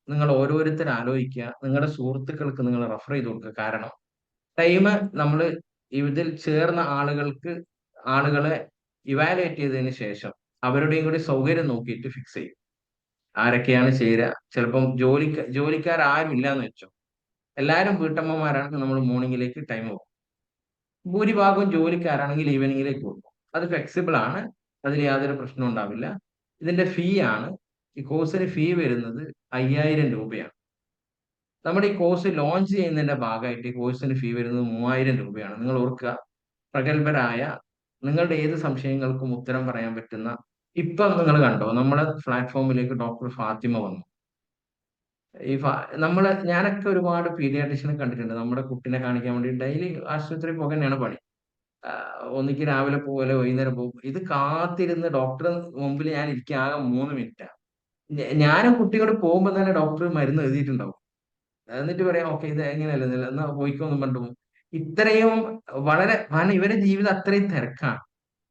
നിങ്ങൾ ഓരോരുത്തർ ആലോചിക്കുക. നിങ്ങളുടെ സുഹൃത്തുക്കൾക്ക് നിങ്ങൾ റെഫർ ചെയ്ത് കൊടുക്കുക. കാരണം ടൈം നമ്മൾ ഇതിൽ ചേർന്ന ആളുകളെ ഇവാലുവേറ്റ് ചെയ്തതിന് ശേഷം അവരുടെയും കൂടി സൗകര്യം നോക്കിയിട്ട് ഫിക്സ് ചെയ്യും ആരൊക്കെയാണ് ചേരുക. ചിലപ്പം ജോലിക്കാരും ഇല്ലാന്ന് വെച്ചോ, എല്ലാവരും വീട്ടമ്മമാരാണെങ്കിൽ നമ്മൾ മോർണിംഗിലേക്ക് ടൈം പോകും. ഭൂരിഭാഗവും ജോലിക്കാരാണെങ്കിൽ ഈവനിങ്ങിലേക്ക് പോകും. അത് ഫ്ലെക്സിബിൾ ആണ്, അതിൽ യാതൊരു പ്രശ്നവും ഉണ്ടാവില്ല. ഇതിന്റെ ഫീ ആണ്, ഈ കോഴ്സിന് ഫീ വരുന്നത് 5000 രൂപയാണ്. നമ്മുടെ ഈ കോഴ്സ് ലോഞ്ച് ചെയ്യുന്നതിന്റെ ഭാഗമായിട്ട് ഈ കോഴ്സിന് ഫീ വരുന്നത് 3000 രൂപയാണ്. നിങ്ങൾ ഓർക്കുക, പ്രഗത്ഭരായ, നിങ്ങളുടെ ഏത് സംശയങ്ങൾക്കും ഉത്തരം പറയാൻ പറ്റുന്ന, ഇപ്പം നിങ്ങൾ കണ്ടോ നമ്മുടെ പ്ലാറ്റ്ഫോമിലേക്ക് ഡോക്ടർ ഫാത്തിമ വന്നു. ഞാനൊക്കെ ഒരുപാട് പീഡിയാട്രിഷ്യനെ കണ്ടിട്ടുണ്ട്. നമ്മുടെ കുട്ടിനെ കാണിക്കാൻ വേണ്ടി ഡെയിലി ആശുപത്രി പോകാൻ തന്നെയാണ് പണി. ഒന്നിക്ക് രാവിലെ പോലെ വൈകുന്നേരം പോകും. ഇത് കാത്തിരുന്ന് ഡോക്ടറെ മുമ്പിൽ ഞാൻ ഇരിക്കുക ആകെ 3 മിനിറ്റാണ്. ഞാനും കുട്ടിയോട് പോകുമ്പോൾ തന്നെ ഡോക്ടർ മരുന്ന് എഴുതിയിട്ടുണ്ടാവും. എന്നിട്ട് പറയാം, ഓക്കെ ഇത് എങ്ങനെയല്ല എന്നാ പോയിക്കോന്നും പറഞ്ഞു. ഇത്രയും കാരണം ഇവരുടെ ജീവിതം അത്രയും തിരക്കാണ്.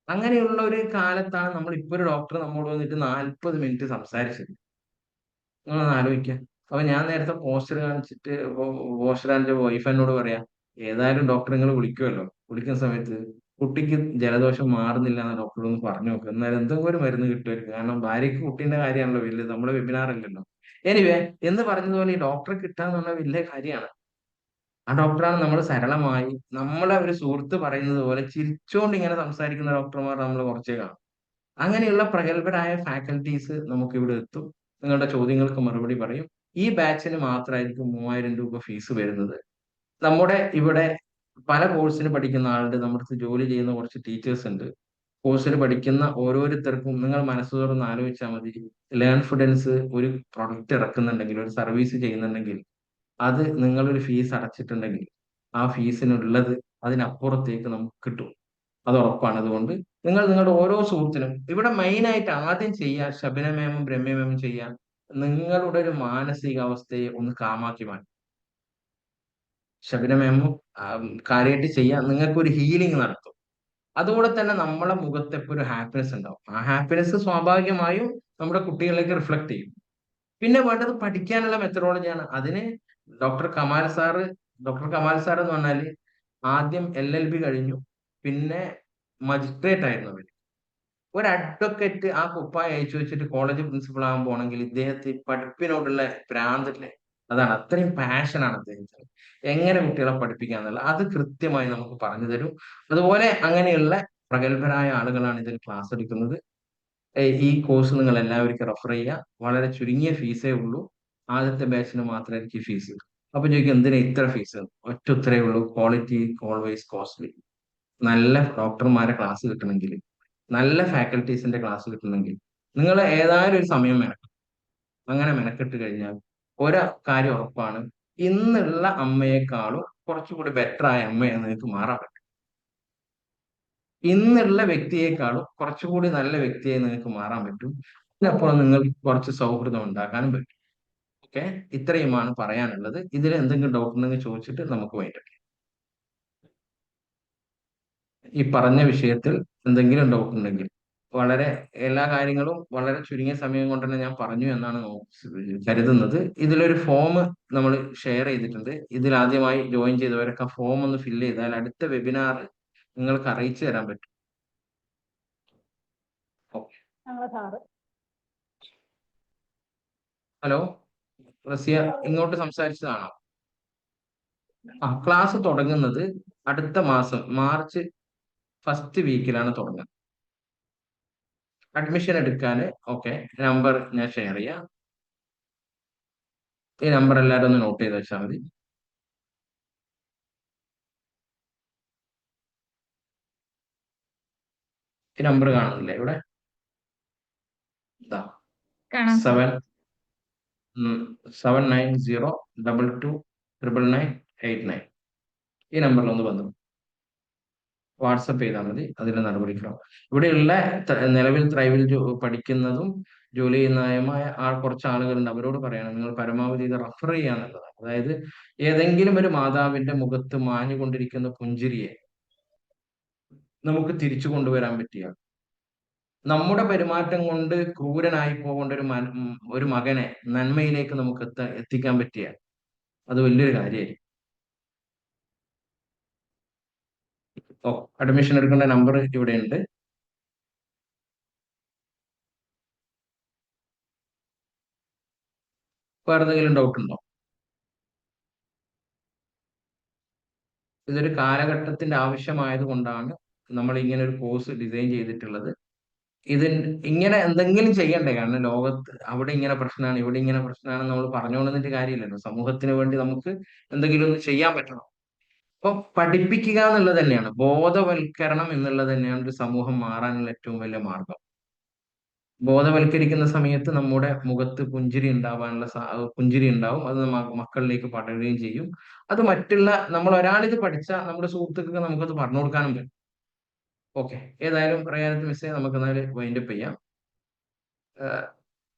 അങ്ങനെയുള്ള ഒരു കാലത്താണ് നമ്മൾ ഇപ്പൊ ഒരു ഡോക്ടർ നമ്മോട് വന്നിട്ട് 40 മിനിറ്റ് സംസാരിച്ചത്. നിങ്ങളൊന്ന് ആലോചിക്കുക. അപ്പൊ ഞാൻ നേരത്തെ പോസ്റ്റർ കാണിച്ചിട്ട് പോസ്റ്റർ വൈഫ് എന്നോട് പറയാം, ഏതായാലും ഡോക്ടർ നിങ്ങൾ വിളിക്കുമല്ലോ, വിളിക്കുന്ന സമയത്ത് കുട്ടിക്ക് ജലദോഷം മാറുന്നില്ല എന്ന് ഡോക്ടറൊന്ന് പറഞ്ഞു നോക്കുക, എന്നാലും എന്തെങ്കിലും ഒരു മരുന്ന് കിട്ടുമായിരിക്കും. കാരണം ഭാര്യയ്ക്ക് കുട്ടീന്റെ കാര്യമാണല്ലോ വലുത്, നമ്മുടെ വെബിനാർ അല്ലല്ലോ. എനിവേ, എന്ന് പറഞ്ഞതുപോലെ ഈ ഡോക്ടറെ കിട്ടുക എന്ന് പറഞ്ഞാൽ വലിയ കാര്യമാണ്. ആ ഡോക്ടറാണ് നമ്മൾ സരളമായി, നമ്മളെ ഒരു സുഹൃത്ത് പറയുന്നത് പോലെ ചിരിച്ചുകൊണ്ട് ഇങ്ങനെ സംസാരിക്കുന്ന ഡോക്ടർമാർ നമ്മൾ കുറച്ചേ കാണും. അങ്ങനെയുള്ള പ്രഗത്ഭരായ ഫാക്കൽറ്റീസ് നമുക്ക് ഇവിടെ എത്തും, നിങ്ങളുടെ ചോദ്യങ്ങൾക്ക് മറുപടി പറയും. ഈ ബാച്ചിന് മാത്രമായിരിക്കും 3000 രൂപ ഫീസ് വരുന്നത്. നമ്മുടെ ഇവിടെ പല കോഴ്സിന് പഠിക്കുന്ന ആളുണ്ട്, നമ്മുടെ അടുത്ത് ജോലി ചെയ്യുന്ന കുറച്ച് ടീച്ചേഴ്സ് ഉണ്ട്. കോഴ്സിന് പഠിക്കുന്ന ഓരോരുത്തർക്കും നിങ്ങൾ മനസ്സ് തുറന്ന് ആലോചിച്ചാൽ മതി. ലേൺ ഫുഡൻസ് ഒരു പ്രൊഡക്റ്റ് ഇറക്കുന്നുണ്ടെങ്കിൽ, ഒരു സർവീസ് ചെയ്യുന്നുണ്ടെങ്കിൽ, അത് നിങ്ങളൊരു ഫീസ് അടച്ചിട്ടുണ്ടെങ്കിൽ ആ ഫീസിനുള്ളത് അതിനപ്പുറത്തേക്ക് നമുക്ക് കിട്ടും. അത് ഉറപ്പാണ്. അതുകൊണ്ട് നിങ്ങൾ നിങ്ങളുടെ ഓരോ സുഹൃത്തിനും ഇവിടെ മെയിനായിട്ട് ആദ്യം ചെയ്യുക, ശബന മേമും രമ്യ മേമും ചെയ്യാൻ, നിങ്ങളുടെ ഒരു മാനസികാവസ്ഥയെ ഒന്ന് കാമാക്കി മാറ്റും. ശബന മേമും കാര്യമായിട്ട് ചെയ്യാൻ നിങ്ങൾക്ക് ഒരു ഹീലിംഗ് നടത്തും. അതുകൂടെ തന്നെ നമ്മളെ മുഖത്ത് എപ്പോഴും ഒരു ഹാപ്പിനെസ് ഉണ്ടാവും. ആ ഹാപ്പിനെസ് സ്വാഭാവികമായും നമ്മുടെ കുട്ടികളിലേക്ക് റിഫ്ലക്ട് ചെയ്യും. പിന്നെ വേണ്ടത് പഠിക്കാനുള്ള മെത്തഡോളജിയാണ്. അതിന് ഡോക്ടർ കമാൽ സാറ് എന്ന് പറഞ്ഞാൽ ആദ്യം LLB കഴിഞ്ഞു, പിന്നെ മജിസ്ട്രേറ്റ് ആയിരുന്നു അവർ. ഒരു അഡ്വക്കേറ്റ് ആ കുപ്പായ അയച്ചു വെച്ചിട്ട് കോളേജ് പ്രിൻസിപ്പൾ ആകാൻ പോകണമെങ്കിൽ ഇദ്ദേഹത്തിന് പഠിപ്പിനോടുള്ള ഭ്രാന്തല്ലേ, അതാണ്, അത്രയും പാഷനാണ് അദ്ദേഹത്തിന്. എങ്ങനെ കുട്ടികളെ പഠിപ്പിക്കാന്നുള്ള അത് കൃത്യമായി നമുക്ക് പറഞ്ഞു തരും. അതുപോലെ അങ്ങനെയുള്ള പ്രഗത്ഭരായ ആളുകളാണ് ഇതിൽ ക്ലാസ് എടുക്കുന്നത്. ഈ കോഴ്സ് നിങ്ങൾ എല്ലാവർക്കും റെഫർ ചെയ്യുക. വളരെ ചുരുങ്ങിയ ഫീസേ ഉള്ളൂ. ആദ്യത്തെ ബാച്ചിന് മാത്രമായിരിക്കും ഫീസ്. അപ്പൊ ചോദിക്കും എന്തിനാ ഇത്ര ഫീസ്? ഒറ്റ ഉത്തരേ ഉള്ളൂ, ക്വാളിറ്റി ഓൾവേസ് കോസ്റ്റ്ലി. നല്ല ഡോക്ടർമാരെ ക്ലാസ് കിട്ടണമെങ്കിൽ, നല്ല ഫാക്കൽറ്റീസിന്റെ ക്ലാസ് കിട്ടണമെങ്കിൽ നിങ്ങൾ ഏതായാലും ഒരു സമയം മെനക്കെടും. അങ്ങനെ മെനക്കെട്ട് കഴിഞ്ഞാൽ ഒരു കാര്യം ഉറപ്പാണ്, ഇന്നുള്ള അമ്മയെക്കാളും കുറച്ചുകൂടി ബെറ്റർ ആയ അമ്മയെ നിങ്ങൾക്ക് മാറാൻ പറ്റും. ഇന്നുള്ള വ്യക്തിയെക്കാളും കുറച്ചുകൂടി നല്ല വ്യക്തിയെ നിങ്ങൾക്ക് മാറാൻ പറ്റും. അതിനപ്പുറം നിങ്ങൾക്ക് കുറച്ച് സൗഹൃദം ഉണ്ടാക്കാനും പറ്റും. ഓക്കെ, ഇത്രയുമാണ് പറയാനുള്ളത്. ഇതിൽ എന്തെങ്കിലും ഡൗട്ട് ഉണ്ടെങ്കിൽ ചോദിച്ചിട്ട് നമുക്ക് വൈകിട്ട് ഈ പറഞ്ഞ വിഷയത്തിൽ എന്തെങ്കിലും ഡൗട്ട് ഉണ്ടെങ്കിൽ, വളരെ എല്ലാ കാര്യങ്ങളും വളരെ ചുരുങ്ങിയ സമയം കൊണ്ട് തന്നെ ഞാൻ പറഞ്ഞു എന്നാണ് കരുതുന്നത്. ഇതിലൊരു ഫോം നമ്മൾ ഷെയർ ചെയ്തിട്ടുണ്ട്. ഇതിൽ ആദ്യമായി ജോയിൻ ചെയ്തവരൊക്കെ ഫോം ഒന്ന് ഫില്ല് ചെയ്താൽ അടുത്ത വെബിനാർ നിങ്ങൾക്ക് അറിയിച്ചു തരാൻ പറ്റും. ഹലോ റസിയ, ഇങ്ങോട്ട് സംസാരിച്ചതാണോ? ക്ലാസ് തുടങ്ങുന്നത് അടുത്ത മാസം മാർച്ച് ഫസ്റ്റ് വീക്കിലാണ് തുടങ്ങുന്നത്. അഡ്മിഷൻ എടുക്കാൻ ഓക്കെ, നമ്പർ ഞാൻ ഷെയർ ചെയ്യാം. ഈ നമ്പർ എല്ലാവരും ഒന്ന് നോട്ട് ചെയ്ത് വെച്ചാൽ മതി. ഈ നമ്പർ കാണുന്നില്ലേ ഇവിടെ? 79022999989. ഈ നമ്പറിൽ ഒന്ന് ബന്ധം വാട്സപ്പ് ചെയ്താൽ മതി. അതിന്റെ നടപടിക്രമം ഇവിടെയുള്ള നിലവിൽ ത്രൈവിൽ പഠിക്കുന്നതും ജോലി ചെയ്യുന്നതുമായ കുറച്ച് ആളുകളുണ്ട്. അവരോട് പറയണം നിങ്ങൾ പരമാവധി ഇത് റെഫർ ചെയ്യാന്നുള്ളതാണ്. അതായത് ഏതെങ്കിലും ഒരു മാതാവിന്റെ മുഖത്ത് മാഞ്ഞുകൊണ്ടിരിക്കുന്ന പുഞ്ചിരിയെ നമുക്ക് തിരിച്ചു കൊണ്ടുവരാൻ പറ്റിയ, നമ്മുടെ പെരുമാറ്റം കൊണ്ട് ക്രൂരനായി പോകേണ്ട ഒരു മകനെ നന്മയിലേക്ക് നമുക്ക് എത്തിക്കാൻ പറ്റിയ, അത് വലിയൊരു കാര്യമായി. അഡ്മിഷൻ എടുക്കേണ്ട നമ്പർ ഇവിടെ ഉണ്ട്. വേറെ എന്തെങ്കിലും ഡൗട്ട് ഉണ്ടോ? ഇതൊരു കാലഘട്ടത്തിന്റെ ആവശ്യമായത് കൊണ്ടാണ് നമ്മൾ ഇങ്ങനെ ഒരു കോഴ്സ് ഡിസൈൻ ചെയ്തിട്ടുള്ളത്. ഇങ്ങനെ എന്തെങ്കിലും ചെയ്യണ്ടേ? കാരണം ലോകത്ത് അവിടെ ഇങ്ങനെ പ്രശ്നമാണ്, ഇവിടെ ഇങ്ങനെ പ്രശ്നമാണ് നമ്മൾ പറഞ്ഞുകൊണ്ടിട്ട് കാര്യമില്ലല്ലോ. സമൂഹത്തിന് വേണ്ടി നമുക്ക് എന്തെങ്കിലും ഒന്ന് ചെയ്യാൻ പറ്റണം. അപ്പൊ പഠിപ്പിക്കുക എന്നുള്ളത് തന്നെയാണ്, ബോധവൽക്കരണം എന്നുള്ളത് തന്നെയാണ് ഒരു സമൂഹം മാറാനുള്ള ഏറ്റവും വലിയ മാർഗം. ബോധവൽക്കരിക്കുന്ന സമയത്ത് നമ്മുടെ മുഖത്ത് പുഞ്ചിരി ഉണ്ടാവും. അത് മക്കളിലേക്ക് പടരുകയും ചെയ്യും. അത് നമ്മൾ ഒരാളിത് പഠിച്ചാൽ നമ്മുടെ സുഹൃത്തുക്കൾക്ക് നമുക്കത് പറഞ്ഞു കൊടുക്കാനും പറ്റും. ഓക്കെ, ഏതായാലും പറയാനത്ത് മിസ്സേ, നമുക്ക് എന്നാല് വൈൻഡപ്പ് ചെയ്യാം.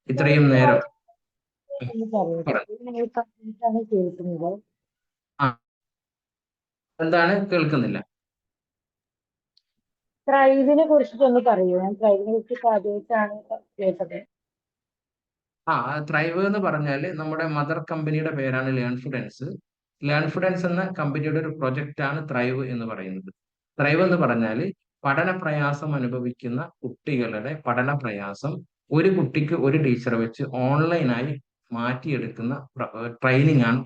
ഇത്രയും നേരം എന്താണ് കേൾക്കുന്നില്ല? ത്രൈവിനെ കുറിച്ചിട്ടൊന്ന് പറയൂ. ഞാൻ ത്രൈവിനെ കുറിച്ച് ആദ്യമായിട്ടാണ് കേട്ടത്. ത്രൈവ് എന്ന് പറഞ്ഞാൽ നമ്മുടെ മദർ കമ്പനിയുടെ പേരാണ് ലേൺ ഫുഡൻസ്. ലേൺ ഫുഡൻസ് എന്ന കമ്പനിയുടെ ഒരു പ്രൊജക്റ്റ് ആണ് ത്രൈവ് എന്ന് പറയുന്നത്. ത്രൈവ് എന്ന് പറഞ്ഞാൽ പഠന പ്രയാസം അനുഭവിക്കുന്ന കുട്ടികളുടെ പഠന പ്രയാസം ഒരു കുട്ടിക്ക് ഒരു ടീച്ചറെ വെച്ച് ഓൺലൈനായി മാറ്റിയെടുക്കുന്ന ട്രെയിനിങ് ആണ്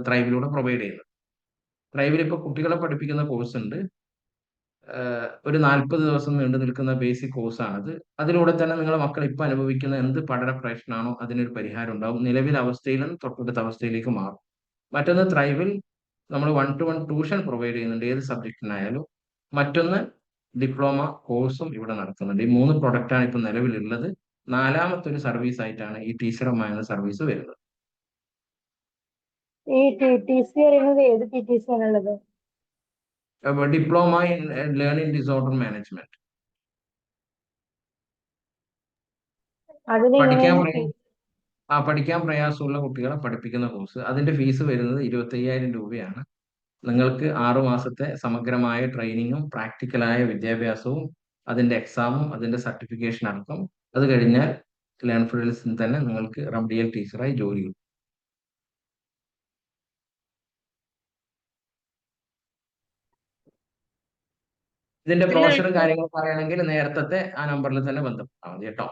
ത്രൈവിലൂടെ പ്രൊവൈഡ് ചെയ്യുന്നത്. ത്രൈവിൽ ഇപ്പോൾ കുട്ടികളെ പഠിപ്പിക്കുന്ന കോഴ്സ് ഉണ്ട്. ഒരു 40 ദിവസം നീണ്ടു നിൽക്കുന്ന ബേസിക് കോഴ്സാണത്. അതിലൂടെ തന്നെ നിങ്ങളുടെ മക്കൾ ഇപ്പൊ അനുഭവിക്കുന്ന എന്ത് പഠന പ്രശ്നമാണോ അതിനൊരു പരിഹാരം ഉണ്ടാവും. നിലവിലെ അവസ്ഥയിൽ നിന്ന് തൊട്ടടുത്ത അവസ്ഥയിലേക്ക് മാറും. മറ്റൊന്ന് ത്രൈവിൽ നമ്മൾ 1-to-1 ട്യൂഷൻ പ്രൊവൈഡ് ചെയ്യുന്നുണ്ട് ഏത് സബ്ജക്റ്റിനായാലും. മറ്റൊന്ന് ഡിപ്ലോമ കോഴ്സും ഇവിടെ നടത്തുന്നുണ്ട്. ഈ 3 പ്രൊഡക്റ്റാണ് ഇപ്പൊ നിലവിലുള്ളത്. 4ാമത്തെ ഒരു സർവീസ് ആയിട്ടാണ് ഈ ടീച്ചറമ്മ എന്ന സർവീസ് വരുന്നത്. ഈ TTC പറയുന്നത് ഏത് TTC ആണുള്ളത്? Diploma in learning disorder management. പഠിക്കാൻ പ്രയാസമുള്ള കുട്ടികളെ പഠിപ്പിക്കുന്ന കോഴ്സ്. അതിന്റെ ഫീസ് വരുന്നത് 25,000 രൂപയാണ്. നിങ്ങൾക്ക് 6 മാസത്തെ സമഗ്രമായ ട്രെയിനിങ്ങും പ്രാക്ടിക്കലായ വിദ്യാഭ്യാസവും അതിന്റെ എക്സാമും അതിന്റെ സർട്ടിഫിക്കേഷൻ അടക്കം. അത് കഴിഞ്ഞാൽ ലേൺ ഫോർ എൽസിൽ തന്നെ നിങ്ങൾക്ക് റെമഡിയൽ ടീച്ചറായി ജോലി കിട്ടും. ഇതിന്റെ ബ്രോഷറും കാര്യങ്ങളും പറയുകയാണെങ്കിൽ നേരത്തെ ആ നമ്പറിൽ തന്നെ ബന്ധപ്പെട്ടാൽ മതി കേട്ടോ.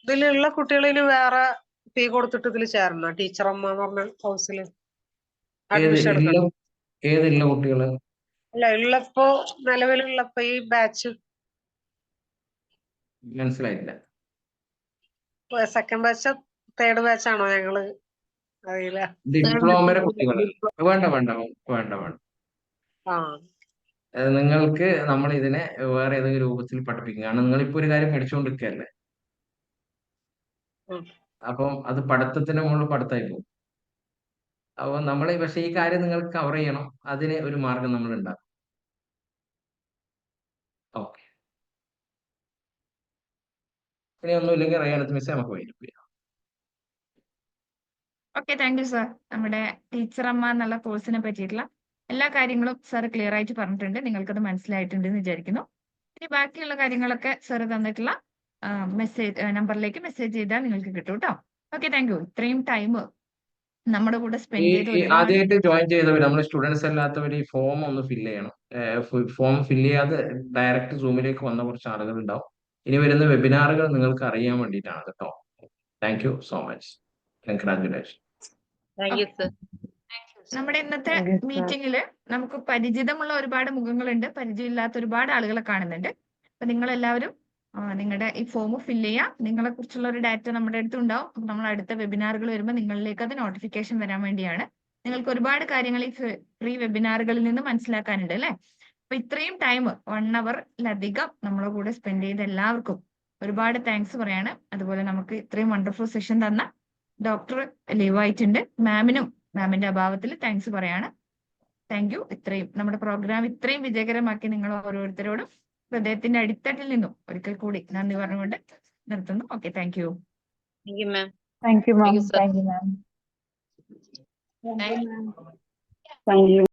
ഇതിലുള്ള കുട്ടികളിൽ വേറെ ഫീ കൊടുത്തിട്ട് ഇതിൽ ചേരണം? ടീച്ചറമ്മ എന്ന് പറഞ്ഞ കോഴ്സിൽ അഡ്മിഷൻ എടുക്കണം? ഏതില്ല കുട്ടികള്? അല്ല, ഉള്ളപ്പോ നിലവിലുള്ളപ്പോ ഈ ബാച്ച് മനസ്സിലായില്ല. സെക്കൻഡ് ബാച്ച് തേർഡ് ബാച്ച് ആണോ? ഞങ്ങള് അറിയില്ല. ഡിപ്ലോമയുടെ കുട്ടികളല്ല. വേണ്ട. നിങ്ങൾക്ക് നമ്മൾ ഇതിനെ വേറെ ഏതെങ്കിലും രൂപത്തിൽ പഠിപ്പിക്കുകയാണ്. നിങ്ങളിപ്പോ ഒരു കാര്യം പഠിച്ചുകൊണ്ടിരിക്കുകയല്ലേ, അപ്പം അത് പഠിത്തത്തിന് മുകളിൽ പഠിത്തമായി പോകും. അപ്പോൾ നമ്മൾ പക്ഷെ ഈ കാര്യം നിങ്ങൾക്ക് കവർ ചെയ്യണം. അതിന് ഒരു മാർഗം നമ്മൾ ഉണ്ടാക്കും. ഓക്കെ, ഇനി ഒന്നുമില്ലെങ്കിൽ റയാനത്ത് മിസ് നമുക്ക് വൈകിട്ട് ചെയ്യാം. Okay, thank you sir. നമ്മുടെ ടീച്ചറമ്മ എന്നുള്ള കോഴ്സിനെ പറ്റിയിട്ടുള്ള എല്ലാ കാര്യങ്ങളും സാർ ക്ലിയർ ആയിട്ട് പറഞ്ഞിട്ടുണ്ട്. നിങ്ങൾക്കത് മനസ്സിലായിട്ടുണ്ട് എന്ന് വിചാരിക്കുന്നു. ഇനി ബാക്കിയുള്ള കാര്യങ്ങളൊക്കെ സാർ തന്നിട്ടുള്ള നമ്പറിലേക്ക് മെസ്സേജ് ചെയ്താൽ നിങ്ങൾക്ക് കിട്ടും കേട്ടോ. Okay, thank you. ഇത്രയും ടൈം നമ്മുടെ കൂടെ സ്പെൻഡ് ചെയ്ത് ആദ്യമായിട്ട് ജോയിൻ ചെയ്തവർ, നമ്മൾ സ്റ്റുഡൻസ് അല്ലാത്തവർ ഈ ഫോം ഒന്ന് ഫില്ല് ചെയ്യണം. ഫോം ഫില്ല് ചെയ്യാതെ ഡയറക്റ്റ് സൂമിലേക്ക് വന്ന കുറച്ച് ആളുകൾ ഉണ്ടാവും. ഇനി വരുന്ന വെബിനാറുകൾ നിങ്ങൾക്ക് അറിയാൻ വേണ്ടിയിട്ടാണ് കേട്ടോ. Thank you so much. Congratulation. നമ്മുടെ ഇന്നത്തെ മീറ്റിംഗില് നമുക്ക് പരിചിതമുള്ള ഒരുപാട് മുഖങ്ങളുണ്ട്, പരിചയമില്ലാത്ത ഒരുപാട് ആളുകളെ കാണുന്നുണ്ട്. അപ്പൊ നിങ്ങൾ എല്ലാവരും നിങ്ങളുടെ ഈ ഫോം ഫില്ല് ചെയ്യാം. നിങ്ങളെ കുറിച്ചുള്ള ഒരു ഡാറ്റ നമ്മുടെ അടുത്ത് ഉണ്ടാവും. അപ്പൊ നമ്മൾ അടുത്ത വെബിനാറുകൾ വരുമ്പോൾ നിങ്ങളിലേക്ക് അത് നോട്ടിഫിക്കേഷൻ വരാൻ വേണ്ടിയാണ്. നിങ്ങൾക്ക് ഒരുപാട് കാര്യങ്ങൾ ഈ ഫ്രീ വെബിനാറുകളിൽ നിന്ന് മനസ്സിലാക്കാനുണ്ട് അല്ലെ. അപ്പൊ ഇത്രയും ടൈം 1 hourലധികം നമ്മളെ കൂടെ സ്പെൻഡ് ചെയ്ത എല്ലാവർക്കും ഒരുപാട് താങ്ക്സ് പറയാണ്. അതുപോലെ നമുക്ക് ഇത്രയും വണ്ടർഫുൾ സെഷൻ തന്ന ഡോക്ടർ ലീവ് ആയിട്ടുണ്ട്. മാമിന്റെ അഭാവത്തിൽ താങ്ക്സ് പറയാണ്. Thank you. ഇത്രയും നമ്മുടെ പ്രോഗ്രാം ഇത്രയും വിജയകരമാക്കി നിങ്ങൾ ഓരോരുത്തരോടും ഹൃദയത്തിന്റെ അടിത്തട്ടിൽ നിന്നും ഒരിക്കൽ കൂടി നന്ദി പറഞ്ഞുകൊണ്ട് നിർത്തുന്നു. Okay, thank you. Thank you, ma'am. Thank you, ma'am. Thank you. Thank you.